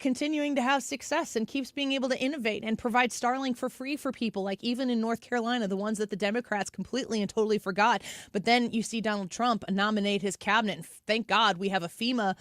continuing to have success and keeps being able to innovate and provide Starlink for free for people, like even in North Carolina, the ones that the Democrats completely and totally forgot. But then you see Donald Trump nominate his cabinet, and thank God we have a FEMA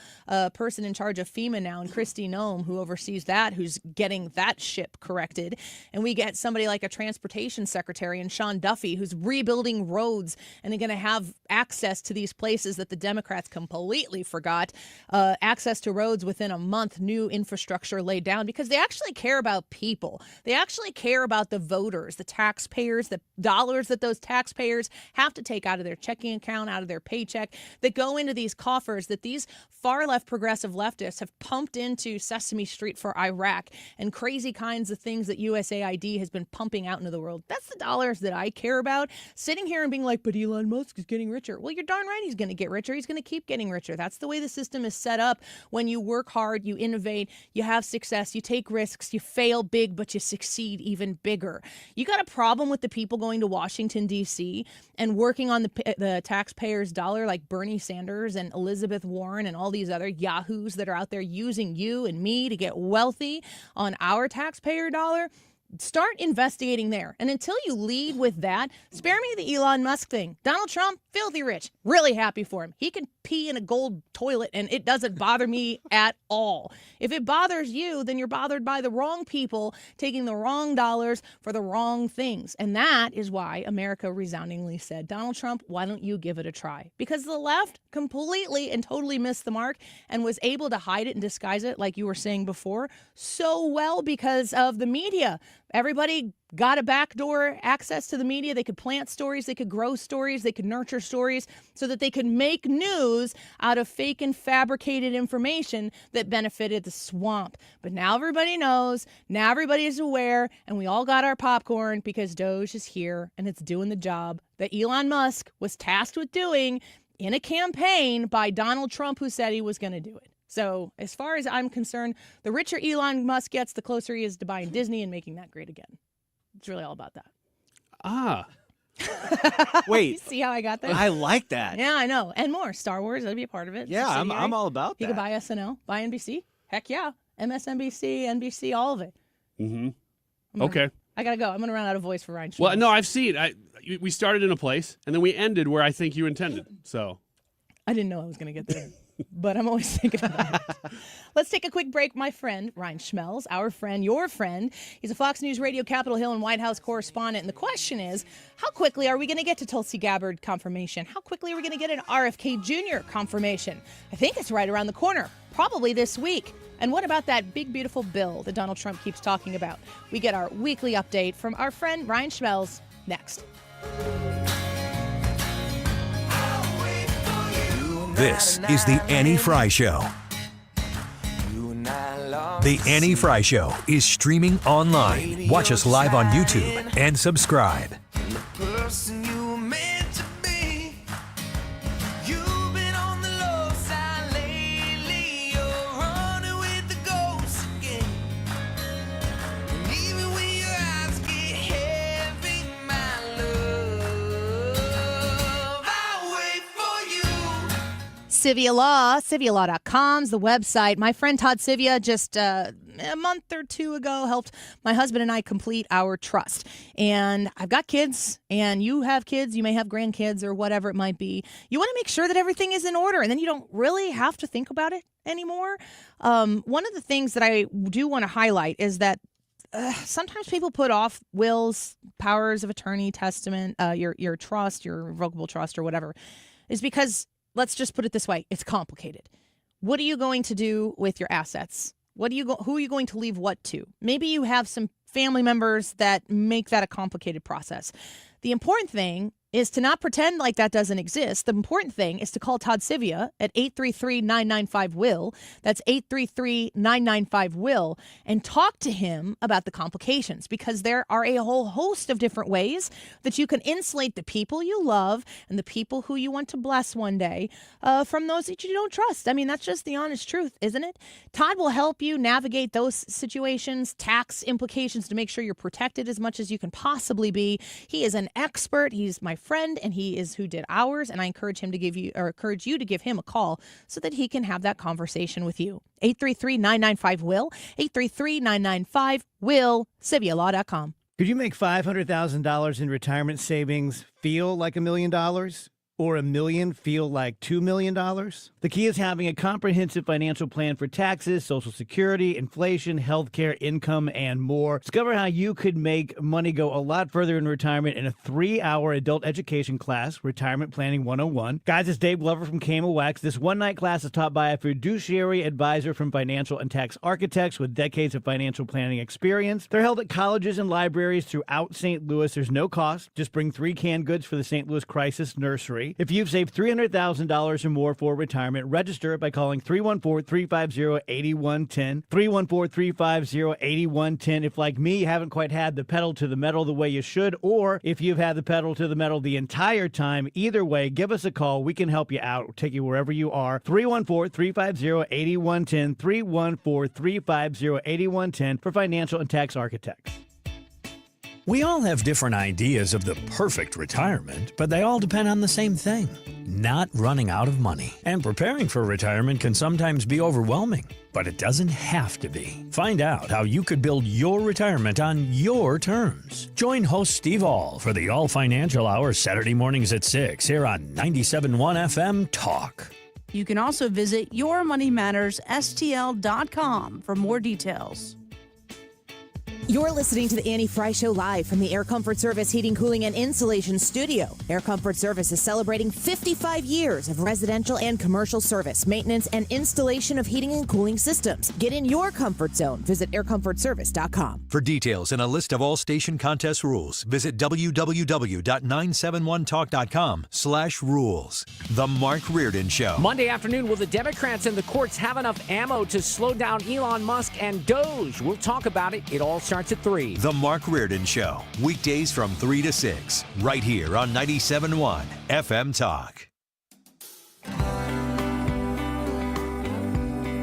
person in charge of FEMA now, and Kristi Noem, who oversees that, who's getting that ship corrected. And we get somebody like a transportation secretary and Sean Duffy, who's rebuilding roads and they're going to have access to these places that the Democrats completely forgot. Access to roads within a month, new infrastructure laid down, because they actually care about people. They actually care about the voters, the taxpayers, the dollars that those taxpayers have to take out of their checking account, out of their paycheck, that go into these coffers that these far left progressive leftists have pumped into Sesame Street for Iraq and crazy kinds of things that USAID has been pumping out into the world. That's the dollars that I care about. Sitting here and being like, but Elon Musk is getting richer. Well, you're darn right he's going to get richer. He's going to keep getting richer. That's the way the system is set up. When you work hard, you innovate, you have success, you take risks, you fail big, but you succeed even bigger. You got a problem with the people going to Washington, D.C. and working on the taxpayers' dollar, like Bernie Sanders and Elizabeth Warren and all these other yahoos that are out there using you and me to get wealthy on our taxpayer dollar. Start investigating there. And until you lead with that, spare me the Elon Musk thing. Donald Trump, filthy rich. Really happy for him. He can pee in a gold toilet and it doesn't bother me at all. If it bothers you, then you're bothered by the wrong people taking the wrong dollars for the wrong things. And that is why America resoundingly said, Donald Trump, why don't you give it a try? Because the left completely and totally missed the mark and was able to hide it and disguise it, like you were saying before, so well because of the media. Everybody got a backdoor access to the media. They could plant stories, they could grow stories, they could nurture stories so that they could make news out of fake and fabricated information that benefited the swamp. But now everybody knows, now everybody is aware, and we all got our popcorn because Doge is here and it's doing the job that Elon Musk was tasked with doing in a campaign by Donald Trump, who said he was going to do it. So as far as I'm concerned, the richer Elon Musk gets, the closer he is to buying Disney and making that great again. It's really all about that. Ah. Wait. You see how I got there? I like that. Yeah, I know. And more. Star Wars, that'd be a part of it. Yeah, I'm all about that. He could buy SNL, buy NBC. Heck yeah. MSNBC, NBC, all of it. Mm-hmm. Okay. I got to go. I'm going to run out of voice for Ryan Schmelz. Well, no, I've seen it. We started in a place, and then we ended where I think you intended. So I didn't know I was going to get there. but I'm always thinking about it. Let's take a quick break. My friend, Ryan Schmelz, our friend, your friend, he's a Fox News Radio, Capitol Hill, and White House correspondent. And the question is, how quickly are we going to get to Tulsi Gabbard confirmation? How quickly are we going to get an RFK Jr. confirmation? I think it's right around the corner, probably this week. And what about that big, beautiful bill that Donald Trump keeps talking about? We get our weekly update from our friend Ryan Schmelz next. This is the Annie Fry Show. The Annie Fry Show is streaming online. Watch us live on YouTube and subscribe. Civia Law, CiviaLaw.com's the website. My friend Todd Civia just a month or two ago helped my husband and I complete our trust. And I've got kids, and you have kids, you may have grandkids or whatever it might be. You want to make sure that everything is in order, and then you don't really have to think about it anymore. One of the things that I do want to highlight is that sometimes people put off wills, powers of attorney, testament, your trust, your revocable trust or whatever, is because, let's just put it this way, it's complicated. What are you going to do with your assets? Who are you going to leave what to? Maybe you have some family members that make that a complicated process. The important thing is to not pretend like that doesn't exist. The important thing is to call Todd Civia at 833-995-WILL. That's 833-995-WILL, and talk to him about the complications, because there are a whole host of different ways that you can insulate the people you love and the people who you want to bless one day from those that you don't trust. I mean, that's just the honest truth, isn't it? Todd will help you navigate those situations, tax implications, to make sure you're protected as much as you can possibly be. He is an expert. He's my friend, and he is who did ours, and I encourage you to give him a call so that he can have that conversation with you. 833-995-WILL, 833-995-WILL, CiviaLaw.com. Could you make $500,000 in retirement savings feel like $1 million? Or $1 million feel like $2 million? The key is having a comprehensive financial plan for taxes, Social Security, inflation, healthcare, income, and more. Discover how you could make money go a lot further in retirement in a 3-hour adult education class, Retirement Planning 101. Guys, it's Dave Glover from Camo Wax. This one-night class is taught by a fiduciary advisor from Financial and Tax Architects with decades of financial planning experience. They're held at colleges and libraries throughout St. Louis. There's no cost. Just bring 3 canned goods for the St. Louis Crisis Nursery. If you've saved $300,000 or more for retirement, register by calling 314-350-8110. 314-350-8110. If, like me, you haven't quite had the pedal to the metal the way you should, or if you've had the pedal to the metal the entire time, either way, give us a call. We can help you out. We'll take you wherever you are. 314-350-8110. 314-350-8110 for Financial and Tax Architects. We all have different ideas of the perfect retirement, but they all depend on the same thing: not running out of money. And preparing for retirement can sometimes be overwhelming, but it doesn't have to be. Find out how you could build your retirement on your terms. Join host Steve All for the All Financial Hour Saturday mornings at 6 here on 97.1 FM Talk. You can also visit yourmoneymattersstl.com for more details. You're listening to the Annie Fry Show live from the Air Comfort Service Heating, Cooling, and Insulation Studio. Air Comfort Service is celebrating 55 years of residential and commercial service, maintenance, and installation of heating and cooling systems. Get in your comfort zone. Visit aircomfortservice.com. For details and a list of all station contest rules, visit www.971talk.com/rules. The Mark Reardon Show. Monday afternoon, will the Democrats and the courts have enough ammo to slow down Elon Musk and Doge? We'll talk about it. It all starts at 3. The Mark Reardon Show. Weekdays from 3 to 6. Right here on 97.1 FM Talk.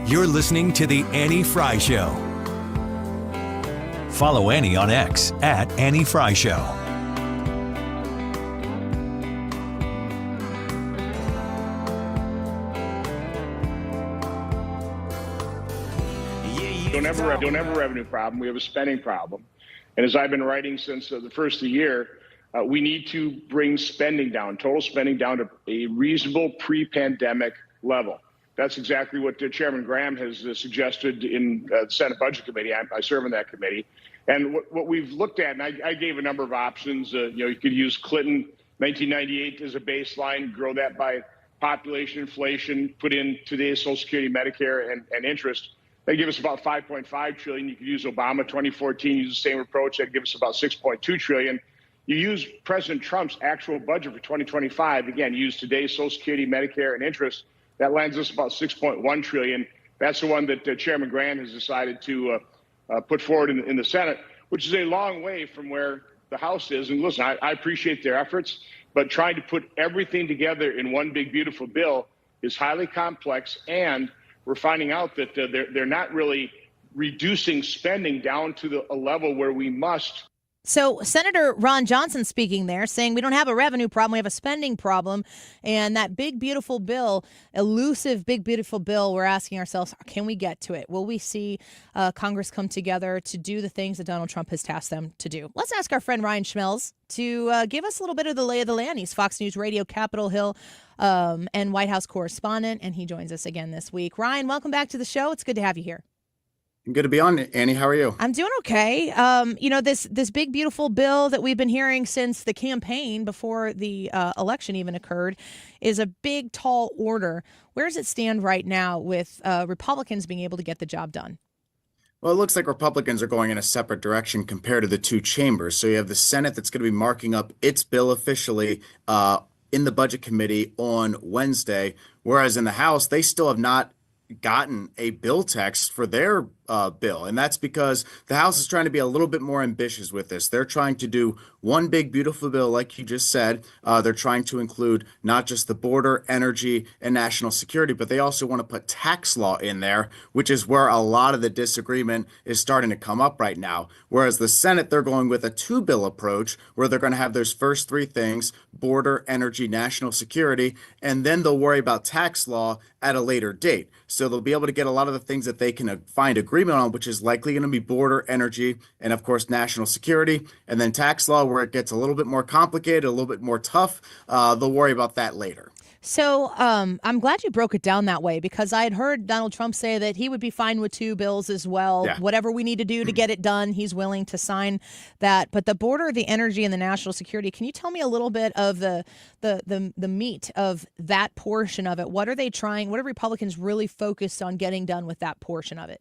You're listening to The Annie Fry Show. Follow Annie on X at Annie Fry Show. Don't have a revenue problem. We have a spending problem. And as I've been writing since the first of the year, we need to bring spending down, total spending down to a reasonable pre-pandemic level. That's exactly what Chairman Graham has suggested in the Senate Budget Committee. I serve in that committee. And what we've looked at, and I gave a number of options, you could use Clinton 1998 as a baseline, grow that by population inflation, put in today's Social Security, Medicare, and interest. They give us about 5.5 trillion. You could use Obama 2014, use the same approach. That'd give us about 6.2 trillion. You use President Trump's actual budget for 2025. Again, use today's Social Security, Medicare, and interest. That lands us about 6.1 trillion. That's the one that Chairman Graham has decided to put forward in the Senate, which is a long way from where the House is. And listen, I appreciate their efforts, but trying to put everything together in one big, beautiful bill is highly complex. And we're finding out that they're not really reducing spending down to a level where we must. So Senator Ron Johnson speaking there, saying we don't have a revenue problem, we have a spending problem. And that big, beautiful bill, elusive, big, beautiful bill, we're asking ourselves, can we get to it? Will we see Congress come together to do the things that Donald Trump has tasked them to do? Let's ask our friend Ryan Schmelz to give us a little bit of the lay of the land. He's Fox News Radio, Capitol Hill, and White House correspondent, and he joins us again this week. Ryan, welcome back to the show. It's good to have you here. Good to be on, Annie. How are you? I'm doing okay. This big, beautiful bill that we've been hearing since the campaign before the election even occurred is a big, tall order. Where does it stand right now with Republicans being able to get the job done? Well, it looks like Republicans are going in a separate direction compared to the two chambers. So you have the Senate that's going to be marking up its bill officially in the Budget Committee on Wednesday, whereas in the House, they still have not gotten a bill text for their bill. And that's because the House is trying to be a little bit more ambitious with this. They're trying to do one big, beautiful bill, like you just said. They're trying to include not just the border, energy, and national security, but they also want to put tax law in there, which is where a lot of the disagreement is starting to come up right now. Whereas the Senate, they're going with a two-bill approach where they're going to have those first three things, border, energy, national security, and then they'll worry about tax law at a later date. So they'll be able to get a lot of the things that they can find agreement on, which is likely going to be border, energy, and of course, national security. And then tax law, where it gets a little bit more complicated, a little bit more tough. They'll worry about that later. So I'm glad you broke it down that way, because I had heard Donald Trump say that he would be fine with two bills as well. Yeah. Whatever we need to do to get it done, he's willing to sign that. But the border, the energy, and the national security, can you tell me a little bit of the meat of that portion of it? What are they trying? What are Republicans really focused on getting done with that portion of it?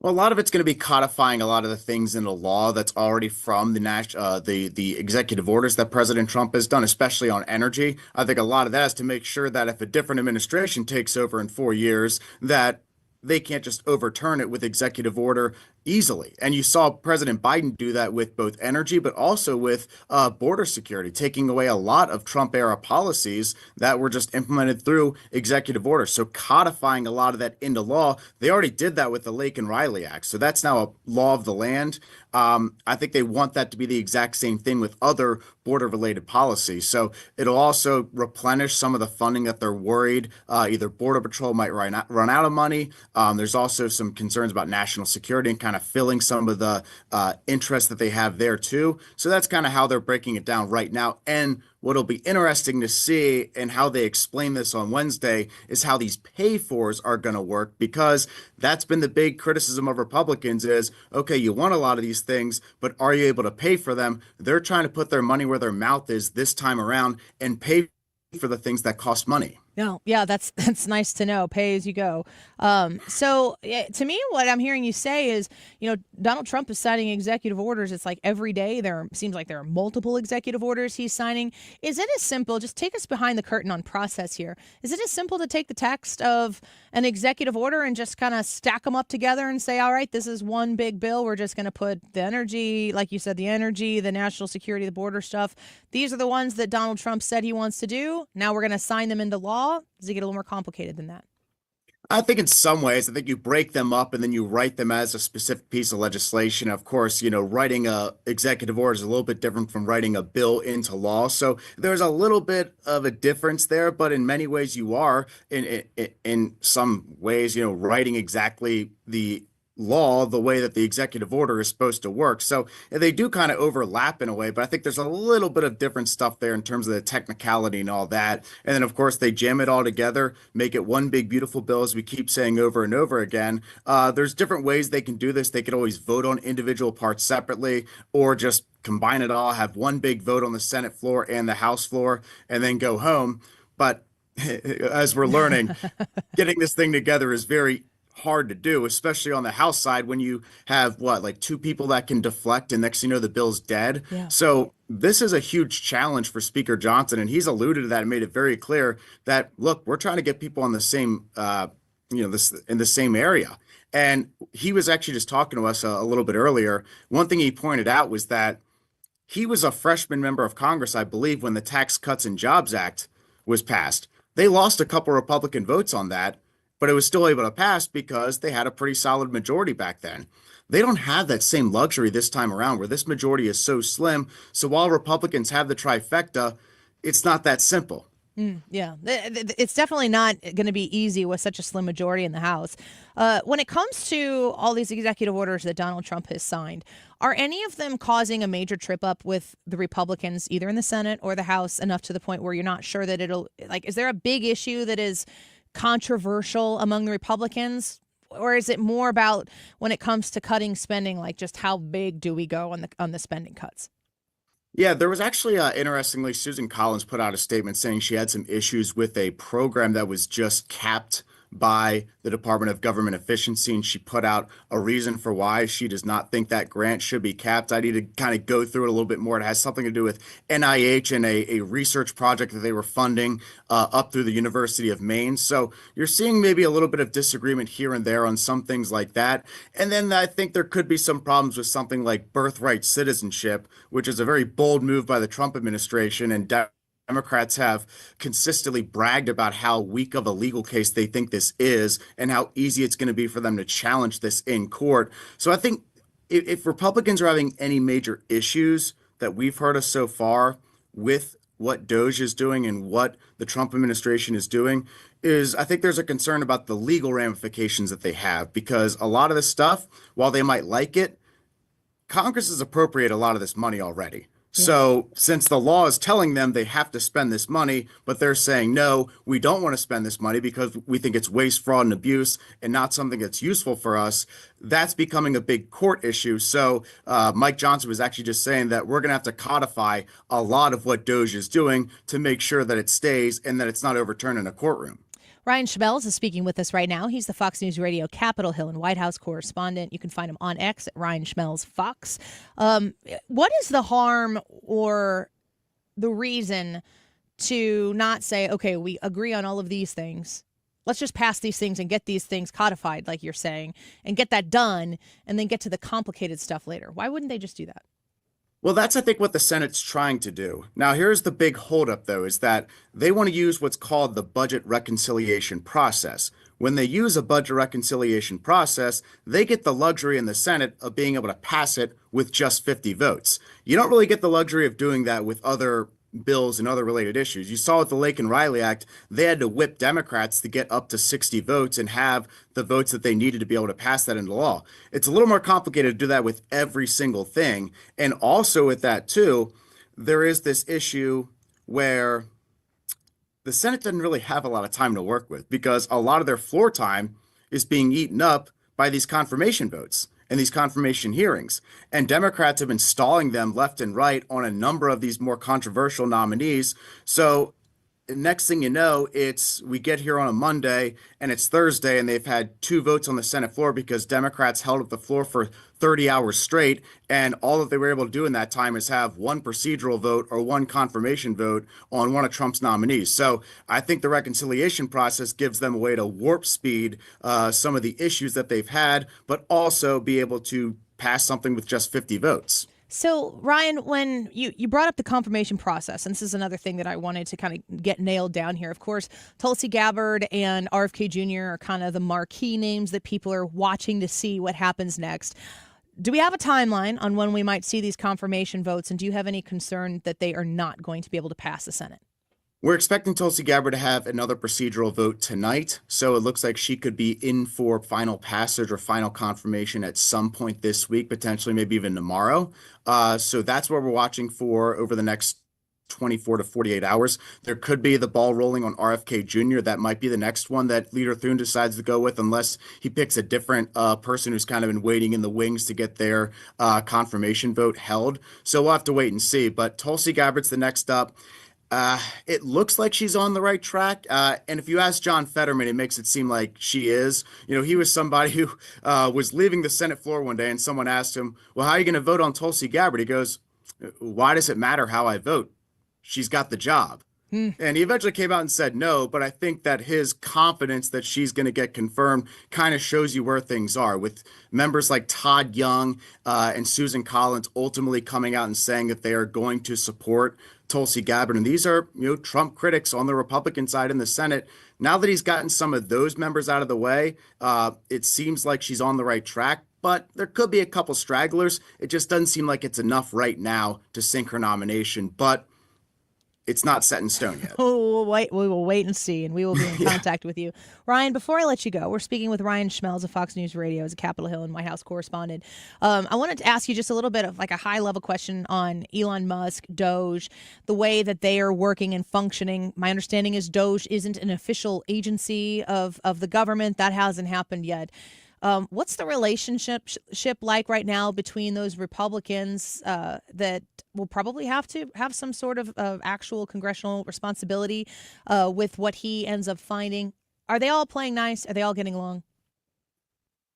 Well, a lot of it's going to be codifying a lot of the things in the law that's already from the executive orders that President Trump has done, especially on energy. I think a lot of that is to make sure that if a different administration takes over in 4 years, that they can't just overturn it with executive order easily. And you saw President Biden do that with both energy, but also with border security, taking away a lot of Trump-era policies that were just implemented through executive order. So codifying a lot of that into law. They already did that with the Lake and Riley Act. So that's now a law of the land. I think they want that to be the exact same thing with other border-related policies. So it'll also replenish some of the funding that they're worried either Border Patrol might run out of money. There's also some concerns about national security and kind of filling some of the interest that they have there too. So that's kind of how they're breaking it down right now. And what'll be interesting to see and how they explain this on Wednesday is how these pay-fors are going to work, because that's been the big criticism of Republicans is, okay, you want a lot of these things, but are you able to pay for them? They're trying to put their money where their mouth is this time around and pay for the things that cost money. No, yeah, that's nice to know. Pay as you go. So to me, what I'm hearing you say is, Donald Trump is signing executive orders. It's like every day seems like there are multiple executive orders he's signing. Is it as simple? Just take us behind the curtain on process here. Is it as simple to take the text of an executive order and just kind of stack them up together and say, all right, this is one big bill. We're just going to put the energy, like you said, the energy, the national security, the border stuff. These are the ones that Donald Trump said he wants to do. Now we're going to sign them into law. Does it get a little more complicated than that? I think in some ways, I think you break them up and then you write them as a specific piece of legislation. Of course, writing a executive order is a little bit different from writing a bill into law. So there's a little bit of a difference there, but in many ways you are in some ways, writing exactly the law the way that the executive order is supposed to work. So they do kind of overlap in a way, but I think there's a little bit of different stuff there in terms of the technicality and all that. And then, of course, they jam it all together, make it one big, beautiful bill, as we keep saying over and over again. There's different ways they can do this. They could always vote on individual parts separately, or just combine it all, have one big vote on the Senate floor and the House floor, and then go home. But as we're learning, getting this thing together is very hard to do, especially on the House side when you have like two people that can deflect, and next thing you know, the bill's dead. Yeah. So this is a huge challenge for Speaker Johnson, and he's alluded to that and made it very clear that, look, we're trying to get people on the same, this in the same area. And he was actually just talking to us a little bit earlier. One thing he pointed out was that he was a freshman member of Congress, I believe, when the Tax Cuts and Jobs Act was passed. They lost a couple Republican votes on that, but it was still able to pass because they had a pretty solid majority back then. They don't have that same luxury this time around, where this majority is so slim. So while Republicans have the trifecta, it's not that simple. Yeah, it's definitely not going to be easy with such a slim majority in the House. When it comes to all these executive orders that Donald Trump has signed, are any of them causing a major trip up with the Republicans, either in the Senate or the House, enough to the point where you're not sure that it'll, is there a big issue that is controversial among the Republicans? Or is it more about when it comes to cutting spending, like just how big do we go on the spending cuts? Yeah, there was actually, interestingly, Susan Collins put out a statement saying she had some issues with a program that was just capped by the Department of Government Efficiency, and she put out a reason for why she does not think that grant should be capped. I need to kind of go through it a little bit more. It has something to do with NIH and a research project that they were funding up through the University of Maine. So you're seeing maybe a little bit of disagreement here and there on some things like that. And then I think there could be some problems with something like birthright citizenship, which is a very bold move by the Trump administration, and Democrats have consistently bragged about how weak of a legal case they think this is and how easy it's going to be for them to challenge this in court. So I think if Republicans are having any major issues that we've heard of so far with what DOJ is doing and what the Trump administration is doing, is I think there's a concern about the legal ramifications that they have, because a lot of this stuff, while they might like it, Congress has appropriated a lot of this money already. So since the law is telling them they have to spend this money, but they're saying, no, we don't want to spend this money because we think it's waste, fraud, and abuse and not something that's useful for us, that's becoming a big court issue. So Mike Johnson was actually just saying that we're going to have to codify a lot of what DOJ is doing to make sure that it stays and that it's not overturned in a courtroom. Ryan Schmelz is speaking with us right now. He's the Fox News Radio Capitol Hill and White House correspondent. You can find him on X at Ryan Schmelz Fox. What is the harm or the reason to not say, okay, we agree on all of these things. Let's just pass these things and get these things codified, like you're saying, and get that done, and then get to the complicated stuff later? Why wouldn't they just do that? Well, that's, I think, what the Senate's trying to do. Now, here's the big holdup, though, is that they want to use what's called the budget reconciliation process. When they use a budget reconciliation process, they get the luxury in the Senate of being able to pass it with just 50 votes. You don't really get the luxury of doing that with other bills and other related issues. You saw with the Lake and Riley Act, they had to whip Democrats to get up to 60 votes and have the votes that they needed to be able to pass that into law. It's a little more complicated to do that with every single thing. And also with that too, there is this issue where the Senate doesn't really have a lot of time to work with, because a lot of their floor time is being eaten up by these confirmation votes and these confirmation hearings. And Democrats have been stalling them left and right on a number of these more controversial nominees. So next thing you know, we get here on a Monday and it's Thursday, and they've had 2 votes on the Senate floor because Democrats held up the floor for 30 hours straight. And all that they were able to do in that time is have one procedural vote or one confirmation vote on one of Trump's nominees. So I think the reconciliation process gives them a way to warp speed some of the issues that they've had, but also be able to pass something with just 50 votes. So, Ryan, when you brought up the confirmation process, and this is another thing that I wanted to kind of get nailed down here. Of course, Tulsi Gabbard and RFK Jr. are kind of the marquee names that people are watching to see what happens next. Do we have a timeline on when we might see these confirmation votes, and do you have any concern that they are not going to be able to pass the Senate? We're expecting Tulsi Gabbard to have another procedural vote tonight, so it looks like she could be in for final passage or final confirmation at some point this week, potentially maybe even tomorrow. So that's what we're watching for over the next 24 to 48 hours. There could be the ball rolling on RFK Jr. That might be the next one that Leader Thune decides to go with, unless he picks a different person who's kind of been waiting in the wings to get their confirmation vote held. So we'll have to wait and see. But Tulsi Gabbard's the next up. It looks like she's on the right track. And if you ask John Fetterman, it makes it seem like she is. You know, he was somebody who was leaving the Senate floor one day and someone asked him, well, how are you going to vote on Tulsi Gabbard? He goes, why does it matter how I vote? She's got the job. And he eventually came out and said no, but I think that his confidence that she's going to get confirmed kind of shows you where things are, with members like Todd Young and Susan Collins ultimately coming out and saying that they are going to support Tulsi Gabbard. And these are, you know, Trump critics on the Republican side in the Senate. Now that he's gotten some of those members out of the way, it seems like she's on the right track. But there could be a couple stragglers. It just doesn't seem like it's enough right now to sink her nomination. But it's not set in stone yet. We will wait and see, and we will be in contact with you. Ryan, before I let you go, we're speaking with Ryan Schmelz of Fox News Radio as a Capitol Hill and White House correspondent. I wanted to ask you just a little bit of like a high-level question on Elon Musk, Doge, the way that they are working and functioning. My understanding is Doge isn't an official agency of the government. That hasn't happened yet. What's the relationship like right now between those Republicans that will probably have to have some sort of actual congressional responsibility with what he ends up finding? Are they all playing nice? Are they all getting along?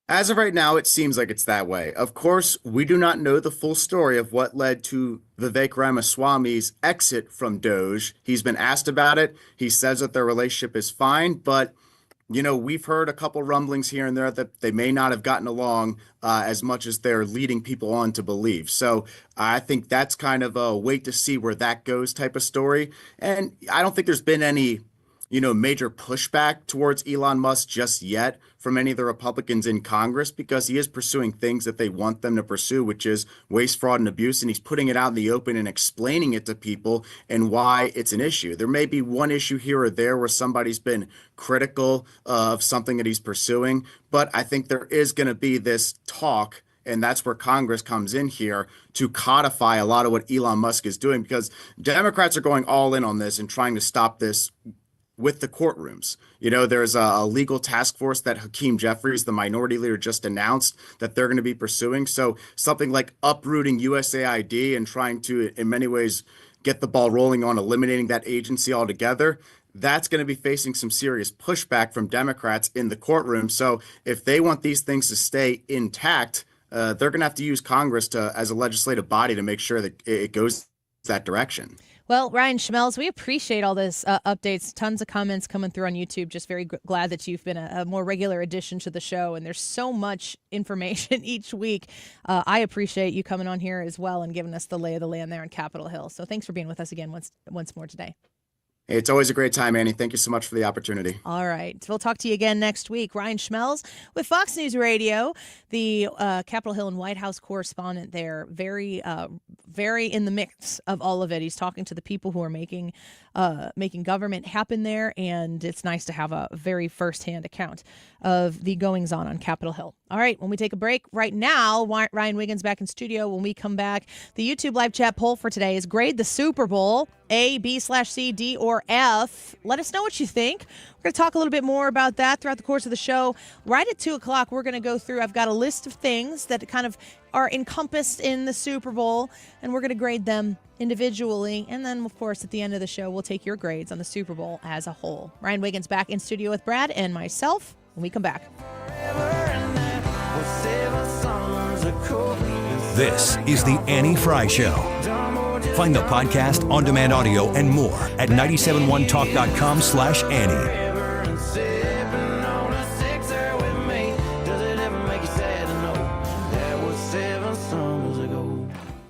As of right now, it seems like it's that way. Of course, we do not know the full story of what led to Vivek Ramaswamy's exit from Doge. He's been asked about it. He says that their relationship is fine, but you know, we've heard a couple rumblings here and there that they may not have gotten along as much as they're leading people on to believe. So I think that's kind of a wait to see where that goes type of story. And I don't think there's been any, you know, major pushback towards Elon Musk just yet from any of the Republicans in Congress, because he is pursuing things that they want them to pursue, which is waste, fraud, and abuse. And he's putting it out in the open and explaining it to people and why it's an issue. There may be one issue here or there where somebody's been critical of something that he's pursuing, but I think there is going to be this talk. And that's where Congress comes in here to codify a lot of what Elon Musk is doing, because Democrats are going all in on this and trying to stop this with the courtrooms. You know, there's a legal task force that Hakeem Jeffries, the minority leader, just announced that they're going to be pursuing. So something like uprooting USAID and trying to, in many ways, get the ball rolling on eliminating that agency altogether, that's going to be facing some serious pushback from Democrats in the courtroom. So if they want these things to stay intact, they're going to have to use Congress to, as a legislative body, to make sure that it goes that direction. Well, Ryan Schmelz, we appreciate all this updates. Tons of comments coming through on YouTube. Just very glad that you've been a more regular addition to the show. And there's so much information each week. I appreciate you coming on here as well and giving us the lay of the land there on Capitol Hill. So thanks for being with us again once more today. It's always a great time, Annie. Thank you so much for the opportunity. All right. We'll talk to you again next week. Ryan Schmelz with Fox News Radio, the Capitol Hill and White House correspondent there. Very in the mix of all of it. He's talking to the people who are making government happen there, and it's nice to have a very firsthand account of the goings-on on Capitol Hill. All right, when we take a break right now, Ryan Wiggins back in studio. When we come back, the YouTube live chat poll for today is grade the Super Bowl, A, B/C, D, or F. Let us know what you think. We're going to talk a little bit more about that throughout the course of the show. Right at 2 o'clock, we're going to go through, I've got a list of things that kind of are encompassed in the Super Bowl, and we're going to grade them individually. And then, of course, at the end of the show, we'll take your grades on the Super Bowl as a whole. Ryan Wiggins back in studio with Brad and myself when we come back. This is the Annie Fry Show. Find the podcast, on-demand audio, and more at 971talk.com/Annie.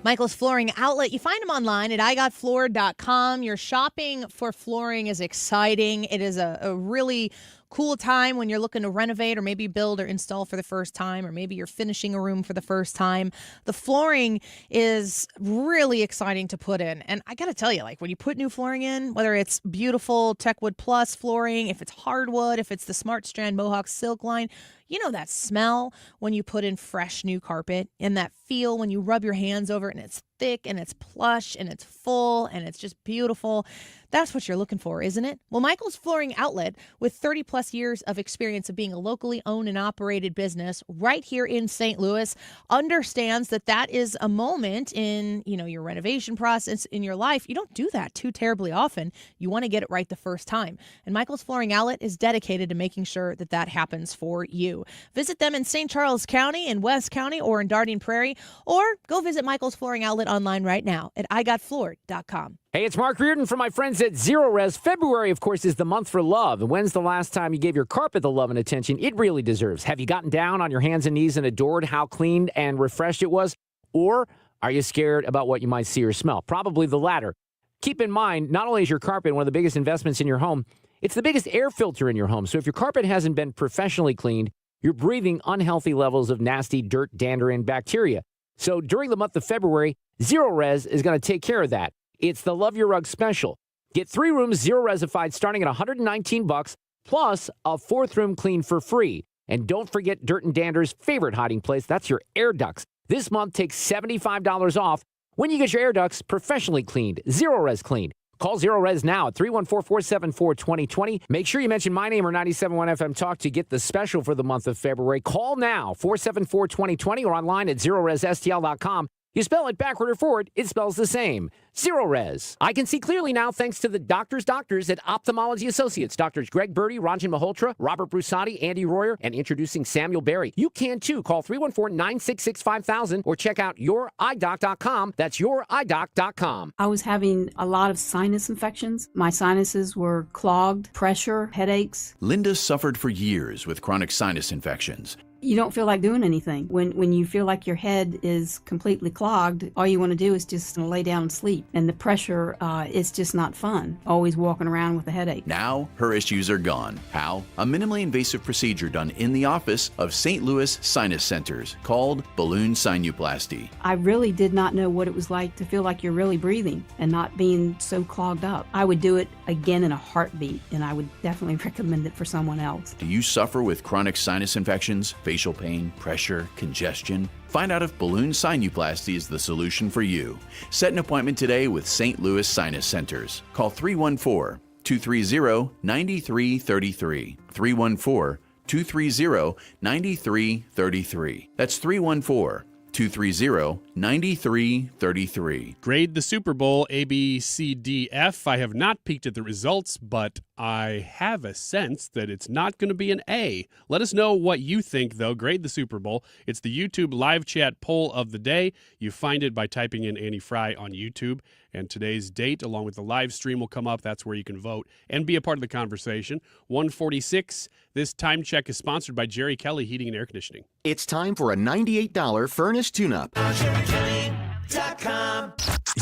Michael's Flooring Outlet. You find them online at igotfloored.com. Your shopping for flooring is exciting. It is a really cool time when you're looking to renovate or maybe build or install for the first time, or maybe you're finishing a room for the first time. The flooring is really exciting to put in. And I got to tell you, like when you put new flooring in, whether it's beautiful Techwood Plus flooring, if it's hardwood, if it's the Smart Strand Mohawk Silk line, you know that smell when you put in fresh new carpet, and that feel when you rub your hands over it and it's thick and it's plush and it's full and it's just beautiful. That's what you're looking for, isn't it? Well, Michael's Flooring Outlet, with 30 plus years of experience of being a locally owned and operated business right here in St. Louis, understands that that is a moment in, your renovation process in your life. You don't do that too terribly often. You want to get it right the first time. And Michael's Flooring Outlet is dedicated to making sure that that happens for you. Visit them in St. Charles County, in West County, or in Darien Prairie, or go visit Michael's Flooring Outlet online right now at igotfloored.com. Hey, it's Mark Reardon from my friends at Zero Res. February, of course, is the month for love. And when's the last time you gave your carpet the love and attention it really deserves? Have you gotten down on your hands and knees and adored how clean and refreshed it was? Or are you scared about what you might see or smell? Probably the latter. Keep in mind, not only is your carpet one of the biggest investments in your home, it's the biggest air filter in your home. So if your carpet hasn't been professionally cleaned, you're breathing unhealthy levels of nasty dirt, dander, and bacteria. So during the month of February, Zero Res is going to take care of that. It's the Love Your Rug special. Get 3 rooms Zero Resified starting at $119, plus a 4th room clean for free. And don't forget Dirt and Dander's favorite hiding place. That's your air ducts. This month, take $75 off when you get your air ducts professionally cleaned. Zero Res cleaned. Call Zero Res now at 314-474-2020. Make sure you mention my name or 97.1 FM Talk to get the special for the month of February. Call now, 474-2020, or online at ZeroResSTL.com. You spell it backward or forward, it spells the same. Zero Res. I can see clearly now thanks to the doctors at Ophthalmology Associates. Doctors Greg Birdie, Ranjan Malhotra, Robert Brusati, Andy Royer, and introducing Samuel Berry. You can too. Call 314-966-5000 or check out youridoc.com. That's youridoc.com. I was having a lot of sinus infections. My sinuses were clogged, pressure, headaches. Linda suffered for years with chronic sinus infections. You don't feel like doing anything. When you feel like your head is completely clogged, all you want to do is just lay down and sleep. And the pressure is just not fun, always walking around with a headache. Now, her issues are gone. How? A minimally invasive procedure done in the office of St. Louis Sinus Centers called balloon sinuplasty. I really did not know what it was like to feel like you're really breathing and not being so clogged up. I would do it again in a heartbeat, and I would definitely recommend it for someone else. Do you suffer with chronic sinus infections, facial pain, pressure, congestion? Find out if balloon sinuplasty is the solution for you. Set an appointment today with St. Louis Sinus Centers. Call 314-230-9333. 314-230-9333. That's 314-230-9333. Grade the Super Bowl A, B, C, D, F. I have not peeked at the results, but I have a sense that it's not going to be an A. Let us know what you think, though. Grade the Super Bowl. It's the YouTube live chat poll of the day. You find it by typing in Annie Fry on YouTube. And today's date, along with the live stream, will come up. That's where you can vote and be a part of the conversation. 146. This time check is sponsored by Jerry Kelly Heating and Air Conditioning. It's time for a $98 furnace tune-up.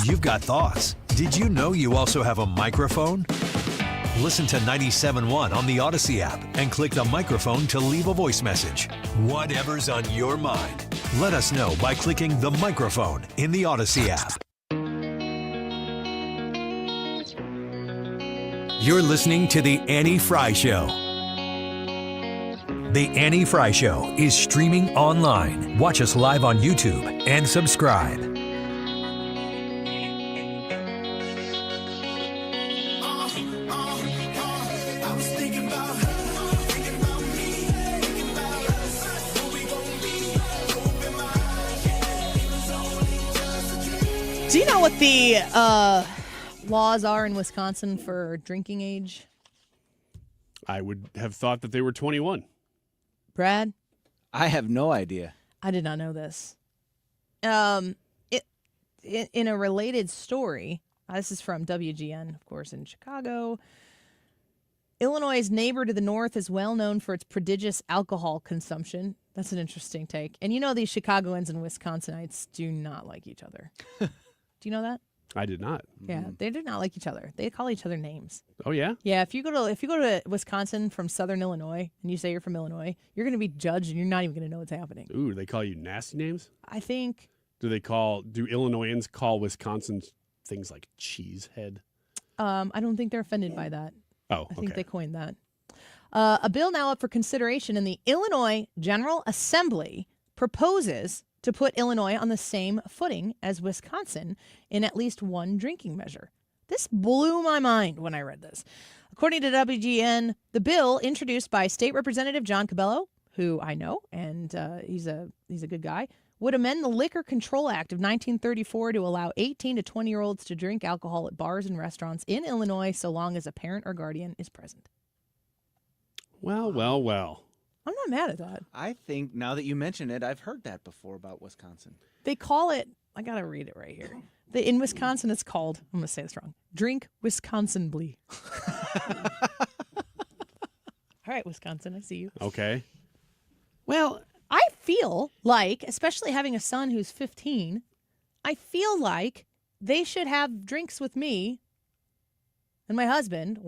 You've got thoughts. Did you know you also have a microphone? Listen to 97.1 on the Odyssey app and click the microphone to leave a voice message. Whatever's on your mind, let us know by clicking the microphone in the Odyssey app. You're listening to The Annie Fry Show. The Annie Fry Show is streaming online. Watch us live on YouTube and subscribe. Do you know what the laws are in Wisconsin for drinking age? I would have thought that they were 21. Brad? I have no idea. I did not know this. In a related story, this is from WGN, of course, in Chicago. Illinois' neighbor to the north is well known for its prodigious alcohol consumption. That's an interesting take. And you know these Chicagoans and Wisconsinites do not like each other. Do you know that? I did not. Yeah, they do not like each other. They call each other names. Oh yeah. Yeah, if you go to Wisconsin from Southern Illinois and you say you're from Illinois, you're going to be judged and you're not even going to know what's happening. Ooh, they call you nasty names? I think. Do Illinoisans call Wisconsin things like cheesehead? I don't think they're offended by that. Oh, I think okay. they coined that. A bill now up for consideration in the Illinois General Assembly proposes to put Illinois on the same footing as Wisconsin in at least one drinking measure. This blew my mind when I read this. According to WGN, the bill introduced by State Representative John Cabello, who I know, and he's a good guy, would amend the Liquor Control Act of 1934 to allow 18 to 20-year-olds to drink alcohol at bars and restaurants in Illinois so long as a parent or guardian is present. Well. I'm not mad at that. I think now that you mention it, I've heard that before about Wisconsin. They call it, I got to read it right here. In Wisconsin, it's called, I'm going to say this wrong, Drink Wisconsin-bly. All right, Wisconsin, I see you. Okay. Well, I feel like, especially having a son who's 15, I feel like they should have drinks with me and my husband,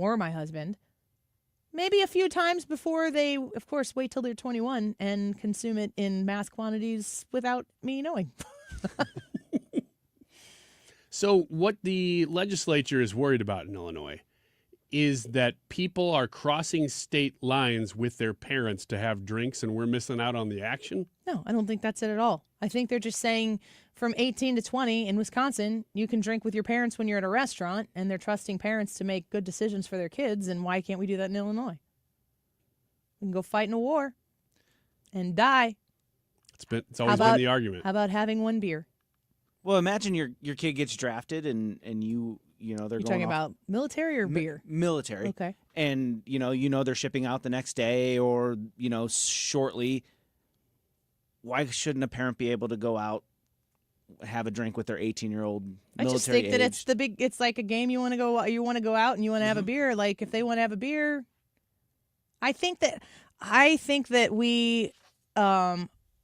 maybe a few times before they, of course, wait till they're 21 and consume it in mass quantities without me knowing. So what the legislature is worried about in Illinois is that people are crossing state lines with their parents to have drinks and we're missing out on the action? No, I don't think that's it at all. I think they're just saying from 18 to 20 in Wisconsin, you can drink with your parents when you're at a restaurant, and they're trusting parents to make good decisions for their kids, and why can't we do that in Illinois? We can go fight in a war and die. It's always been the argument. How about having one beer? Well, imagine your kid gets drafted and they're You're going talking off about military or beer? military. Okay. And they're shipping out the next day or shortly. Why shouldn't a parent be able to go out, have a drink with their 18-year-old military I just think that age? it's like a game. You want to go out and you want to have a beer. Like if they want to have a beer, I think that we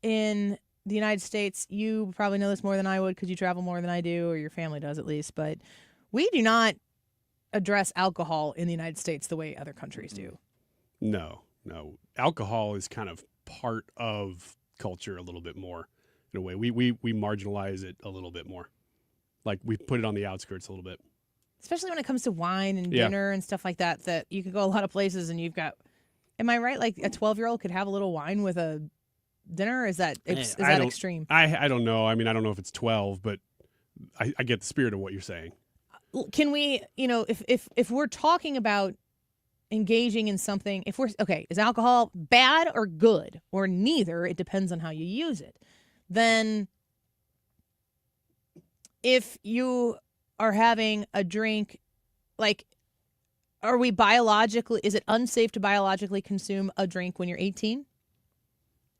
in the United States, you probably know this more than I would because you travel more than I do, or your family does at least, but we do not address alcohol in the United States the way other countries do. No. Alcohol is kind of part of culture a little bit more in a way. We marginalize it a little bit more. Like we put it on the outskirts a little bit. Especially when it comes to wine and dinner and stuff like that, that you could go a lot of places and you've got, am I right? Like a 12-year-old could have a little wine with a dinner? Is that extreme? I don't know. I mean, I don't know if it's 12, but I get the spirit of what you're saying. Can we, if we're talking about engaging in something, is alcohol bad or good or neither? It depends on how you use it. Then if you are having a drink, like, is it unsafe to biologically consume a drink when you're 18?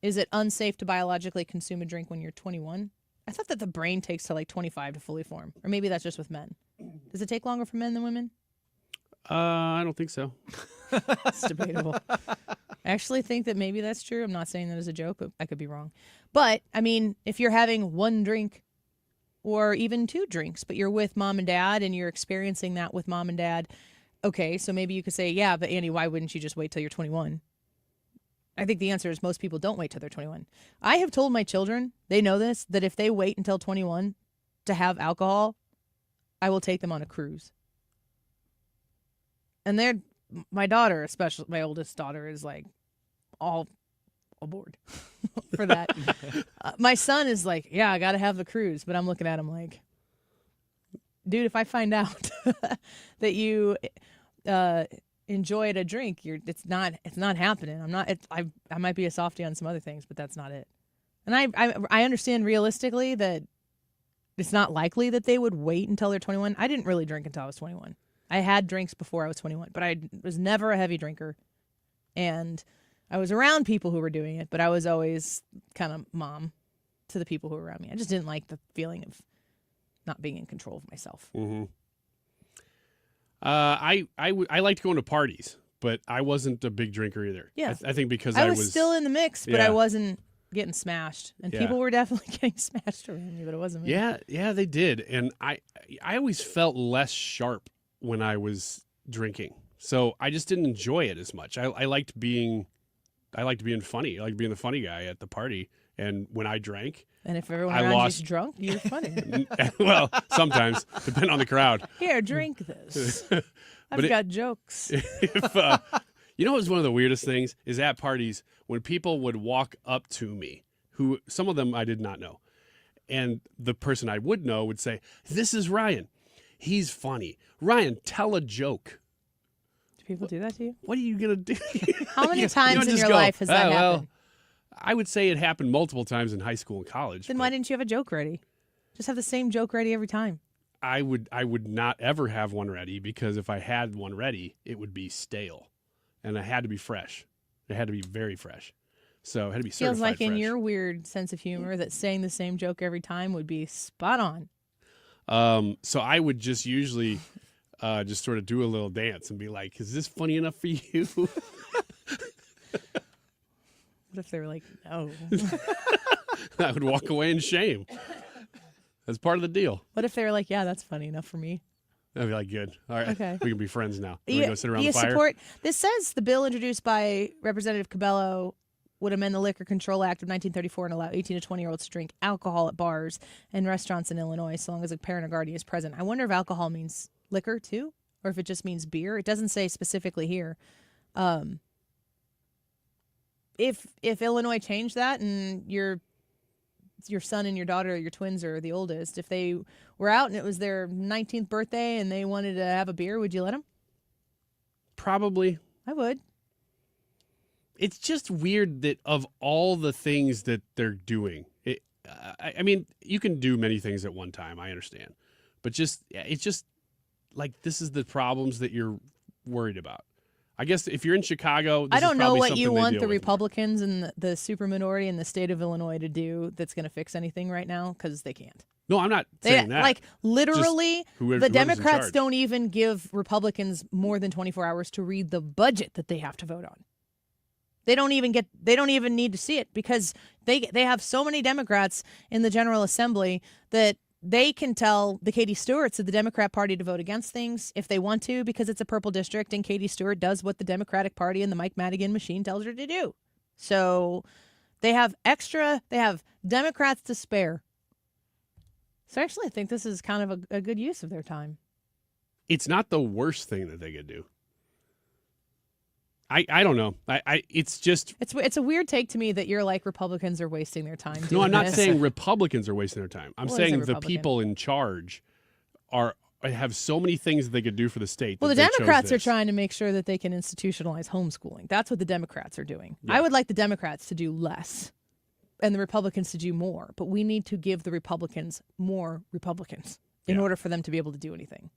Is it unsafe to biologically consume a drink when you're 21? I thought that the brain takes till like 25 to fully form. Or maybe that's just with men. Does it take longer for men than women? I don't think so. It's debatable. I actually think that maybe that's true. I'm not saying that as a joke, but I could be wrong. But, I mean, if you're having one drink or even two drinks, but you're with mom and dad and you're experiencing that with mom and dad, okay, so maybe you could say, yeah, but Andy, why wouldn't you just wait till you're 21? I think the answer is most people don't wait till they're 21. I have told my children, they know this, that if they wait until 21 to have alcohol, I will take them on a cruise. And my daughter, especially my oldest daughter, is like all aboard for that. My son is like, yeah, I got to have the cruise. But I'm looking at him like, dude, if I find out that you enjoyed a drink, it's not happening. I might be a softie on some other things, but that's not it. And I understand realistically that it's not likely that they would wait until they're 21. I didn't really drink until I was 21. I had drinks before I was 21, but I was never a heavy drinker. And I was around people who were doing it, but I was always kind of mom to the people who were around me. I just didn't like the feeling of not being in control of myself. Mm-hmm. I liked going to parties, but I wasn't a big drinker either. Yeah. I think because I was still in the mix, but I wasn't. getting smashed, and Yeah. people were definitely getting smashed around me, but it wasn't me. Yeah, they did. And I always felt less sharp when I was drinking. So I just didn't enjoy it as much. I liked being funny. I liked being the funny guy at the party. And when I drank, And if everyone I around lost- you's drunk, you're funny. well, sometimes, depending on the crowd. Here, drink this. But I've got jokes. If, you know what was one of the weirdest things is at parties when people would walk up to me, who some of them I did not know. And the person I would know would say, "This is Ryan. He's funny. Ryan, tell a joke." Do people do that to you? What are you going to do? How many You times don't in just your go, life has that "Oh, well." happened? I would say it happened multiple times in high school and college. Then why didn't you have a joke ready? Just have the same joke ready every time. I would not ever have one ready because if I had one ready, it would be stale. And it had to be fresh. It had to be very fresh. So it had to be certified Feels like in fresh. your weird sense of humor that saying the same joke every time would be spot on. So I would just usually just sort of do a little dance and be like, "Is this funny enough for you?" What if they were like, no? I would walk away in shame. That's part of the deal. What if they were like, yeah, that's funny enough for me? I'd be like, "Good. All right. Okay. We can be friends now. We go sit around you the fire." support this says the bill introduced by Representative Cabello would amend the Liquor Control Act of 1934 and allow 18 to 20-year-olds to drink alcohol at bars and restaurants in Illinois so long as a parent or guardian is present. I wonder if alcohol means liquor too, or if it just means beer. It doesn't say specifically here. If Illinois changed that and your son and your daughter, your twins are the oldest, if they were out and it was their 19th birthday and they wanted to have a beer, would you let them? Probably. I would. It's just weird that of all the things that they're doing, I mean, you can do many things at one time. I understand. But it's just like this is the problems that you're worried about. I guess if you're in Chicago, this I don't is know probably what you something they want deal the with. Republicans and the superminority in the state of Illinois to do that's going to fix anything right now because they can't. No, I'm not saying that. Like literally, whoever's the in Democrats charge. don't even give Republicans more than 24 hours to read the budget that they have to vote on. They don't even need to see it because they have so many Democrats in the General Assembly that they can tell the Katie Stewarts of the Democrat Party to vote against things if they want to because it's a purple district and Katie Stewart does what the Democratic Party and the Mike Madigan machine tells her to do. So they have Democrats to spare. So actually, I think this is kind of a good use of their time. It's not the worst thing that they could do. I don't know. It's just It's a weird take to me that you're like Republicans are wasting their time. no. doing I'm not this. saying Republicans are wasting their time. I'm Well, saying as a the Republican. people in charge have so many things that they could do for the state. Well, that the they chose Democrats are this. trying to make sure that they can institutionalize homeschooling. That's what the Democrats are doing. Yeah. I would like the Democrats to do less and the Republicans to do more, but we need to give the Republicans more Republicans in order for them to be able to do anything.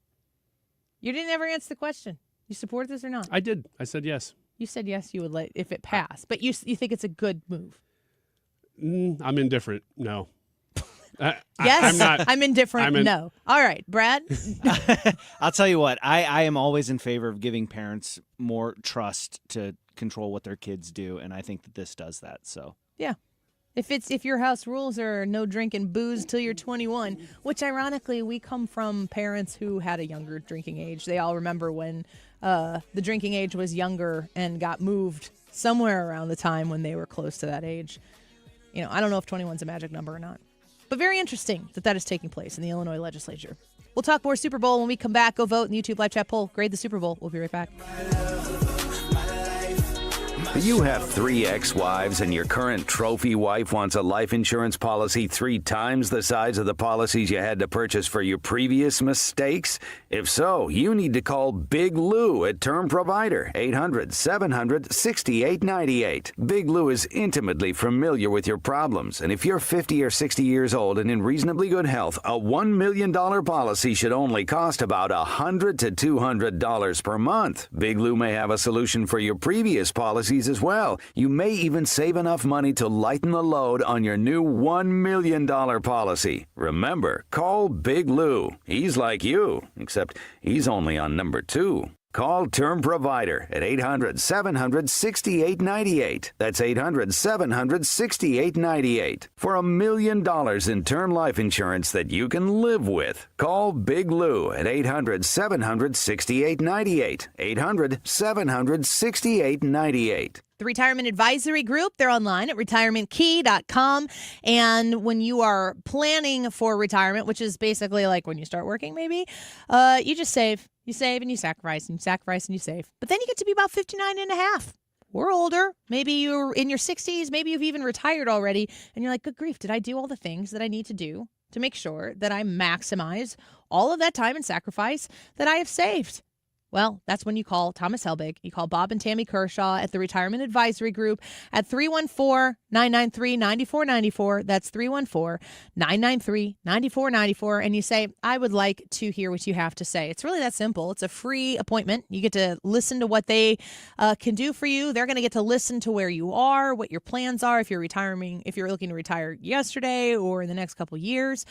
You didn't ever answer the question. You support this or not? I did. I said yes. You said yes, you would let if it passed, but you think it's a good move. I'm indifferent. No. Yes, I'm not. I'm indifferent. No. All right, Brad. I'll tell you what, I am always in favor of giving parents more trust to control what their kids do, and I think that this does that. So Yeah. If your house rules are no drinking booze till you're 21, which ironically we come from parents who had a younger drinking age. They all remember when the drinking age was younger and got moved somewhere around the time when they were close to that age. You know, I don't know if 21 is a magic number or not. But very interesting that is taking place in the Illinois legislature. We'll talk more Super Bowl when we come back. Go vote in the YouTube live chat poll. Grade the Super Bowl. We'll be right back. You have 3 ex-wives and your current trophy wife wants a life insurance policy 3 times the size of the policies you had to purchase for your previous mistakes? If so, you need to call Big Lou at Term Provider, 800-700-6898. Big Lou is intimately familiar with your problems, and if you're 50 or 60 years old and in reasonably good health, a $1 million policy should only cost about $100 to $200 per month. Big Lou may have a solution for your previous policies as well. You may even save enough money to lighten the load on your new $1 million policy. Remember, call Big Lou. He's like you, except he's only on number 2. Call Term Provider at 800-700-6898. That's 800-700-6898. For $1 million in term life insurance that you can live with. Call Big Lou at 800-700-6898. 800-700-6898. The Retirement Advisory Group, they're online at retirementkey.com. And when you are planning for retirement, which is basically like when you start working, maybe, you just save. You save and you sacrifice and you sacrifice and you save. But then you get to be about 59 and a half. We're older. Maybe you're in your 60s. Maybe you've even retired already. And you're like, good grief, did I do all the things that I need to do to make sure that I maximize all of that time and sacrifice that I have saved? Well, that's when you call Thomas Helbig. You call Bob and Tammy Kershaw at the Retirement Advisory Group at 314-993-9494. That's 314-993-9494. And you say, I would like to hear what you have to say. It's really that simple. It's a free appointment. You get to listen to what they can do for you. They're going to get to listen to where you are, what your plans are, if you're looking to retire yesterday or in the next couple of years.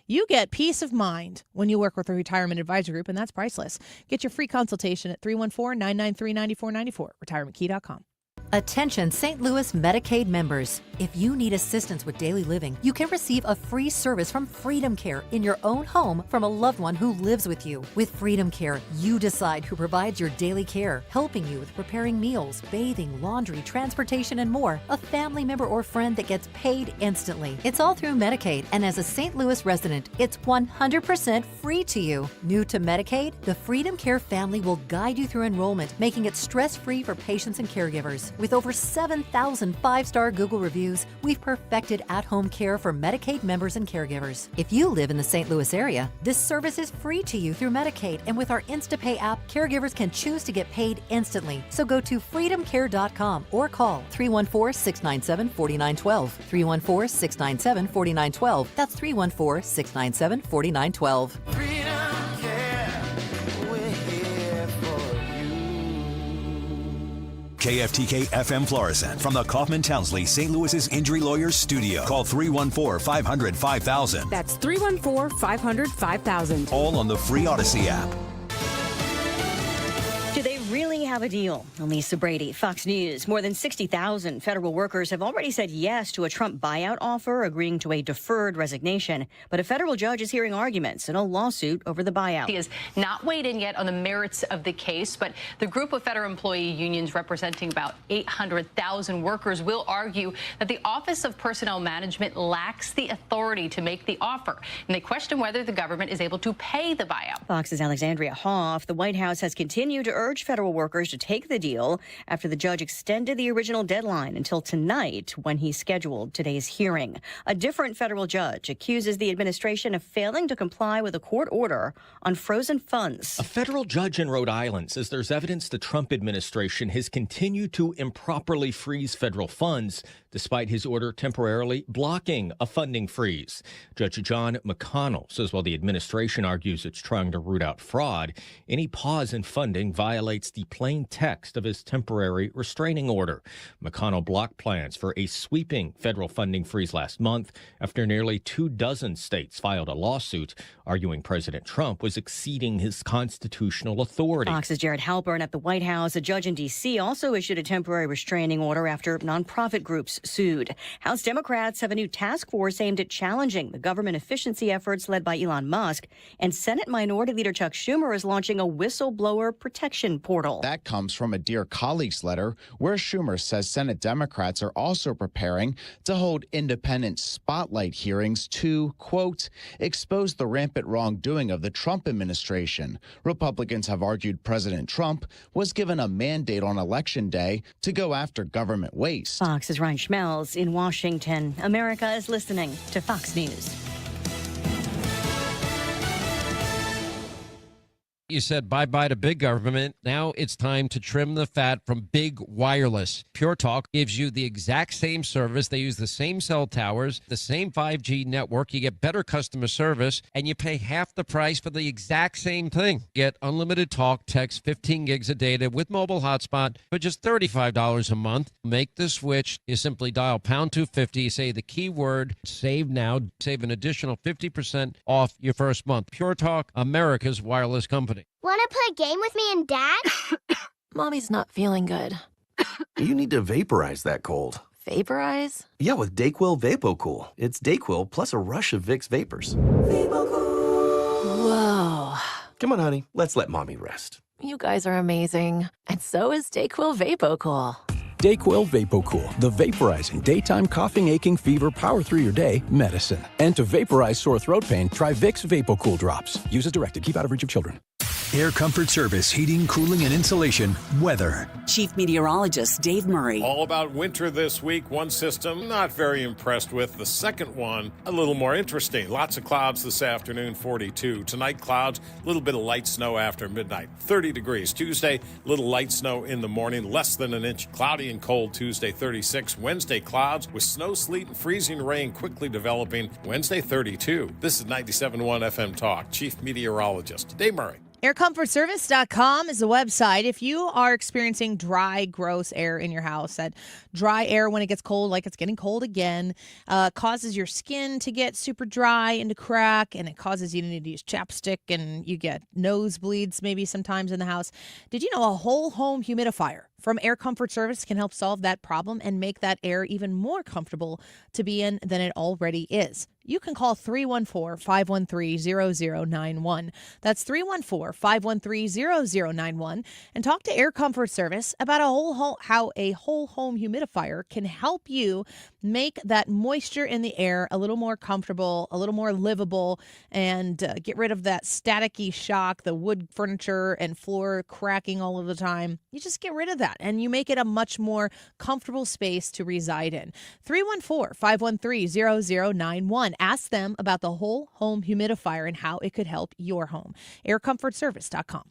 You get peace of mind when you work with a Retirement Advisory Group, and that's priceless. Get your free consultation at 314-993-9494, retirementkey.com. Attention St. Louis Medicaid members. If you need assistance with daily living, you can receive a free service from Freedom Care in your own home from a loved one who lives with you. With Freedom Care, you decide who provides your daily care, helping you with preparing meals, bathing, laundry, transportation, and more. A family member or friend that gets paid instantly. It's all through Medicaid, and as a St. Louis resident, it's 100% free to you. New to Medicaid, the Freedom Care family will guide you through enrollment, making it stress-free for patients and caregivers. With over 7,000 five-star Google reviews, we've perfected at-home care for Medicaid members and caregivers. If you live in the St. Louis area, this service is free to you through Medicaid, and with our InstaPay app, caregivers can choose to get paid instantly. So go to freedomcare.com or call 314-697-4912. 314-697-4912. That's 314-697-4912. Freedom Care, we're here for KFTK FM Florissant from the Kaufman Townsley St. Louis's Injury Lawyers Studio. Call 314-500-5000. That's 314-500-5000. All on the free Odyssey app. Do they really have a deal? Lisa Brady, Fox News. More than 60,000 federal workers have already said yes to a Trump buyout offer, agreeing to a deferred resignation. But a federal judge is hearing arguments in a lawsuit over the buyout. He has not weighed in yet on the merits of the case, but the group of federal employee unions representing about 800,000 workers will argue that the Office of Personnel Management lacks the authority to make the offer, and they question whether the government is able to pay the buyout. Fox's Alexandria Hoff. The White House has continued to urge federal workers to take the deal after the judge extended the original deadline until tonight when he scheduled today's hearing. A different federal judge accuses the administration of failing to comply with a court order on frozen funds. A federal judge in Rhode Island says there's evidence the Trump administration has continued to improperly freeze federal funds despite his order temporarily blocking a funding freeze. Judge John McConnell says while the administration argues it's trying to root out fraud, any pause in funding violates the plain text of his temporary restraining order. McConnell blocked plans for a sweeping federal funding freeze last month after nearly 24 states filed a lawsuit arguing President Trump was exceeding his constitutional authority. Fox's Jared Halpern at the White House. A judge in D.C. also issued a temporary restraining order after nonprofit groups sued. House Democrats have a new task force aimed at challenging the government efficiency efforts led by Elon Musk. And Senate Minority Leader Chuck Schumer is launching a whistleblower protection portal. That comes from a Dear Colleagues letter where Schumer says Senate Democrats are also preparing to hold independent spotlight hearings to, quote, expose the rampant wrongdoing of the Trump administration. Republicans have argued President Trump was given a mandate on Election Day to go after government waste. Fox's Ryan Schmelz in Washington. America is listening to Fox News. You said bye-bye to big government. Now it's time to trim the fat from big wireless. Pure Talk gives you the exact same service. They use the same cell towers, the same 5G network. You get better customer service, and you pay half the price for the exact same thing. Get unlimited talk, text, 15 gigs of data with mobile hotspot for just $35 a month. Make the switch. You simply dial pound 250, say the keyword, save now, save an additional 50% off your first month. Pure Talk, America's wireless company. Company. Want to play a game with me and Dad? Mommy's not feeling good. You need to vaporize that cold. Vaporize? Yeah, with DayQuil VapoCool. It's DayQuil plus a rush of Vicks vapors. Whoa. Come on, honey. Let's let Mommy rest. You guys are amazing. And so is DayQuil VapoCool. DayQuil VapoCool, the vaporizing daytime coughing, aching, fever, power through your day medicine. And to vaporize sore throat pain, try Vicks VapoCool drops. Use as directed. Keep out of reach of children. Air Comfort Service, heating, cooling, and insulation, weather. Chief Meteorologist Dave Murray. All about winter this week. One system, not very impressed with. The second one, a little more interesting. Lots of clouds this afternoon, 42. Tonight, clouds, a little bit of light snow after midnight, 30 degrees. Tuesday, little light snow in the morning, less than an inch. Cloudy and cold Tuesday, 36. Wednesday, clouds with snow, sleet, and freezing rain quickly developing. Wednesday, 32. This is 97.1 FM Talk. Chief Meteorologist Dave Murray. AirComfortService.com is the website. If you are experiencing dry, gross air in your house, that dry air when it gets cold, like it's getting cold again, causes your skin to get super dry and to crack, and it causes you to need to use chapstick, and you get nosebleeds maybe sometimes in the house. Did you know a whole home humidifier from Air Comfort Service can help solve that problem and make that air even more comfortable to be in than it already is? You can call 314-513-0091. That's 314-513-0091 and talk to Air Comfort Service about how a whole home humidifier can help you make that moisture in the air a little more comfortable, a little more livable, and get rid of that staticky shock, the wood furniture and floor cracking all of the time. You just get rid of that and you make it a much more comfortable space to reside in. 314-513-0091. Ask them about the whole home humidifier and how it could help your home. AirComfortService.com.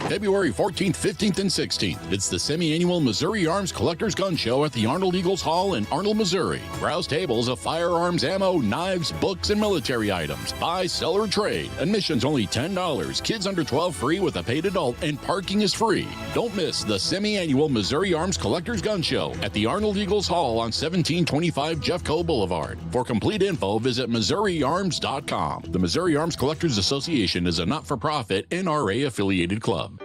February 14th, 15th, and 16th. It's the semi-annual Missouri Arms Collectors Gun Show at the Arnold Eagles Hall in Arnold, Missouri. Browse tables of firearms, ammo, knives, books, and military items. Buy, sell, or trade. Admission's only $10. Kids under 12 free with a paid adult, and parking is free. Don't miss the semi-annual Missouri Arms Collectors Gun Show at the Arnold Eagles Hall on 1725 Jeffco Boulevard. For complete info, visit MissouriArms.com. The Missouri Arms Collectors Association is a not-for-profit NRA-affiliated club.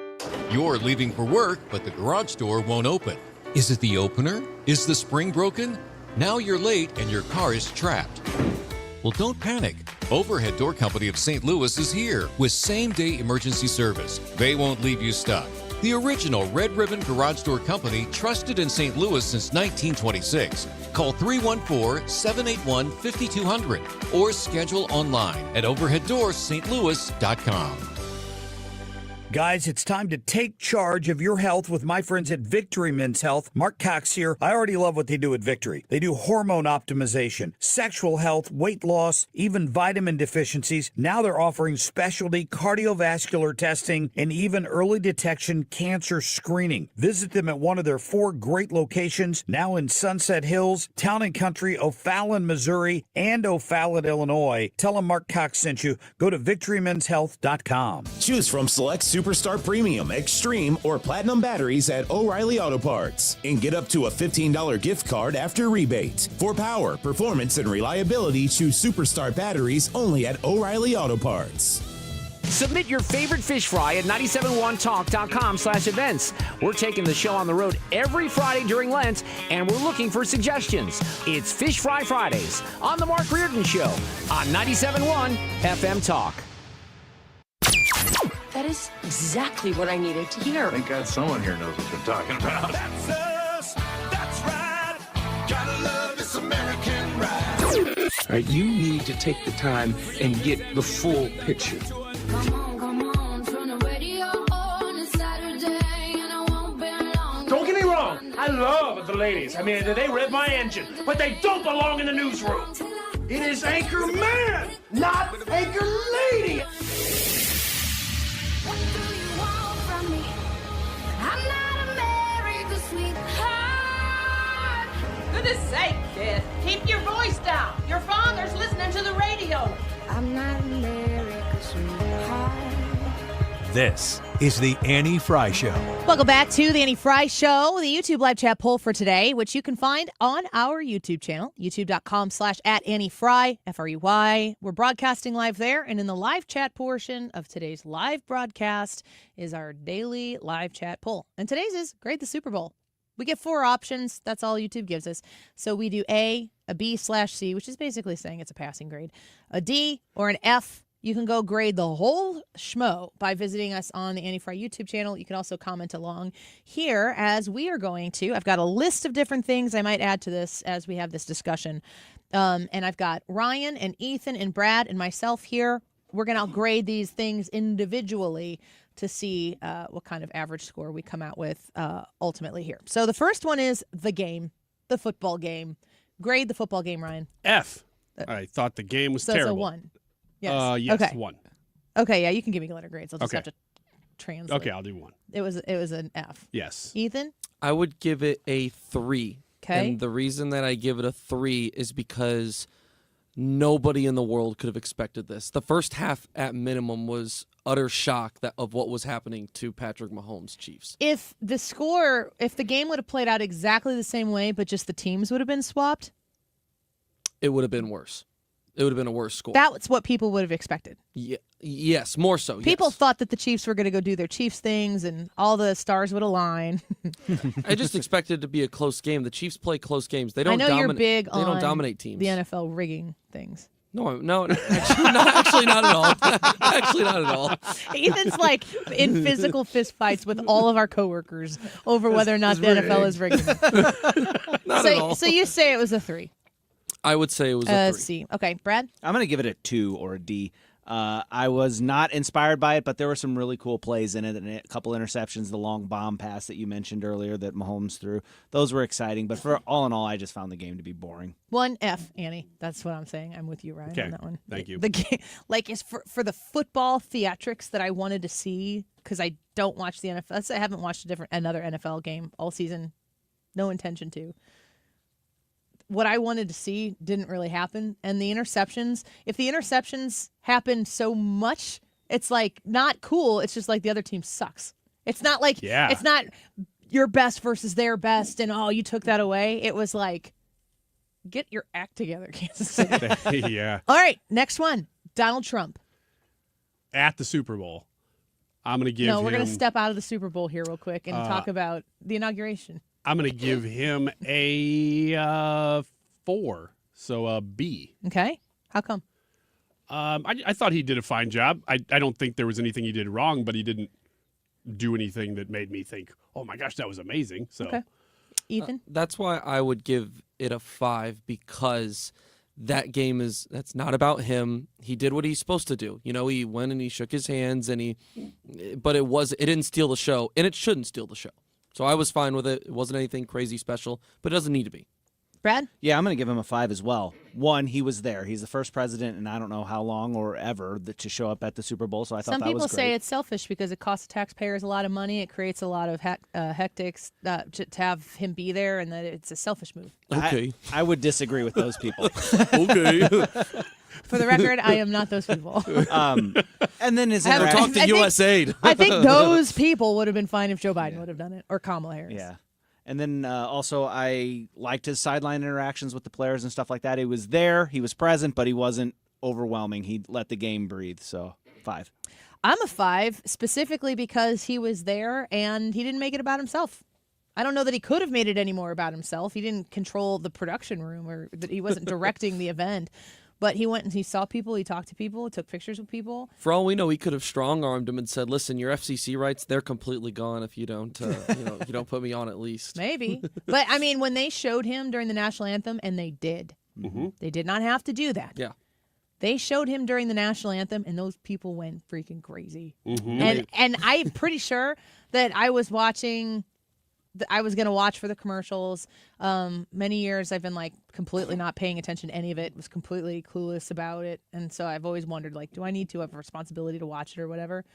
You're leaving for work, but the garage door won't open. Is it the opener? Is the spring broken? Now you're late and your car is trapped. Well, don't panic. Overhead Door Company of St. Louis is here with same-day emergency service. They won't leave you stuck. The original Red Ribbon Garage Door Company, trusted in St. Louis since 1926. Call 314-781-5200 or schedule online at overheaddoorsstlouis.com. Guys, it's time to take charge of your health with my friends at Victory Men's Health. Mark Cox here. I already love what they do at Victory. They do hormone optimization, sexual health, weight loss, even vitamin deficiencies. Now they're offering specialty cardiovascular testing and even early detection cancer screening. Visit them at one of their 4 great locations, now in Sunset Hills, Town and Country, O'Fallon, Missouri, and O'Fallon, Illinois. Tell them Mark Cox sent you. Go to VictoryMen'sHealth.com. Choose from select Superstar Premium, Extreme, or Platinum batteries at O'Reilly Auto Parts and get up to a $15 gift card after rebate. For power, performance, and reliability, choose Superstar batteries only at O'Reilly Auto Parts. Submit your favorite fish fry at 971talk.com/events. We're taking the show on the road every Friday during Lent, and we're looking for suggestions. It's Fish Fry Fridays on The Mark Reardon Show on 97.1 FM Talk. That is exactly what I needed to hear. Thank God someone here knows what they're talking about. That's us. That's right. Gotta love this American ride. All right, you need to take the time and get the full picture. Come on, turn the radio on. It's Saturday and I won't be long. Don't get me wrong. I love the ladies. I mean, they rev my engine, but they don't belong in the newsroom. It is Anchor Man, not Anchor Lady. What do you want from me? I'm not America's sweetheart. Goodness sake, kid. Keep your voice down. Your father's listening to the radio. I'm not America's sweetheart. This is the Annie Fry Show. Welcome back to the Annie Fry Show, the YouTube live chat poll for today, which you can find on our YouTube channel, youtube.com/@AnnieFry, F-R-E-Y. We're broadcasting live there, and in the live chat portion of today's live broadcast is our daily live chat poll. And today's is grade the Super Bowl. We get 4 options. That's all YouTube gives us. So we do A, a B/C, which is basically saying it's a passing grade, a D, or an F. You can go grade the whole schmo by visiting us on the Annie Fry YouTube channel. You can also comment along here as we are going to. I've got a list of different things I might add to this as we have this discussion. And I've got Ryan and Ethan and Brad and myself here. We're going to grade these things individually to see what kind of average score we come out with ultimately here. So the first one is the game, the football game. Grade the football game, Ryan. F. I thought the game was so terrible. So 1. Yes. Yes, okay. 1. Okay, yeah, you can give me letter grades. I'll just have to translate. Okay, I'll do 1. It was an F. Yes. Ethan? I would give it a 3. Okay. And the reason that I give it a 3 is because nobody in the world could have expected this. The first half, at minimum, was utter shock of what was happening to Patrick Mahomes' Chiefs. If the game would have played out exactly the same way, but just the teams would have been swapped, it would have been worse. It would have been a worse score. That's what people would have expected. Yeah, yes, more so. People thought that the Chiefs were going to go do their Chiefs things and all the stars would align. I just expected it to be a close game. The Chiefs play close games. They don't. I know you're big on they don't dominate teams. The NFL rigging things. No, actually not at all. Actually not at all. Ethan's like in physical fist fights with all of our coworkers over whether or not the NFL is rigging. Not at all. So you say it was a 3. I would say it was a 3. C. Okay, Brad? I'm going to give it a 2 or a D. I was not inspired by it, but there were some really cool plays in it, and a couple interceptions, the long bomb pass that you mentioned earlier that Mahomes threw. Those were exciting, but for all in all, I just found the game to be boring. 1 F, Annie. That's what I'm saying. I'm with you, Ryan, on that one. Thank you. The game, like, is for the football theatrics that I wanted to see, because I don't watch the NFL. I haven't watched another NFL game all season. No intention to. What I wanted to see didn't really happen. And the interceptions, if the interceptions happen so much, it's like not cool. It's just like the other team sucks. It's not like, It's not your best versus their best and, oh, you took that away. It was like, get your act together, Kansas City. Yeah. All right, next one. Donald Trump. At the Super Bowl, I'm going to give him... we're going to step out of the Super Bowl here real quick and talk about the inauguration. I'm going to give him a 4, so a B. Okay. How come? I thought he did a fine job. I don't think there was anything he did wrong, but he didn't do anything that made me think, oh, my gosh, that was amazing. So, okay. Ethan? That's why I would give it a 5, because that game that's not about him. He did what he's supposed to do. You know, he went and he shook his hands, but it didn't steal the show, and it shouldn't steal the show. So I was fine with it. It wasn't anything crazy special, but it doesn't need to be. Brad? Yeah, I'm going to give him a 5 as well. 1, he was there. He's the first president in I don't know how long or ever to show up at the Super Bowl, so I thought that was great. Some people say it's selfish because it costs taxpayers a lot of money. It creates a lot of hectics to have him be there, and that it's a selfish move. Okay. I would disagree with those people. Okay. For the record, I am not those people. And then his talk to USAID. I think those people would have been fine if Joe Biden would have done it, or Kamala Harris. Yeah. And then also I liked his sideline interactions with the players and stuff like that. He was there, he was present, but he wasn't overwhelming. He let the game breathe, so 5. I'm a 5, specifically because he was there and he didn't make it about himself. I don't know that he could have made it any more about himself. He didn't control the production room, or that he wasn't directing the event. But he went and he saw people, he talked to people, took pictures with people. For all we know, he could have strong-armed him and said, "Listen, your FCC rights, they're completely gone if you don't, you don't put me on at least." Maybe. But, I mean, when they showed him during the national anthem, and they did. Mm-hmm. They did not have to do that. Yeah. They showed him during the national anthem, and those people went freaking crazy. Mm-hmm. And I'm pretty sure that I was watching... I was going to watch for the commercials. Many years I've been like completely not paying attention to any of it, was completely clueless about it. And so I've always wondered, like, do I need to have a responsibility to watch it or whatever?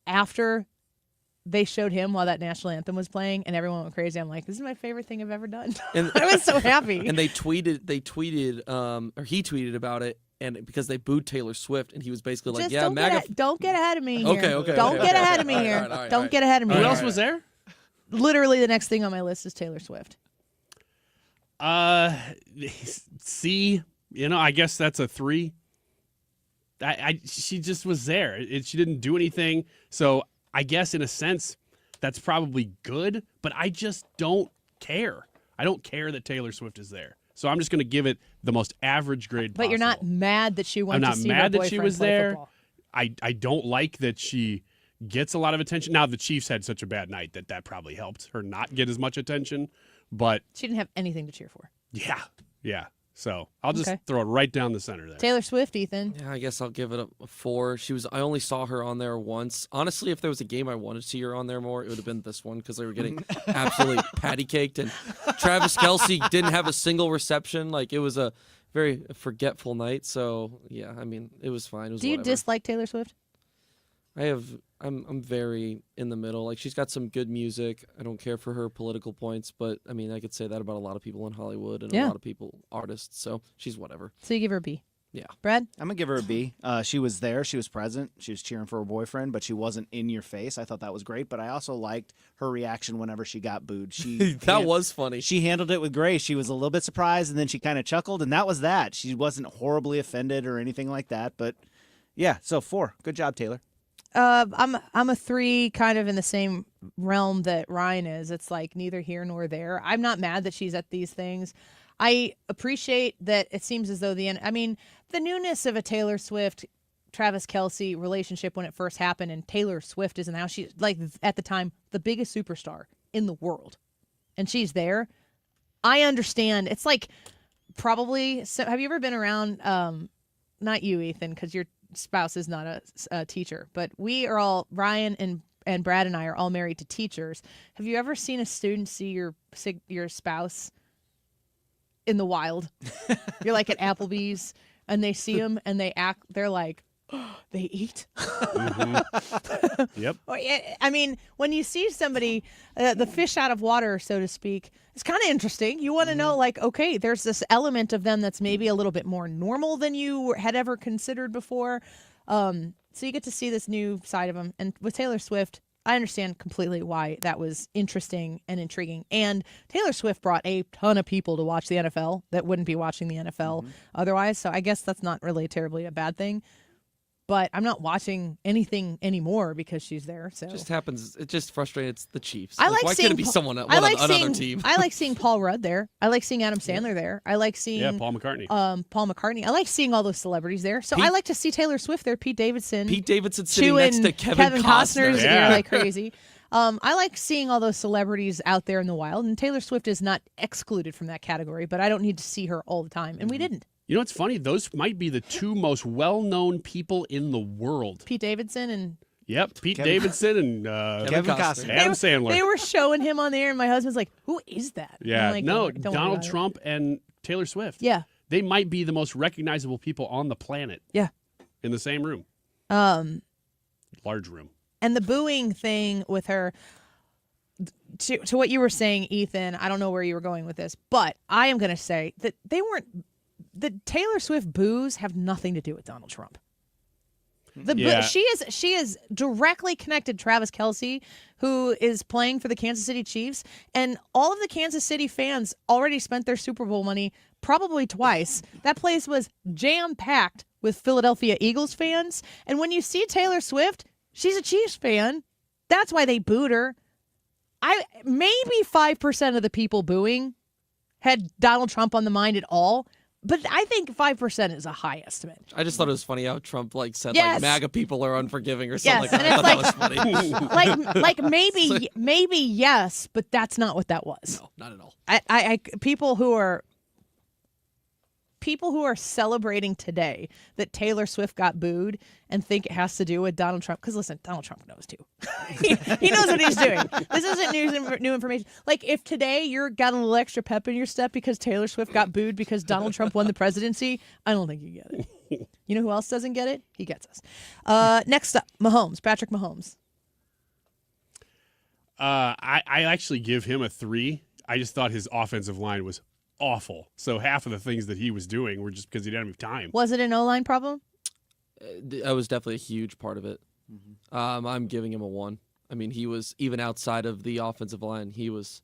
After they showed him while that national anthem was playing and everyone went crazy, I'm like, this is my favorite thing I've ever done. And I was so happy. And he tweeted about it and because they booed Taylor Swift, and he was basically like, Just "Yeah, MAGA." don't get ahead of me here. Okay. Don't get ahead of me here. All right, Don't get ahead of me. Who here. else was there? Literally, the next thing on my list is Taylor Swift. C. I guess that's a 3. She just was there. She didn't do anything. So I guess in a sense, that's probably good. But I just don't care. I don't care that Taylor Swift is there. So I'm just going to give it the most average grade But possible. you're not mad that she went I'm to not see her mad that boyfriend she was play there. football. I don't like that she gets a lot of attention. Now, the Chiefs had such a bad night that probably helped her not get as much attention. But She didn't have anything to cheer for. yeah. So I'll just Okay. throw it right down the center there. Taylor Swift, Ethan. Yeah, I guess I'll give it a 4. I only saw her on there once. Honestly, if there was a game I wanted to see her on there more, it would have been this one because they were getting absolutely patty caked. And Travis Kelce didn't have a single reception. Like, it was a very forgetful night. So yeah, I mean, it was fine. It was Do you whatever. dislike Taylor Swift? I'm very in the middle. Like, she's got some good music. I don't care for her political points, but I mean, I could say that about a lot of people in Hollywood and a lot of people, artists. So she's whatever. So you give her a B. Yeah. Brad? I'm going to give her a B. She was there. She was present. She was cheering for her boyfriend, but she wasn't in your face. I thought that was great, but I also liked her reaction whenever she got booed. That was funny. She handled it with grace. She was a little bit surprised, and then she kind of chuckled, and that was that. She wasn't horribly offended or anything like that, but yeah, so 4. Good job, Taylor. I'm a 3, kind of in the same realm that Ryan is. It's like neither here nor there. I'm not mad that she's at these things. I appreciate that it seems as though the newness of a Taylor Swift, Travis Kelce relationship when it first happened, and Taylor Swift is now, she's like at the time the biggest superstar in the world, and she's there. I understand. It's like probably. So have you ever been around? Not you, Ethan, because your spouse is not a teacher, but we are all, Ryan and Brad and I are all married to teachers. Have you ever seen a student see your spouse in the wild? You're like at Applebee's and they see him and they're like, oh, they eat. Mm-hmm. Yep. I mean, when you see somebody, the fish out of water, so to speak, it's kind of interesting. You want to know, like, okay, there's this element of them that's maybe a little bit more normal than you had ever considered before. So you get to see this new side of them. And with Taylor Swift, I understand completely why that was interesting and intriguing. And Taylor Swift brought a ton of people to watch the NFL that wouldn't be watching the NFL otherwise. So I guess that's not really terribly a bad thing. But I'm not watching anything anymore because she's there. So It just happens. It just frustrates the Chiefs. I like why seeing can't it be someone another team? I like seeing Paul Rudd there. I like seeing Adam Sandler there. I like seeing Paul McCartney. Paul McCartney. I like seeing all those celebrities there. So I like to see Taylor Swift there. Pete Davidson sitting next to Kevin Costner's ear like crazy. I like seeing all those celebrities out there in the wild, and Taylor Swift is not excluded from that category. But I don't need to see her all the time, and we didn't. You know what's funny? Those might be the 2 most well-known people in the world. Pete Davidson and Pete Davidson and Kevin Costner. Adam Sandler. They were showing him on the air, and my husband's like, "Who is that?" Yeah, I'm like, no, don't worry Donald about it. Trump and Taylor Swift. Yeah, they might be the most recognizable people on the planet. Yeah, in the same room. Large room. And the booing thing with her. To what you were saying, Ethan, I don't know where you were going with this, but I am going to say that the Taylor Swift boos have nothing to do with Donald Trump. She is directly connected to Travis Kelce, who is playing for the Kansas City Chiefs, and all of the Kansas City fans already spent their Super Bowl money probably twice. That place was jam-packed with Philadelphia Eagles fans, and when you see Taylor Swift, she's a Chiefs fan. That's why they booed her. Maybe 5% of the people booing had Donald Trump on the mind at all, but I think 5% is a high estimate. I just thought it was funny how Trump said Yes. MAGA people are unforgiving or something like that. And I thought that was funny. maybe yes, but that's not what that was. No, not at all. People who are celebrating today that Taylor Swift got booed and think it has to do with Donald Trump. Because listen, Donald Trump knows too. he knows what he's doing. This isn't new information. Like if today you're got a little extra pep in your step because Taylor Swift got booed because Donald Trump won the presidency, I don't think you get it. You know who else doesn't get it? He gets us. Next up, Patrick Mahomes. I actually give him a 3. I just thought his offensive line was awful. So half of the things that he was doing were just because he didn't have time. Was it an O-line problem? That was definitely a huge part of it. I'm giving him a 1. I mean, he was, even outside of the offensive line, he was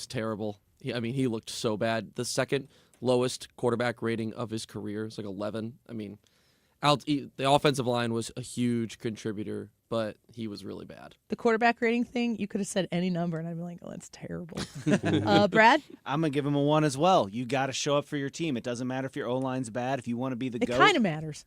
terrible. He looked so bad. The second lowest quarterback rating of his career is like 11. I mean, the offensive line was a huge contributor, but he was really bad. The quarterback rating thing, you could have said any number, and I'd be like, oh, that's terrible. Brad? I'm going to give him a 1 as well. You got to show up for your team. It doesn't matter if your O-line's bad. If you want to be the GOAT. It kind of matters.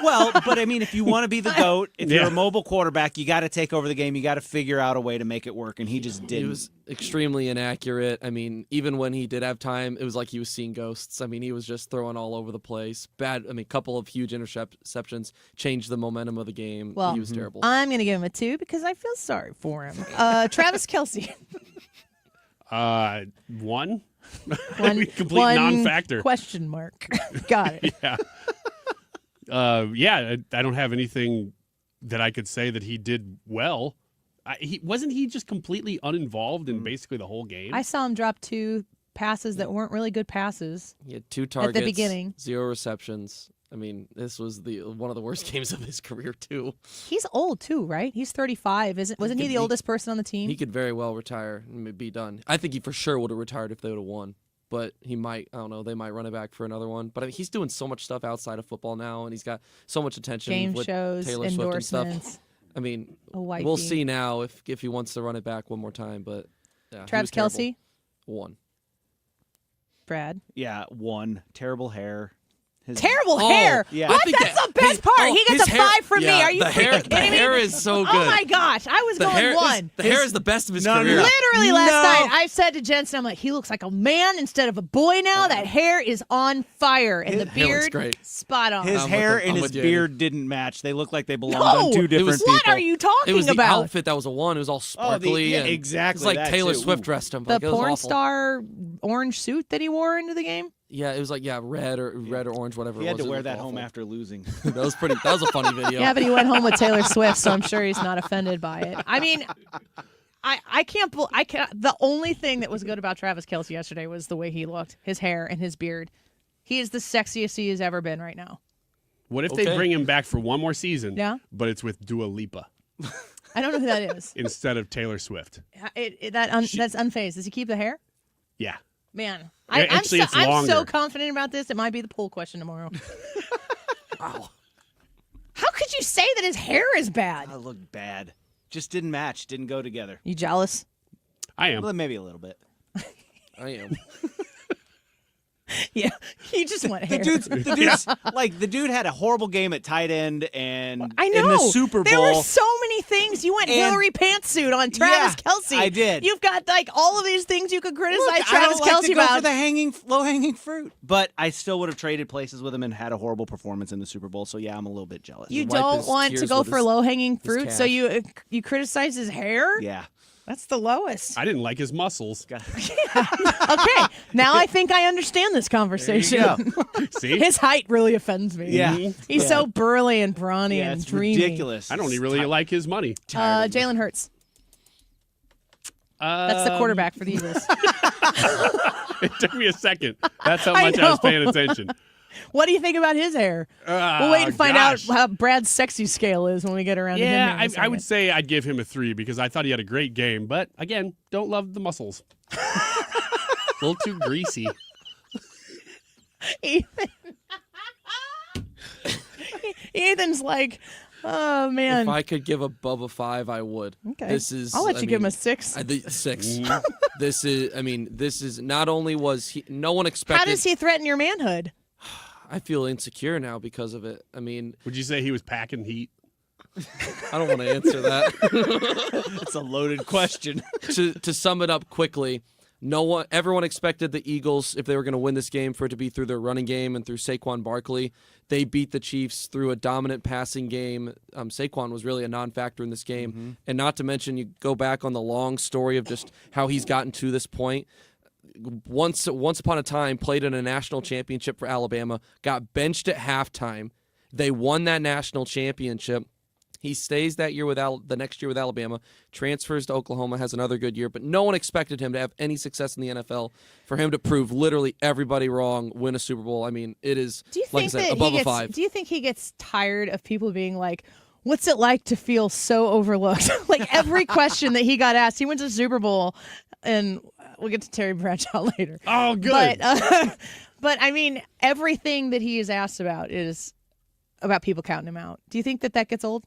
Well, but I mean, if you want to be the GOAT, if you're a mobile quarterback, you got to take over the game. You got to figure out a way to make it work, and he just didn't. He was extremely inaccurate. I mean, even when he did have time, it was like he was seeing ghosts. I mean, he was just throwing all over the place. Bad. I mean, couple of huge interceptions changed the momentum of the game. Well, he was terrible. I'm going to give him a 2 because I feel sorry for him. Travis Kelce. 1? Complete one non-factor. Question mark. Got it. Yeah. I don't have anything that I could say that he did well. Wasn't he just completely uninvolved in basically the whole game? I saw him drop 2 passes that weren't really good passes. He had 2 targets at the beginning. 0 receptions. I mean, this was one of the worst games of his career too. He's old too, right? He's 35. Wasn't he the oldest person on the team? He could very well retire and be done. I think he for sure would have retired if they would have won. But he might, I don't know, they might run it back for another one. But I mean, he's doing so much stuff outside of football now, and he's got so much attention Game with shows, Taylor Swift and endorsements. stuff. I mean, A wifey. we'll see now if he wants to run it back one more time. But yeah, Travis he was Kelce? terrible. 1. Brad? Yeah, 1. Terrible hair. Terrible hair. Yeah. What? That's the best part. He gets a 5 from me. Are you freaking the kidding me? hair is so good. Oh my gosh, I was going 1. The hair is the best of his career. Literally last night, I said to Jensen, I'm like, he looks like a man instead of a boy now. That hair is on fire, and the beard, spot on. His hair and his beard didn't match. They looked like they belonged on 2 No, different people. what are you talking It was the about? outfit that was a 1. It was all sparkly. yeah, and exactly, It's like that Taylor too. Swift Ooh. dressed him. The Like, it was porn awful. star orange suit that he wore into the game? Yeah, it was like red or orange, whatever. He it had was. to It wear looked that awful. home after losing. That was a funny video. Yeah, but he went home with Taylor Swift, so I'm sure he's not offended by it. I mean, I can't. The only thing that was good about Travis Kelce yesterday was the way he looked, his hair and his beard. He is the sexiest he has ever been right now. What if they bring him back for one more season? Yeah. But it's with Dua Lipa I don't know who that is. instead of Taylor Swift. That's unfazed. Does he keep the hair? Yeah. Man, Actually, it's I'm so longer. confident about this. It might be the poll question tomorrow. Wow. How could you say that his hair is bad? I looked bad. Just didn't match. Didn't go together. You jealous? I am. Well, maybe a little bit. I am. Yeah, you just want hair. The dude had a horrible game at tight end and I know. in the Super Bowl. There were so many things. You went And- Hillary pantsuit on Travis Kelce. I did. You've got like all of these things you could criticize Look, Travis I don't like Kelce to go about. for the low-hanging fruit. But I still would have traded places with him and had a horrible performance in the Super Bowl. So yeah, I'm a little bit jealous. You Wipe don't his want to tears go with for his- low-hanging his fruit, so cash. you criticize his hair? Yeah. That's the lowest. I didn't like his muscles. Okay, now I think I understand this conversation. See? His height really offends me. Yeah. He's so burly and brawny Yeah, and it's dreamy. ridiculous. I don't really like his money. Jalen Hurts. That's the quarterback for the Eagles. It took me a second. That's how I much I was know. paying attention. What do you think about his hair? We'll wait and find out how Brad's sexy scale is when we get around to him. Yeah, here in a I would second. say I'd give him a 3 because I thought he had a great game. But again, don't love the muscles. A little too greasy. Ethan's like, oh man. If I could give above a 5, I would. Okay. This is. I'll let you give him a 6. 6. This is. I mean, this is not only was he. No one expected. How does he threaten your manhood? I feel insecure now because of it. I mean, Would you say he was packing heat? I don't want to answer that. It's a loaded question. To sum it up quickly, everyone expected the Eagles, if they were going to win this game, for it to be through their running game and through Saquon Barkley. They beat the Chiefs through a dominant passing game. Saquon was really a non-factor in this game. And not to mention, you go back on the long story of just how he's gotten to this point. Once upon a time, played in a national championship for Alabama, got benched at halftime. They won that national championship. He stays that year the next year with Alabama, transfers to Oklahoma, has another good year, but no one expected him to have any success in the NFL. For him to prove literally everybody wrong, win a Super Bowl, I mean, it is, like I said, above a 5. Do you think he gets tired of people being like, what's it like to feel so overlooked? Like every question that he got asked, he went to the Super Bowl, and we'll get to Terry Bradshaw later. Oh, good. But I mean, everything that he is asked about is about people counting him out. Do you think that gets old?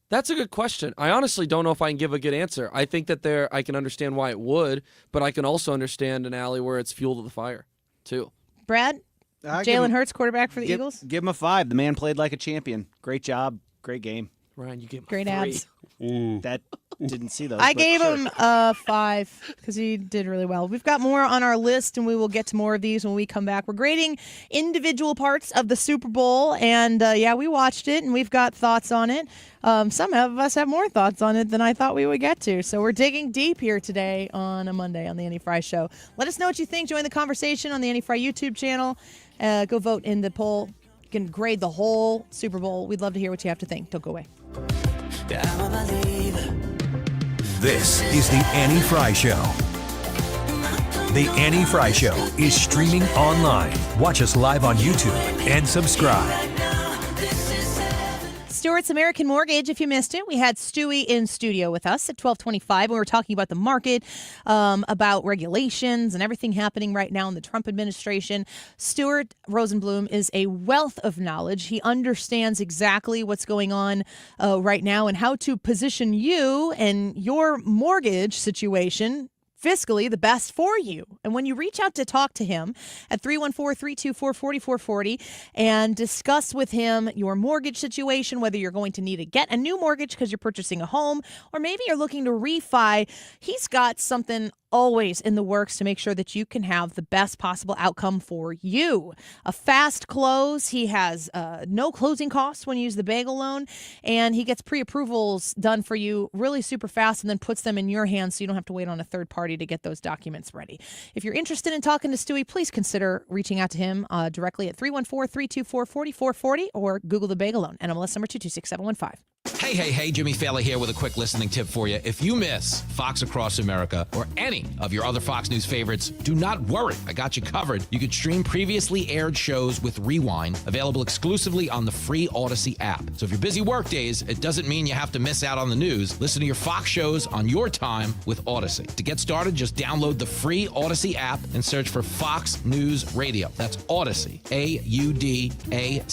That's a good question. I honestly don't know if I can give a good answer. I think that I can understand why it would, but I can also understand an alley where it's fuel to the fire, too. Brad, Jalen Hurts, quarterback for the Eagles? Give him a 5. The man played like a champion. Great job. Great game. Ryan, you gave him great a 3. abs. That didn't see those. I gave him a 5 because he did really well. We've got more on our list, and we will get to more of these when we come back. We're grading individual parts of the Super Bowl, and we watched it, and we've got thoughts on it. Some of us have more thoughts on it than I thought we would get to. So we're digging deep here today on a Monday on the Annie Fry Show. Let us know what you think. Join the conversation on the Annie Fry YouTube channel. Go vote in the poll. You can grade the whole Super Bowl. We'd love to hear what you have to think. Don't go away. This is the Annie Fry Show. The Annie Fry Show is streaming online. Watch us live on YouTube and subscribe. Stuart's American Mortgage. If you missed it, we had Stewie in studio with us at 12:25. We were talking about the market, about regulations and everything happening right now in the Trump administration. Stuart Rosenblum is a wealth of knowledge. He understands exactly what's going on right now and how to position you and your mortgage situation fiscally the best for you. And when you reach out to talk to him at 314-324-4440 and discuss with him your mortgage situation, whether you're going to need to get a new mortgage because you're purchasing a home, or maybe you're looking to refi, he's got something always in the works to make sure that you can have the best possible outcome for you. A fast close. He has no closing costs when you use the bagel loan, and he gets pre-approvals done for you really super fast and then puts them in your hands so you don't have to wait on a third party to get those documents ready. If you're interested in talking to Stewie, please consider reaching out to him directly at 314-324-4440 or Google the bagel loan. NMLS number 226715. Hey, Jimmy Fallon here with a quick listening tip for you. If you miss Fox Across America or any of your other Fox News favorites, do not worry. I got you covered. You can stream previously aired shows with Rewind, available exclusively on the free Odyssey app. So if you're busy work days, it doesn't mean you have to miss out on the news. Listen to your Fox shows on your time with Odyssey. To get started, just download the free Odyssey app and search for Fox News Radio. That's Odyssey, A-U-D-A-C-Y.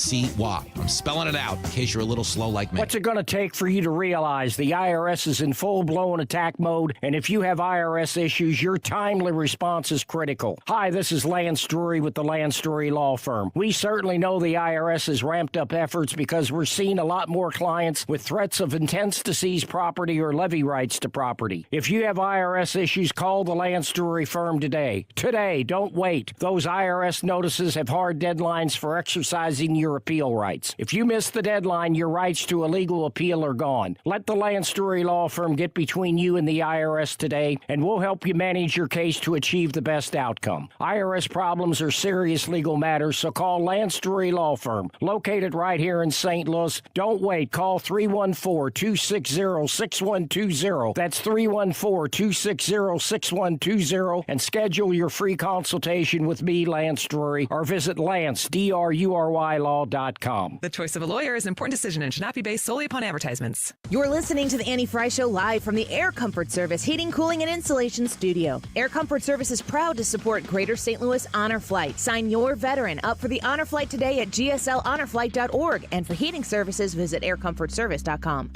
I'm spelling it out in case you're a little slow like me. What's it going to take for you to realize the IRS is in full-blown attack mode, and if you have IRS issues, your timely response is critical. Hi, this is Lance Drury with the Lance Drury Law Firm. We certainly know the IRS has ramped up efforts because we're seeing a lot more clients with threats of intents to seize property or levy rights to property. If you have IRS issues, call the Lance Drury Firm today. Today, don't wait. Those IRS notices have hard deadlines for exercising your appeal rights. If you miss the deadline, your rights to a legal appeal are gone. Let the Lance Drury Law Firm get between you and the IRS today, and we'll help you manage your case to achieve the best outcome. IRS problems are serious legal matters, so call Lance Drury Law Firm, located right here in St. Louis. Don't wait. Call 314-260-6120. That's 314-260-6120, and schedule your free consultation with me, Lance Drury, or visit LanceDruryLaw.com. The choice of a lawyer is an important decision and should not be based solely upon advertisements. You're listening to the Annie Fry Show live from the Air Comfort Service Heating, Cooling, and Insulation Studio. Air Comfort Service is proud to support Greater St. Louis Honor Flight. Sign your veteran up for the Honor Flight today at gslhonorflight.org. And for heating services, visit aircomfortservice.com.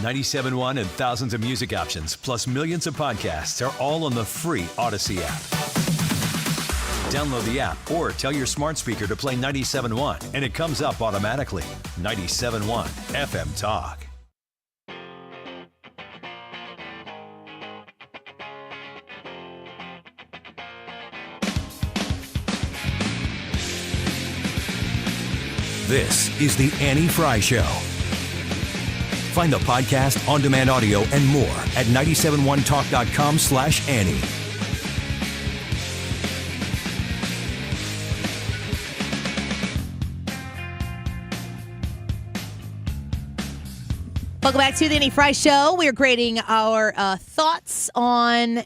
97.1 and thousands of music options, plus millions of podcasts are all on the free Odyssey app. Download the app or tell your smart speaker to play 97.1 and it comes up automatically. 97.1 FM Talk. This is the Annie Fry Show. Find the podcast, on-demand audio, and more at 971talk.com/Annie. Welcome back to the Annie Fry Show. We're grading our thoughts on...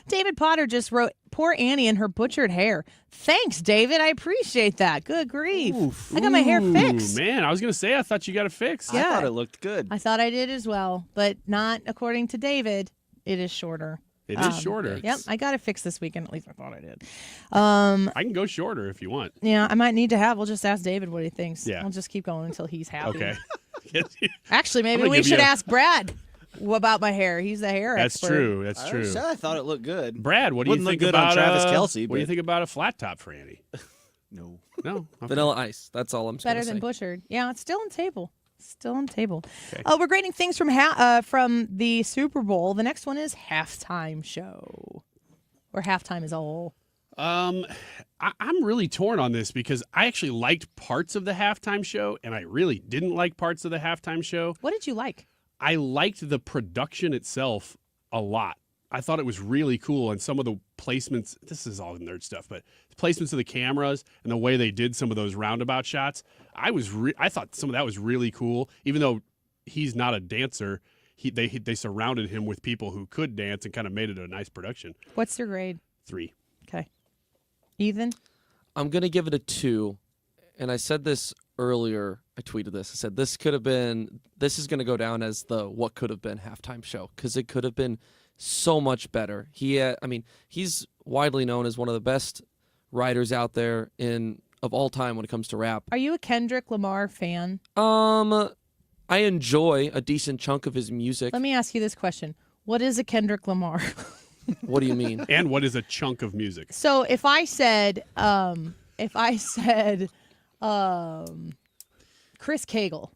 David Potter just wrote, poor Annie and her butchered hair. Thanks, David. I appreciate that. Good grief. I got my hair fixed. Man, I was going to say, I thought you got it fixed. Yeah. I thought it looked good. I thought I did as well, but not according to David. It is shorter. It is shorter. Yep, I got it fixed this weekend. At least I thought I did. I can go shorter if you want. Yeah, I might need to have. We'll just ask David what he thinks. Yeah. We'll just keep going until he's happy. Okay. Actually, maybe I'm gonna we give should you a- ask Brad about my hair. He's the hair That's expert. true. That's I true. said I thought it looked good. Brad, what do you Wouldn't think look good about on Travis Kelce? What do you but- think about a flat top for Annie? No. No. Okay. Vanilla Ice. That's all I'm saying. Better than butchered. Yeah, it's still on table. Still on table. Okay. We're grading things from the Super Bowl. The next one is halftime show, or halftime is all. I'm really torn on this because I actually liked parts of the halftime show, and I really didn't like parts of the halftime show. What did you like? I liked the production itself a lot. I thought it was really cool, and some of the placements, this is all nerd stuff, but the placements of the cameras and the way they did some of those roundabout shots, I thought some of that was really cool. Even though he's not a dancer, they surrounded him with people who could dance and kind of made it a nice production. What's your grade? 3. Okay. Ethan? I'm going to give it a 2. And I said this earlier. I tweeted this. I said this is going to go down as the what could have been halftime show because it could have been so much better. He's widely known as one of the best writers out there of all time when it comes to rap. Are you a Kendrick Lamar fan? I enjoy a decent chunk of his music. Let me ask you this question. What is a Kendrick Lamar? What do you mean? And what is a chunk of music? So if I said Chris Cagle,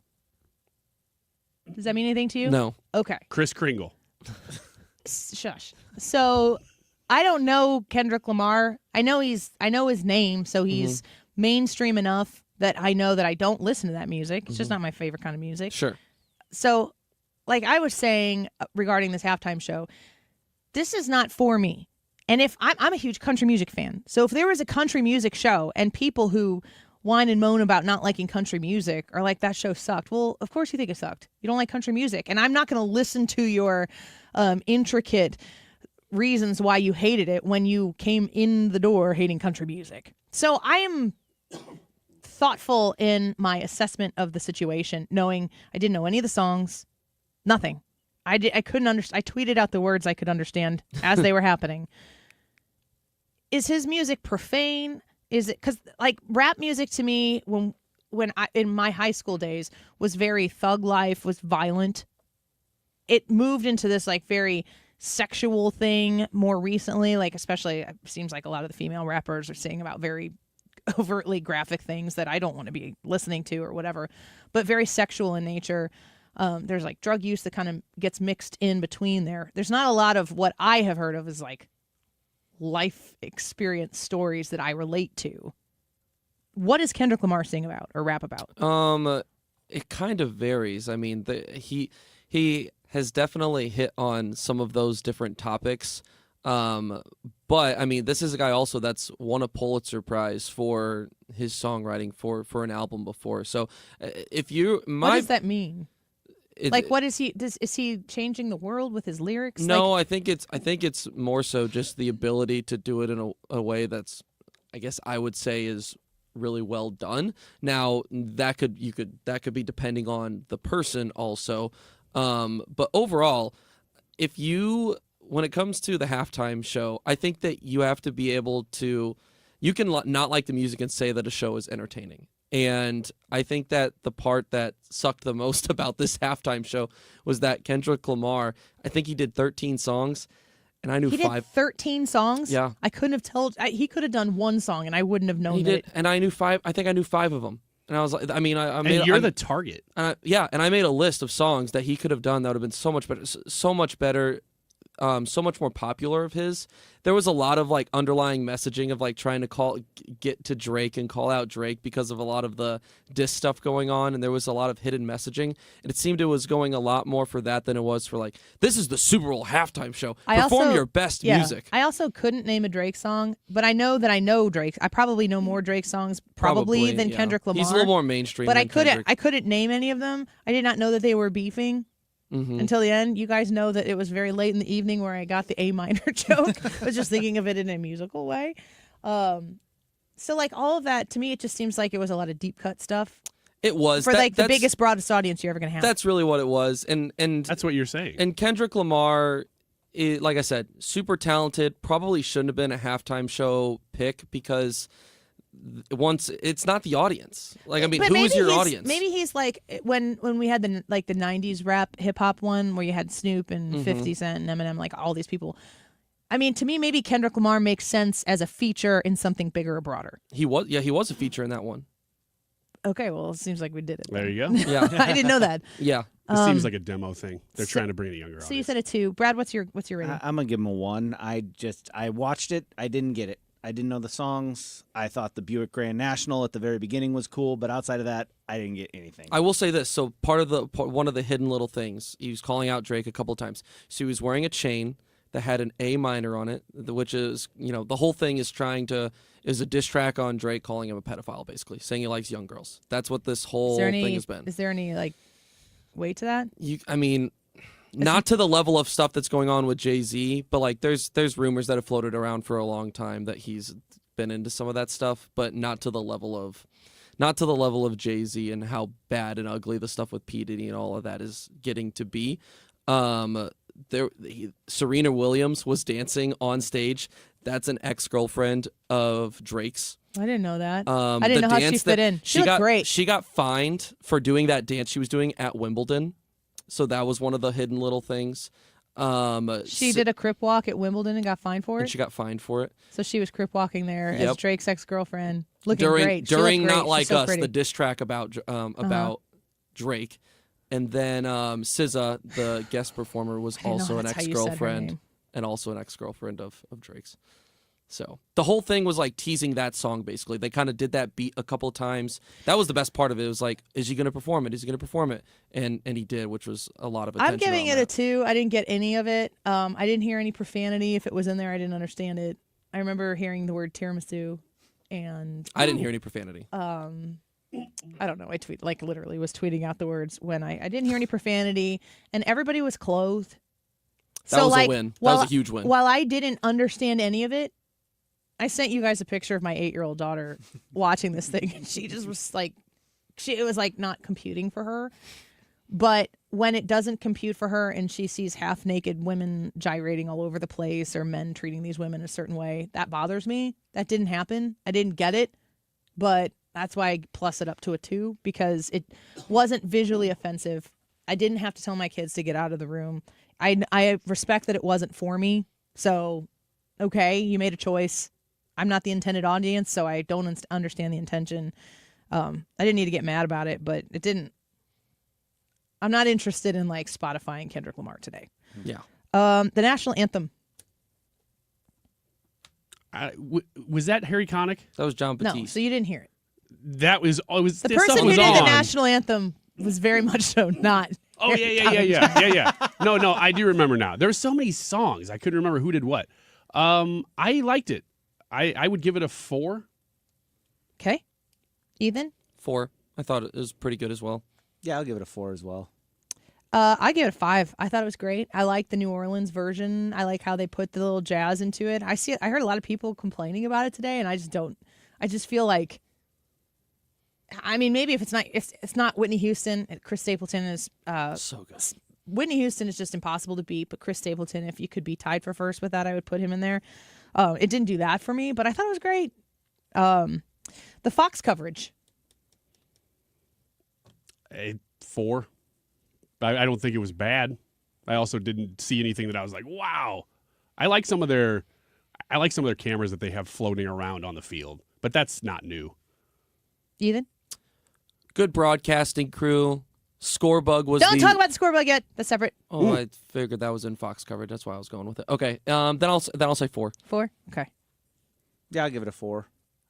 does that mean anything to you? No. Okay. Chris Kringle. Shush. So I don't know Kendrick Lamar. I know his name, so he's mainstream enough that I know that I don't listen to that music. It's just not my favorite kind of music. Sure. So, like I was saying regarding this halftime show, this is not for me. And if I'm a huge country music fan, so if there was a country music show and people who whine and moan about not liking country music are like, that show sucked. Well, of course you think it sucked. You don't like country music. And I'm not going to listen to your intricate reasons why you hated it when you came in the door hating country music. So I am thoughtful in my assessment of the situation, knowing I didn't know any of the songs, nothing. I couldn't understand. I tweeted out the words I could understand as they were happening. Is his music profane? Is it because like rap music to me when I in my high school days was very thug life, was violent. It moved into this like very sexual thing more recently, like especially it seems like a lot of the female rappers are saying about very overtly graphic things that I don't want to be listening to or whatever, but very sexual in nature. There's like drug use that kind of gets mixed in between there. There's not a lot of what I have heard of is like life experience stories that I relate to. What is Kendrick Lamar sing about or rap about? It kind of varies. I mean, he has definitely hit on some of those different topics. But I mean, this is a guy also that's won a Pulitzer Prize for his songwriting for an album before. So if you, what does that mean? Like, what is he? Is he changing the world with his lyrics? No, like, I think it's more so just the ability to do it in a way that's, I guess I would say, is really well done. Now that could be depending on the person also, but overall, when it comes to the halftime show, I think that you have to be able to, you can not like the music and say that a show is entertaining. And I think that the part that sucked the most about this halftime show was that Kendrick Lamar, I think he did 13 songs, and I knew he 5. Did 13 songs? Yeah. I couldn't have told. He could have done one song, and I wouldn't have known He that. did, and I knew 5. I think I knew 5 of them. And I was like, I mean, I made. And you're the target. Yeah, and I made a list of songs that he could have done that would have been so much better so much more popular of his, there was a lot of like underlying messaging of like trying to get to Drake and call out Drake because of a lot of the diss stuff going on, and there was a lot of hidden messaging, and it seemed it was going a lot more for that than it was for like, this is the Super Bowl halftime show. Perform your best music. I also couldn't name a Drake song, but I know that I know Drake. I probably know more Drake songs probably than Kendrick Lamar. He's a little more mainstream. But than Kendrick. I couldn't name any of them. I did not know that they were beefing. Until the end. You guys know that it was very late in the evening where I got the A minor joke. I was just thinking of it in a musical way. So like all of that, to me, it just seems like it was a lot of deep cut stuff. It was. For the biggest, broadest audience you're ever going to have. That's really what it was. And that's what you're saying. And Kendrick Lamar, like I said, super talented, probably shouldn't have been a halftime show pick because once it's not the audience. Like, I mean, who is your audience? Maybe he's like when we had the 90s rap hip hop one where you had Snoop and 50 Cent and Eminem, like all these people. I mean, to me, maybe Kendrick Lamar makes sense as a feature in something bigger or broader. He was a feature in that one. Okay, well, it seems like we did it. There you go. Yeah. I didn't know that. Yeah. It seems like a demo thing. They're trying to bring a younger audience. So you said a 2. Brad, what's your rating? I'm going to give him a 1. I watched it. I didn't get it. I didn't know the songs. I thought the Buick Grand National at the very beginning was cool, but outside of that, I didn't get anything. I will say this. So one of the hidden little things, he was calling out Drake a couple of times. So he was wearing a chain that had an A minor on it, which is, the whole thing is is a diss track on Drake calling him a pedophile, basically, saying he likes young girls. That's what this whole thing has been. Is there any, weight to that? Not to the level of stuff that's going on with Jay-Z, but like there's rumors that have floated around for a long time that he's been into some of that stuff, but not to the level of Jay-Z and how bad and ugly the stuff with P. Diddy and all of that is getting to be. Serena Williams was dancing on stage. That's an ex-girlfriend of Drake's. I didn't know that. I didn't know how she fit in. She looked great. She got fined for doing that dance she was doing at Wimbledon. So that was one of the hidden little things. She did a crip walk at Wimbledon and got fined for it? And she got fined for it. So she was crip walking there as Drake's ex-girlfriend. Looking great. During Not Like so Us, pretty. the diss track about Drake. And then SZA, the guest performer, was also an ex-girlfriend and also an ex-girlfriend of Drake's. So the whole thing was like teasing that song, basically. They kind of did that beat a couple of times. That was the best part of it. It was like, is he going to perform it? Is he going to perform it? And he did, which was a lot of attention. I'm giving it a 2. I didn't get any of it. I didn't hear any profanity. If it was in there, I didn't understand it. I remember hearing the word tiramisu, and I didn't hear any profanity. I don't know. I literally was tweeting out the words when I didn't hear any profanity, and everybody was clothed. That was a win. That was a huge win. While I didn't understand any of it, I sent you guys a picture of my 8-year-old daughter watching this thing, and she just was like, it was like not computing for her. But when it doesn't compute for her and she sees half-naked women gyrating all over the place or men treating these women a certain way, that bothers me. That didn't happen. I didn't get it, but that's why I plus it up to a 2, because it wasn't visually offensive. I didn't have to tell my kids to get out of the room. I respect that it wasn't for me, so okay, you made a choice. I'm not the intended audience, so I don't understand the intention. I didn't need to get mad about it, but it didn't. I'm not interested in Spotifying Kendrick Lamar today. Yeah. The national anthem. Was that Harry Connick? That was John Batiste. No, so you didn't hear it. That was the person who did the national anthem was very much so not. Oh yeah. No, I do remember now. There were so many songs I couldn't remember who did what. I liked it. I would give it a 4. Okay. Ethan? 4. I thought it was pretty good as well. Yeah, I'll give it a 4 as well. I give it a 5. I thought it was great. I like the New Orleans version. I like how they put the little jazz into it. I heard a lot of people complaining about it today, and I just don't. I just feel like. I mean, maybe if it's not Whitney Houston, Chris Stapleton is so good. Whitney Houston is just impossible to beat, but Chris Stapleton, if you could be tied for first with that, I would put him in there. It didn't do that for me, but I thought it was great. The Fox coverage. A 4. I don't think it was bad. I also didn't see anything that I was like, wow. I like some of their cameras that they have floating around on the field, but that's not new. Ethan? Good broadcasting crew. Scorebug was Don't talk about the scorebug yet. That's separate. Oh, I figured that was in Fox coverage. That's why I was going with it. Okay, then I'll say 4. 4? Okay. Yeah, I'll give it a 4.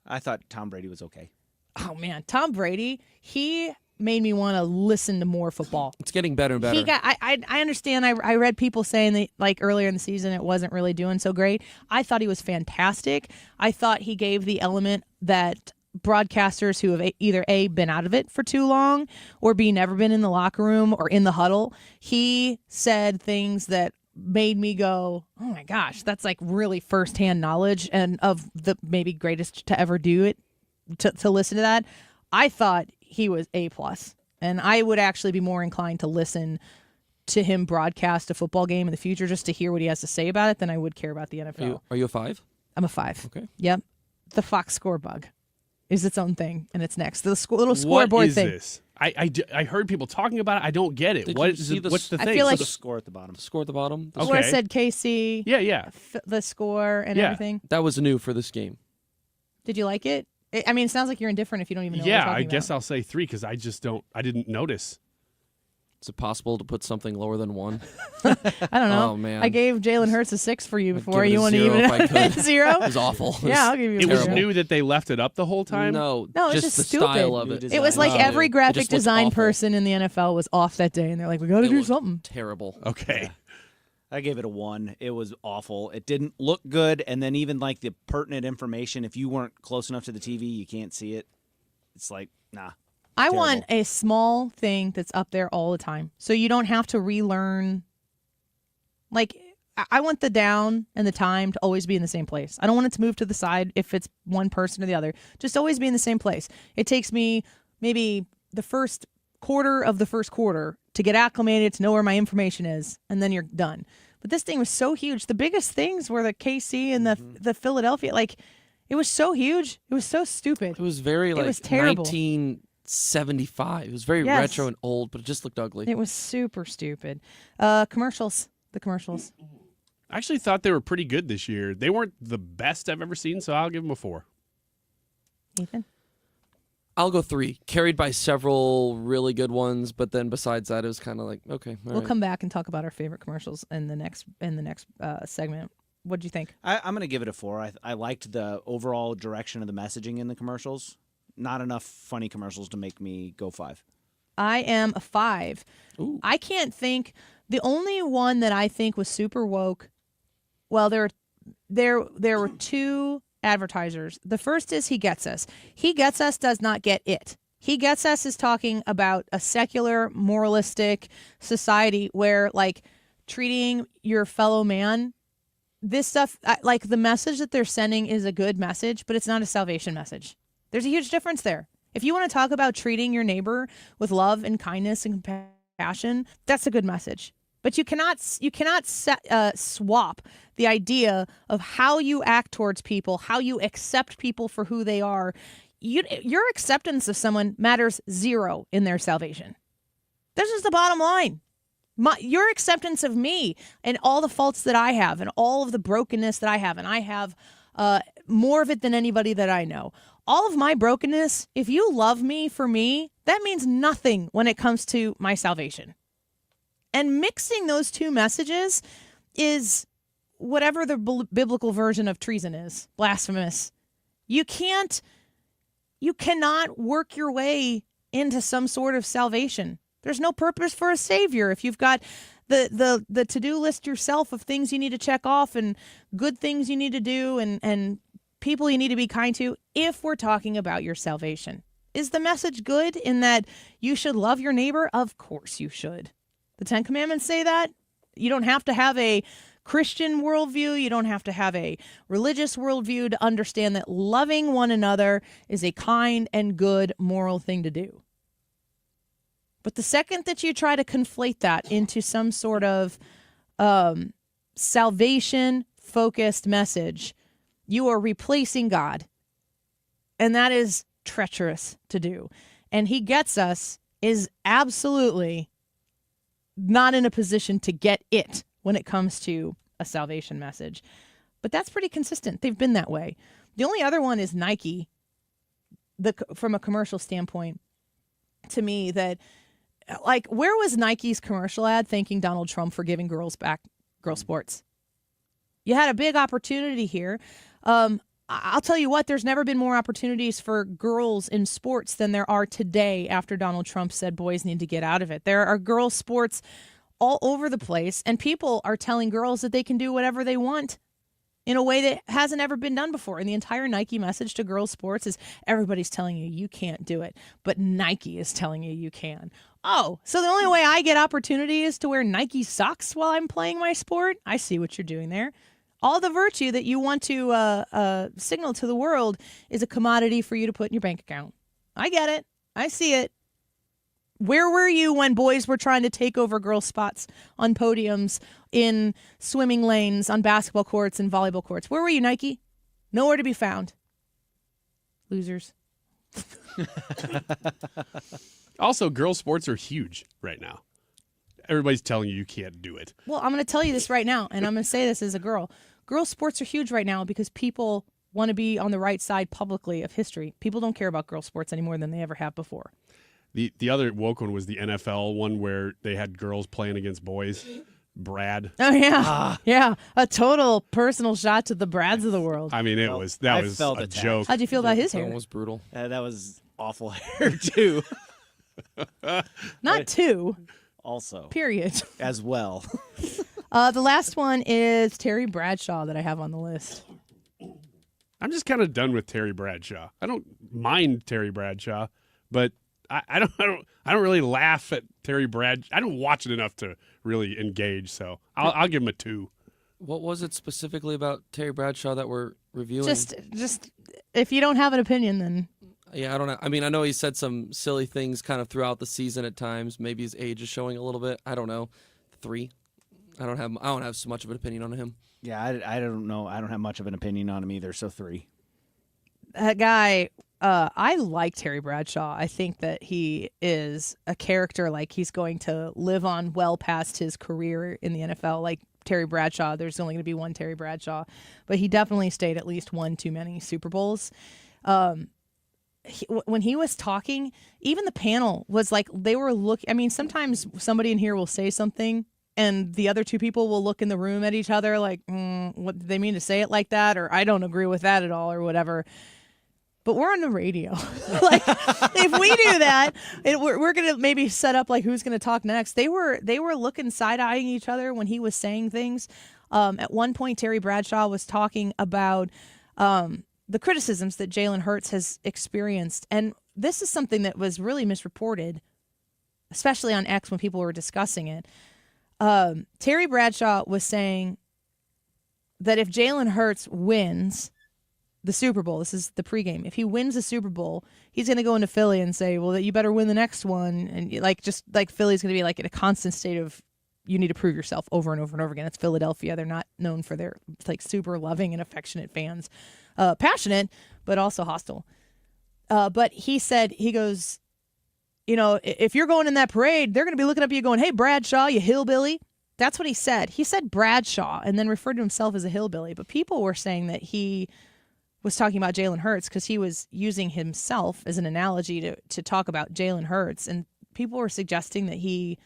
I thought Tom Brady was okay. Oh, man. Tom Brady, he made me want to listen to more football. It's getting better and better. I understand. I read people saying that like earlier in the season it wasn't really doing so great. I thought he was fantastic. I thought he gave the element that broadcasters who have either A, been out of it for too long, or B, never been in the locker room or in the huddle. He said things that made me go, oh my gosh, that's like really firsthand knowledge and of the maybe greatest to ever do it, to listen to that. I thought he was A+, and I would actually be more inclined to listen to him broadcast a football game in the future just to hear what he has to say about it than I would care about the NFL. Are you a 5? I'm a 5. Okay. Yep. The Fox Scorebug is its own thing, and it's next. The little scoreboard thing. What is this? I heard people talking about it. I don't get it. What's the thing? I feel like the score at the bottom. Score at the bottom. The score said KC. Yeah. The score and everything. That was new for this game. Did you like it? I mean, it sounds like you're indifferent if you don't even know what we're Yeah, talking I guess about. I'll say 3 because I didn't notice. Is it possible to put something lower than 1? I don't know. Oh, man. I gave Jalen Hurts a 6 for you before. give it You a want to 0 even if I could. 0? It was awful. Yeah, I'll give you a It was 0. new that they left it up the whole time? No, No, it's just just the stupid. style of it. It was like every It graphic just looked design awful. person in the NFL was off that day, and they're like, we got to It do looked something. Terrible. Okay. I gave it a 1. It was awful. It didn't look good, and then even like the pertinent information, if you weren't close enough to the TV, you can't see it. It's like, nah. I Terrible. want a small thing that's up there all the time, so you don't have to relearn. Like, I want the down and the time to always be in the same place. I don't want it to move to the side if it's one person or the other. Just always be in the same place. It takes me maybe the first quarter of the first quarter to get acclimated, to know where my information is, and then you're done. But this thing was so huge. The biggest things were the KC and the Philadelphia. Like, it was so huge. It was so stupid. It was very It like was terrible. 1975. It was very Yes. retro and old, but it just looked ugly. It was super stupid. Commercials. The commercials. I actually thought they were pretty good this year. They weren't the best I've ever seen, so I'll give them a 4. Ethan? I'll go 3. Carried by several really good ones, but then besides that, it was kind of like, okay. We'll come back and talk about our favorite commercials in the next segment. What do you think? I'm going to give it a 4. I liked the overall direction of the messaging in the commercials. Not enough funny commercials to make me go 5. I am a 5. Ooh. I can't think. The only one that I think was super woke. Well, there were 2 advertisers. The first is He Gets Us. He Gets Us does not get it. He Gets Us is talking about a secular, moralistic society where, like, treating your fellow man. This stuff, like the message that they're sending is a good message, but it's not a salvation message. There's a huge difference there. If you want to talk about treating your neighbor with love and kindness and compassion, that's a good message. But you cannot swap the idea of how you act towards people, how you accept people for who they are. Your acceptance of someone matters 0 in their salvation. This is the bottom line. Your acceptance of me and all the faults that I have and all of the brokenness that I have, and I have more of it than anybody that I know. All of my brokenness, if you love me for me, that means nothing when it comes to my salvation. And mixing those 2 messages is whatever the biblical version of treason is, blasphemous. You cannot work your way into some sort of salvation. There's no purpose for a savior if you've got the to-do list yourself of things you need to check off and good things you need to do and people you need to be kind to. If we're talking about your salvation, is the message good in that you should love your neighbor? Of course you should. The 10 Commandments say that. You don't have to have a Christian worldview. You don't have to have a religious worldview to understand that loving one another is a kind and good moral thing to do. But the second that you try to conflate that into some sort of salvation-focused message, you are replacing God. And that is treacherous to do. And He Gets Us is absolutely not in a position to get it when it comes to a salvation message. But that's pretty consistent. They've been that way. The only other one is Nike, from a commercial standpoint, to me, that like, where was Nike's commercial ad thanking Donald Trump for giving girls back girl sports? You had a big opportunity here. I'll tell you what, there's never been more opportunities for girls in sports than there are today after Donald Trump said boys need to get out of it. There are girls' sports all over the place, and people are telling girls that they can do whatever they want in a way that hasn't ever been done before. And the entire Nike message to girls' sports is everybody's telling you can't do it, but Nike is telling you can. Oh, so the only way I get opportunity is to wear Nike socks while I'm playing my sport? I see what you're doing there. All the virtue that you want to signal to the world is a commodity for you to put in your bank account. I get it. I see it. Where were you when boys were trying to take over girl spots on podiums, in swimming lanes, on basketball courts and volleyball courts? Where were you, Nike? Nowhere to be found. Losers. Also, girls' sports are huge right now. Everybody's telling you can't do it. Well, I'm going to tell you this right now, and I'm going to say this as a girl. Girls' sports are huge right now because people want to be on the right side publicly of history. People don't care about girls' sports any more than they ever have before. The other woke one was the NFL one where they had girls playing against boys. Brad. Oh, yeah. Yeah. A total personal shot to the Brads of the world. I mean, that was a joke. How'd you feel about his hair? That was brutal. That was awful hair, too. Not two. Also. Period. As well. The last one is Terry Bradshaw that I have on the list. I'm just kind of done with Terry Bradshaw. I don't mind Terry Bradshaw, but I don't really laugh at Terry Bradshaw. I don't watch it enough to really engage, so I'll give him a 2. What was it specifically about Terry Bradshaw that we're reviewing? Just if you don't have an opinion, then yeah, I don't know. I mean, I know he said some silly things kind of throughout the season at times. Maybe his age is showing a little bit. I don't know. 3. I don't have so much of an opinion on him. Yeah, I don't know. I don't have much of an opinion on him either. So 3. That guy. I like Terry Bradshaw. I think that he is a character, like he's going to live on well past his career in the NFL. Like Terry Bradshaw, there's only going to be one Terry Bradshaw, but he definitely stayed at least one too many Super Bowls. When he was talking, even the panel was like, they were looking. I mean, sometimes somebody in here will say something and the other two people will look in the room at each other like, what did they mean to say it like that? Or I don't agree with that at all or whatever. But we're on the radio. Like, if we do that, we're going to maybe set up like who's going to talk next. They were looking side-eyeing each other when he was saying things. At one point, Terry Bradshaw was talking about the criticisms that Jalen Hurts has experienced. And this is something that was really misreported, especially on X when people were discussing it. Terry Bradshaw was saying that if Jalen Hurts wins the Super Bowl, this is the pregame, if he wins the Super Bowl, he's going to go into Philly and say, well, you better win the next one. And just like Philly's going to be like in a constant state of, you need to prove yourself over and over and over again. It's Philadelphia. They're not known for their like super loving and affectionate fans. Passionate, but also hostile. But he said, he goes, if you're going in that parade, they're going to be looking up at you going, hey, Bradshaw, you hillbilly. That's what he said. He said Bradshaw and then referred to himself as a hillbilly. But people were saying that he was talking about Jalen Hurts because he was using himself as an analogy to talk about Jalen Hurts. And people were suggesting that he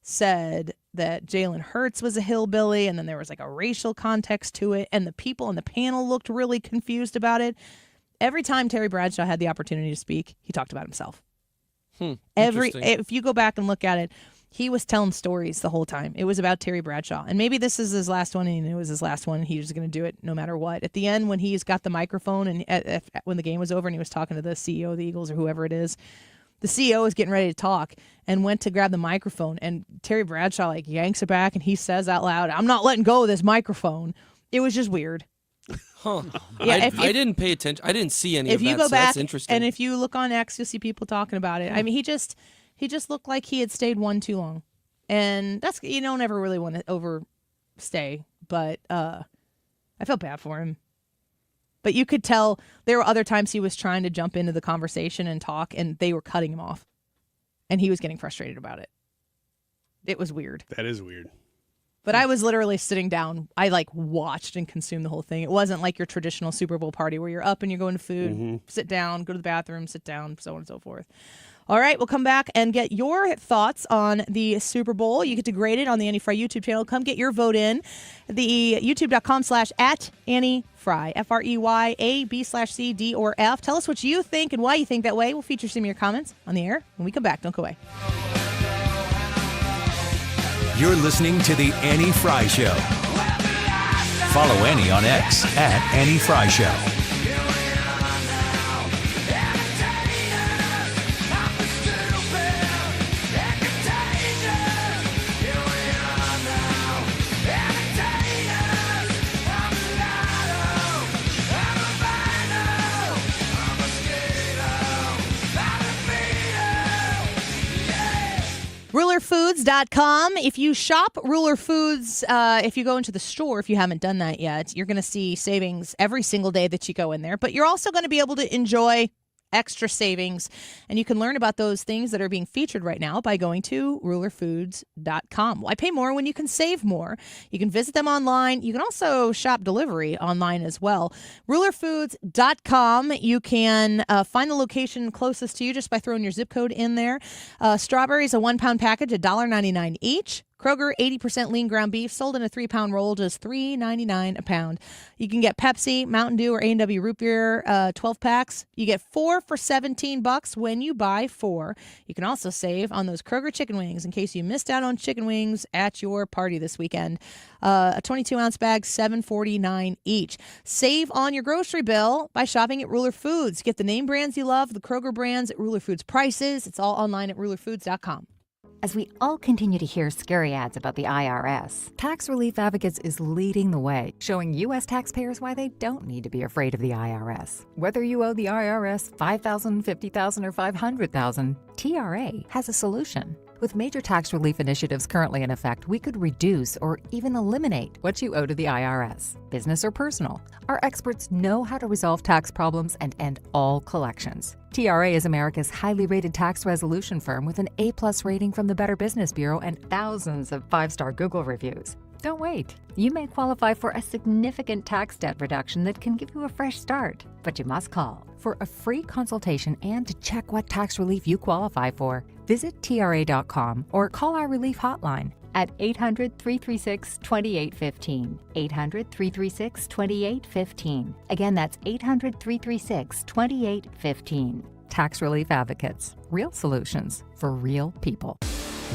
said that Jalen Hurts was a hillbilly, and then there was like a racial context to it, and the people on the panel looked really confused about it. Every time Terry Bradshaw had the opportunity to speak, he talked about himself. If you go back and look at it, he was telling stories the whole time. It was about Terry Bradshaw. And maybe this is his last one, and it was his last one. He was going to do it no matter what. At the end, when he's got the microphone and when the game was over and he was talking to the CEO of the Eagles or whoever it is, the CEO was getting ready to talk and went to grab the microphone. And Terry Bradshaw like yanks it back and he says out loud, I'm not letting go of this microphone. It was just weird. Huh. Yeah, I didn't pay attention. I didn't see any of that. If you go back, that's interesting. and if you look on X, you'll see people talking about it. I mean, he just looked like he had stayed one too long. And that's, you don't ever really want to overstay, but I felt bad for him. But you could tell there were other times he was trying to jump into the conversation and talk, and they were cutting him off. And he was getting frustrated about it. It was weird. That is weird. But I was literally sitting down. I watched and consumed the whole thing. It wasn't like your traditional Super Bowl party where you're up and you're going to food, sit down, go to the bathroom, sit down, so on and so forth. All right, we'll come back and get your thoughts on the Super Bowl. You get to grade it on the Annie Fry YouTube channel. Come get your vote in. The youtube.com/@AnnieFry, FREYAB/C, D, or F. Tell us what you think and why you think that way. We'll feature some of your comments on the air when we come back. Don't go away. You're listening to The Annie Fry Show. Follow Annie on X @AnnieFryShow. RulerFoods.com. If you shop Ruler Foods, if you go into the store, if you haven't done that yet, you're going to see savings every single day that you go in there. But you're also going to be able to enjoy extra savings. And you can learn about those things that are being featured right now by going to RulerFoods.com. Why pay more when you can save more? You can visit them online. You can also shop delivery online as well. RulerFoods.com. You can find the location closest to you just by throwing your zip code in there. Strawberries, a 1-pound package, $1.99 each. Kroger 80% lean ground beef sold in a 3-pound roll, just $3.99 a pound. You can get Pepsi, Mountain Dew, or A&W root beer 12 packs. You get 4 for $17 when you buy 4. You can also save on those Kroger chicken wings in case you missed out on chicken wings at your party this weekend. A 22-ounce bag, $7.49 each. Save on your grocery bill by shopping at Ruler Foods. Get the name brands you love, the Kroger brands at Ruler Foods prices. It's all online at RulerFoods.com. As we all continue to hear scary ads about the IRS, Tax Relief Advocates is leading the way, showing U.S. taxpayers why they don't need to be afraid of the IRS. Whether you owe the IRS $5,000, $50,000, or $500,000, TRA has a solution. With major tax relief initiatives currently in effect, we could reduce or even eliminate what you owe to the IRS, business or personal. Our experts know how to resolve tax problems and end all collections. TRA is America's highly rated tax resolution firm with an A+ rating from the Better Business Bureau and thousands of 5-star Google reviews. Don't wait. You may qualify for a significant tax debt reduction that can give you a fresh start. But you must call for a free consultation and to check what tax relief you qualify for. Visit TRA.com or call our relief hotline at 800-336-2815. 800-336-2815. Again, that's 800-336-2815. Tax Relief Advocates. Real solutions for real people.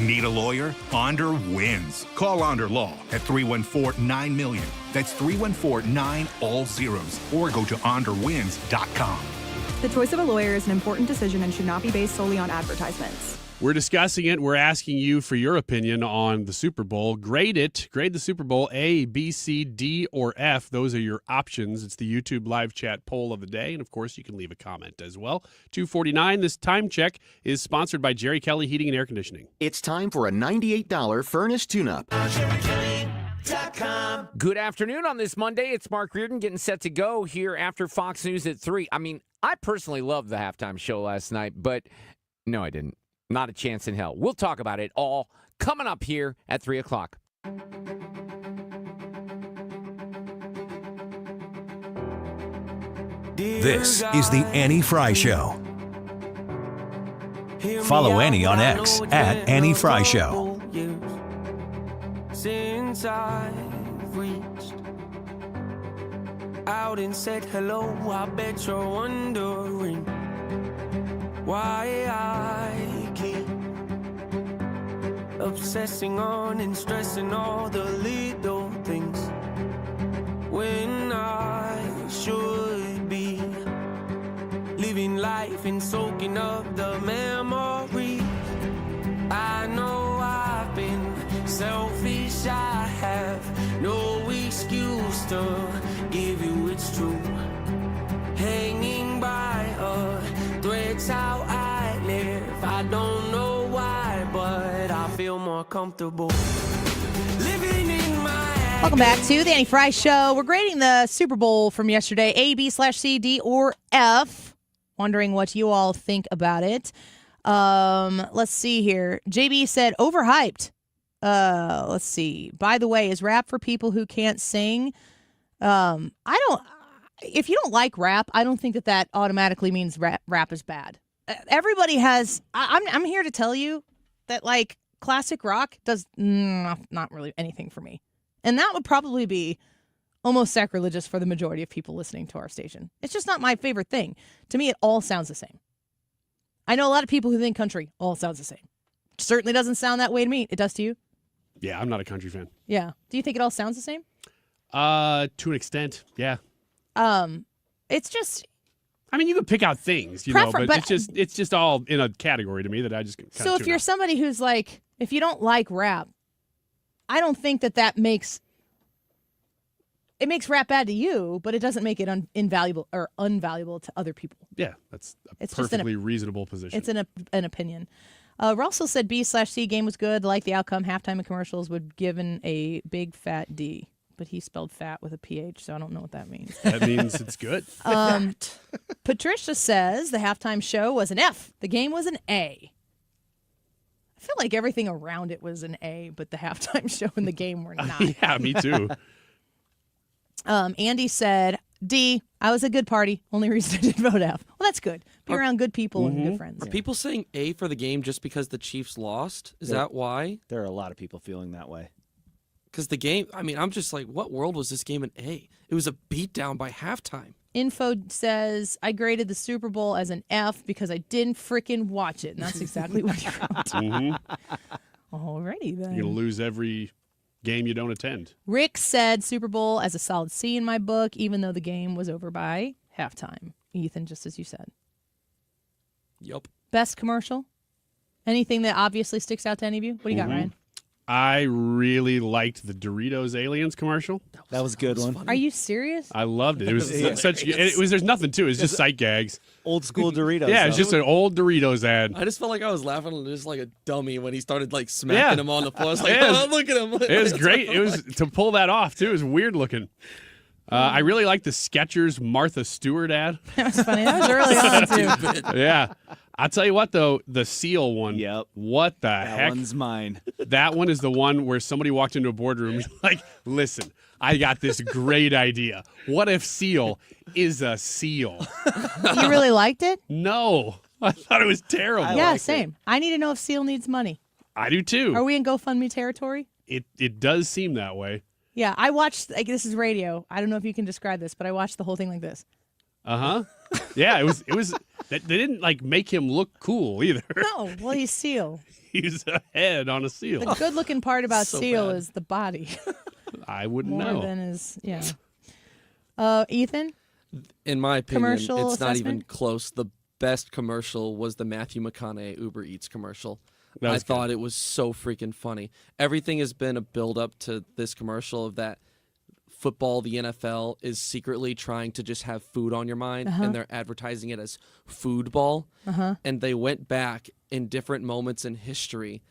Need a lawyer? Onder wins. Call Onder Law at 314-9-million. That's 314-9 all zeros. Or go to onderwins.com. The choice of a lawyer is an important decision and should not be based solely on advertisements. We're discussing it. We're asking you for your opinion on the Super Bowl. Grade it. Grade the Super Bowl A, B, C, D, or F. Those are your options. It's the YouTube live chat poll of the day. And, of course, you can leave a comment as well. 2:49. This time check is sponsored by Jerry Kelly Heating and Air Conditioning. It's time for a $98 furnace tune-up. Good afternoon on this Monday. It's Mark Reardon getting set to go here after Fox News at 3. I mean, I personally loved the halftime show last night, but no, I didn't. Not a chance in hell. We'll talk about it all coming up here at 3 o'clock. This is the Annie Fry Show. Follow Annie on X @AnnieFryShow. Since I've reached out and said hello, I bet you're wondering why I keep obsessing on and stressing all the little things when I should be living life and soaking up the memories. I know I've been selfish, I have no excuse to give you it's true. Hanging by a thread's how I live. I don't know why, but I feel more comfortable living in my. Welcome back to the Annie Fry Show. We're grading the Super Bowl from yesterday, A, B/C, D, or F. Wondering what you all think about it. Let's see here. JB said overhyped. Let's see. By the way, is rap for people who can't sing? If you don't like rap, I don't think that automatically means rap is bad. everybody has. I'm here to tell you that like classic rock does not really anything for me, and that would probably be almost sacrilegious for the majority of people listening to our station. It's just not my favorite thing. To me, it all sounds the same. I know a lot of people who think country all sounds the same. Certainly doesn't sound that way to me. It does to you? Yeah, I'm not a country fan. Yeah. Do you think it all sounds the same? To an extent, yeah. It's just. I mean, you could pick out things, but it's just all in a category to me that I just kind of So if you're somebody who's like, if you don't like rap, I don't think that makes. It makes rap bad to you, but it doesn't make it invaluable or unvaluable to other people. Yeah, that's a perfectly reasonable position. It's an opinion. Russell said B/C game was good. Like the outcome, halftime and commercials would given a big fat D. But he spelled fat with a PH, so I don't know what that means. That means it's good. Patricia says the halftime show was an F. The game was an A. I feel like everything around it was an A, but the halftime show and the game were not. Yeah, me too. Andy said, D, I was a good party. Only reason I didn't vote F. Well, that's good. Be around good people and good friends. Are people saying A for the game just because the Chiefs lost? Is that why? There are a lot of people feeling that way. Because the game, I mean, I'm just like, what world was this game an A? It was a beatdown by halftime. Info says, I graded the Super Bowl as an F because I didn't freaking watch it. And that's exactly what you wrote. Alrighty, then. You're going to lose every game you don't attend. Rick said Super Bowl as a solid C in my book, even though the game was over by halftime. Ethan, just as you said. Yup. Best commercial? Anything that obviously sticks out to any of you? What do you got, Ryan? I really liked the Doritos Aliens commercial. That was a good one. Are you serious? I loved it. It was there's nothing to it. It's just sight gags. Old school Doritos. Yeah, it's just an old Doritos ad. I just felt like I was laughing just like a dummy when he started like smacking him on the floor. I was like, look at him. It was great. It was to pull that off too. It was weird looking. I really liked the Skechers Martha Stewart ad. That was funny. That was early on too. Yeah. I'll tell you what, though, the seal one. Yep. What the heck? That one's mine. That one is the one where somebody walked into a boardroom and like, listen, I got this great idea. What if seal is a seal? You really liked it? No. I thought it was terrible. Yeah, same. I need to know if seal needs money. I do too. Are we in GoFundMe territory? It does seem that way. Yeah, I watched, like, this is radio. I don't know if you can describe this, but I watched the whole thing like this. Uh-huh. Yeah, it was they didn't like make him look cool either. No, well, he's seal. He's a head on a seal. The good looking part about So seal bad. is the body. I wouldn't More know. than his, yeah. Ethan? In my opinion, Commercial it's not even assessment? close. The best commercial was the Matthew McConaughey Uber Eats commercial. That I was thought it was so freaking funny. Everything has been a build-up to this commercial of that football, the NFL, is secretly trying to just have food on your mind, and they're advertising it as food ball. And they went back in different moments in history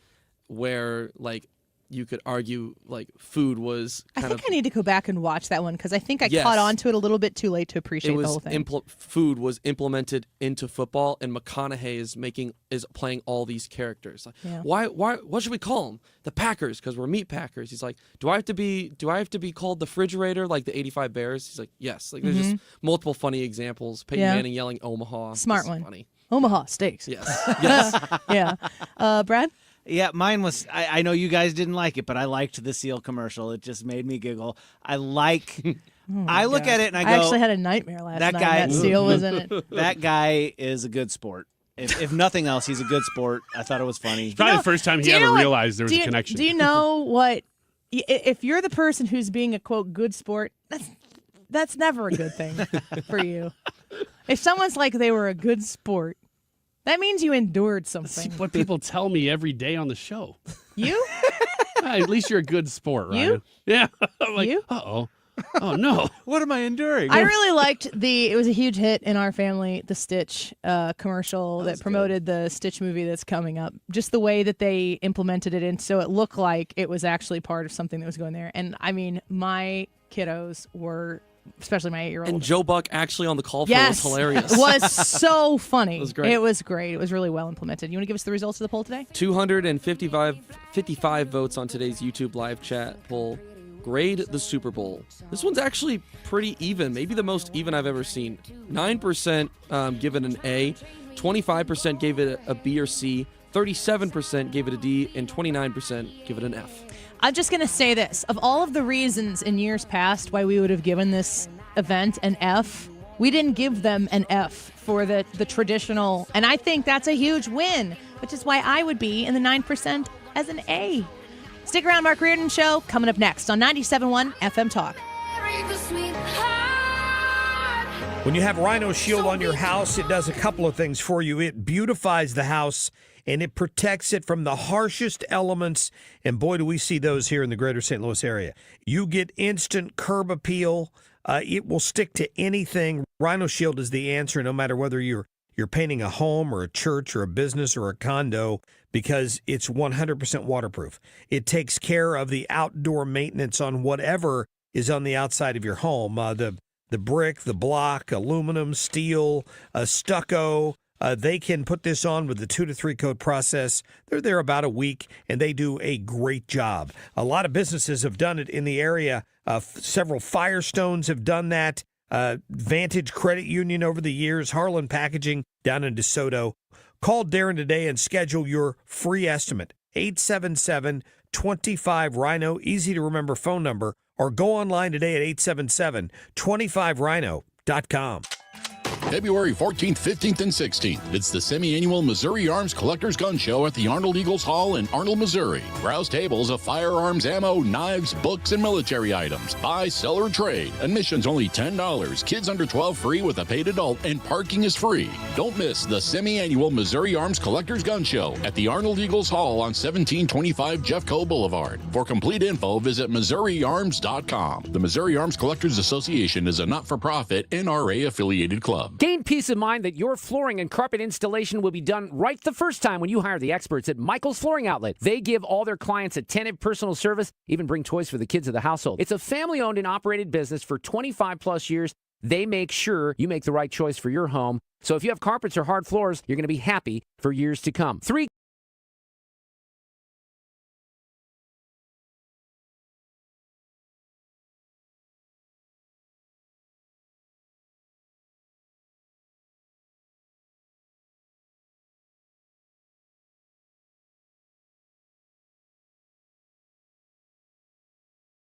where, like, you could argue like food was I kind think of. I need to go back and watch that one because I think I Yes. caught on to it a little bit too late to appreciate It the was whole thing. food was implemented into football, and McConaughey is playing all these characters. Like, Yeah. why? What should we call them? The Packers, because we're meat packers. He's like, do I have to be called the refrigerator like the '85 Bears? He's like, yes. Like, there's just multiple funny examples. Peyton Yeah. Manning yelling Omaha. Smart It's one. Funny. Omaha steaks. Yes. Yes. Yeah. Brad? Yeah, mine was. I know you guys didn't like it, but I liked the seal commercial. It just made me giggle. I look at it and I go. I actually had a nightmare last that night. guy, That seal was in it. That guy is a good sport. If nothing else, he's a good sport. I thought it was funny. It's probably the first time he do you ever know what- realized there was a connection. Do you know what? If you're the person who's being a quote good sport, that's never a good thing for you. If someone's like they were a good sport, that means you endured something. That's what people tell me every day on the show. You? At least you're a good sport, right? You? Yeah. I'm like, You? Uh-oh. Oh, no. What am I enduring? I really liked it was a huge hit in our family, the Stitch commercial that promoted the Stitch movie that's coming up. Just the way that they implemented it, and so it looked like it was actually part of something that was going there. And I mean, my kiddos were, especially my 8-year-old. And Joe Buck actually on the call for Yes, it was hilarious. was so funny. It was great. It was great. It was really well implemented. You want to give us the results of the poll today? 255 votes on today's YouTube live chat poll. Grade the Super Bowl. This one's actually pretty even, maybe the most even I've ever seen. 9% given an A, 25% gave it a B or C, 37% gave it a D, and 29% give it an F. I'm just going to say this. Of all of the reasons in years past why we would have given this event an F, we didn't give them an F for the traditional. And I think that's a huge win, which is why I would be in the 9% as an A. Stick around, Mark Reardon Show, coming up next on 97.1 FM Talk. When you have Rhino Shield on your house, it does a couple of things for you. It beautifies the house, and it protects it from the harshest elements. And boy, do we see those here in the greater St. Louis area. You get instant curb appeal. It will stick to anything. Rhino Shield is the answer, no matter whether you're painting a home or a church or a business or a condo, because it's 100% waterproof. It takes care of the outdoor maintenance on whatever is on the outside of your home. The brick, the block, aluminum, steel, stucco. They can put this on with the 2 to 3 coat process. They're there about a week, and they do a great job. A lot of businesses have done it in the area. Several Firestones have done that. Vantage Credit Union over the years. Harlan Packaging down in DeSoto. Call Darren today and schedule your free estimate. 877-25-RHINO. Easy to remember phone number. Or go online today at 877-25rhino.com. February 14th, 15th, and 16th. It's the semi-annual Missouri Arms Collectors Gun Show at the Arnold Eagles Hall in Arnold, Missouri. Browse tables of firearms, ammo, knives, books, and military items. Buy, sell, or trade. Admission's only $10. Kids under 12 free with a paid adult, and parking is free. Don't miss the semi-annual Missouri Arms Collectors Gun Show at the Arnold Eagles Hall on 1725 Jeffco Boulevard. For complete info, visit MissouriArms.com. The Missouri Arms Collectors Association is a not-for-profit NRA-affiliated club. Gain peace of mind that your flooring and carpet installation will be done right the first time when you hire the experts at Michael's Flooring Outlet. They give all their clients attentive personal service, even bring toys for the kids of the household. It's a family-owned and operated business for 25-plus years. They make sure you make the right choice for your home. So if you have carpets or hard floors, you're going to be happy for years to come. 3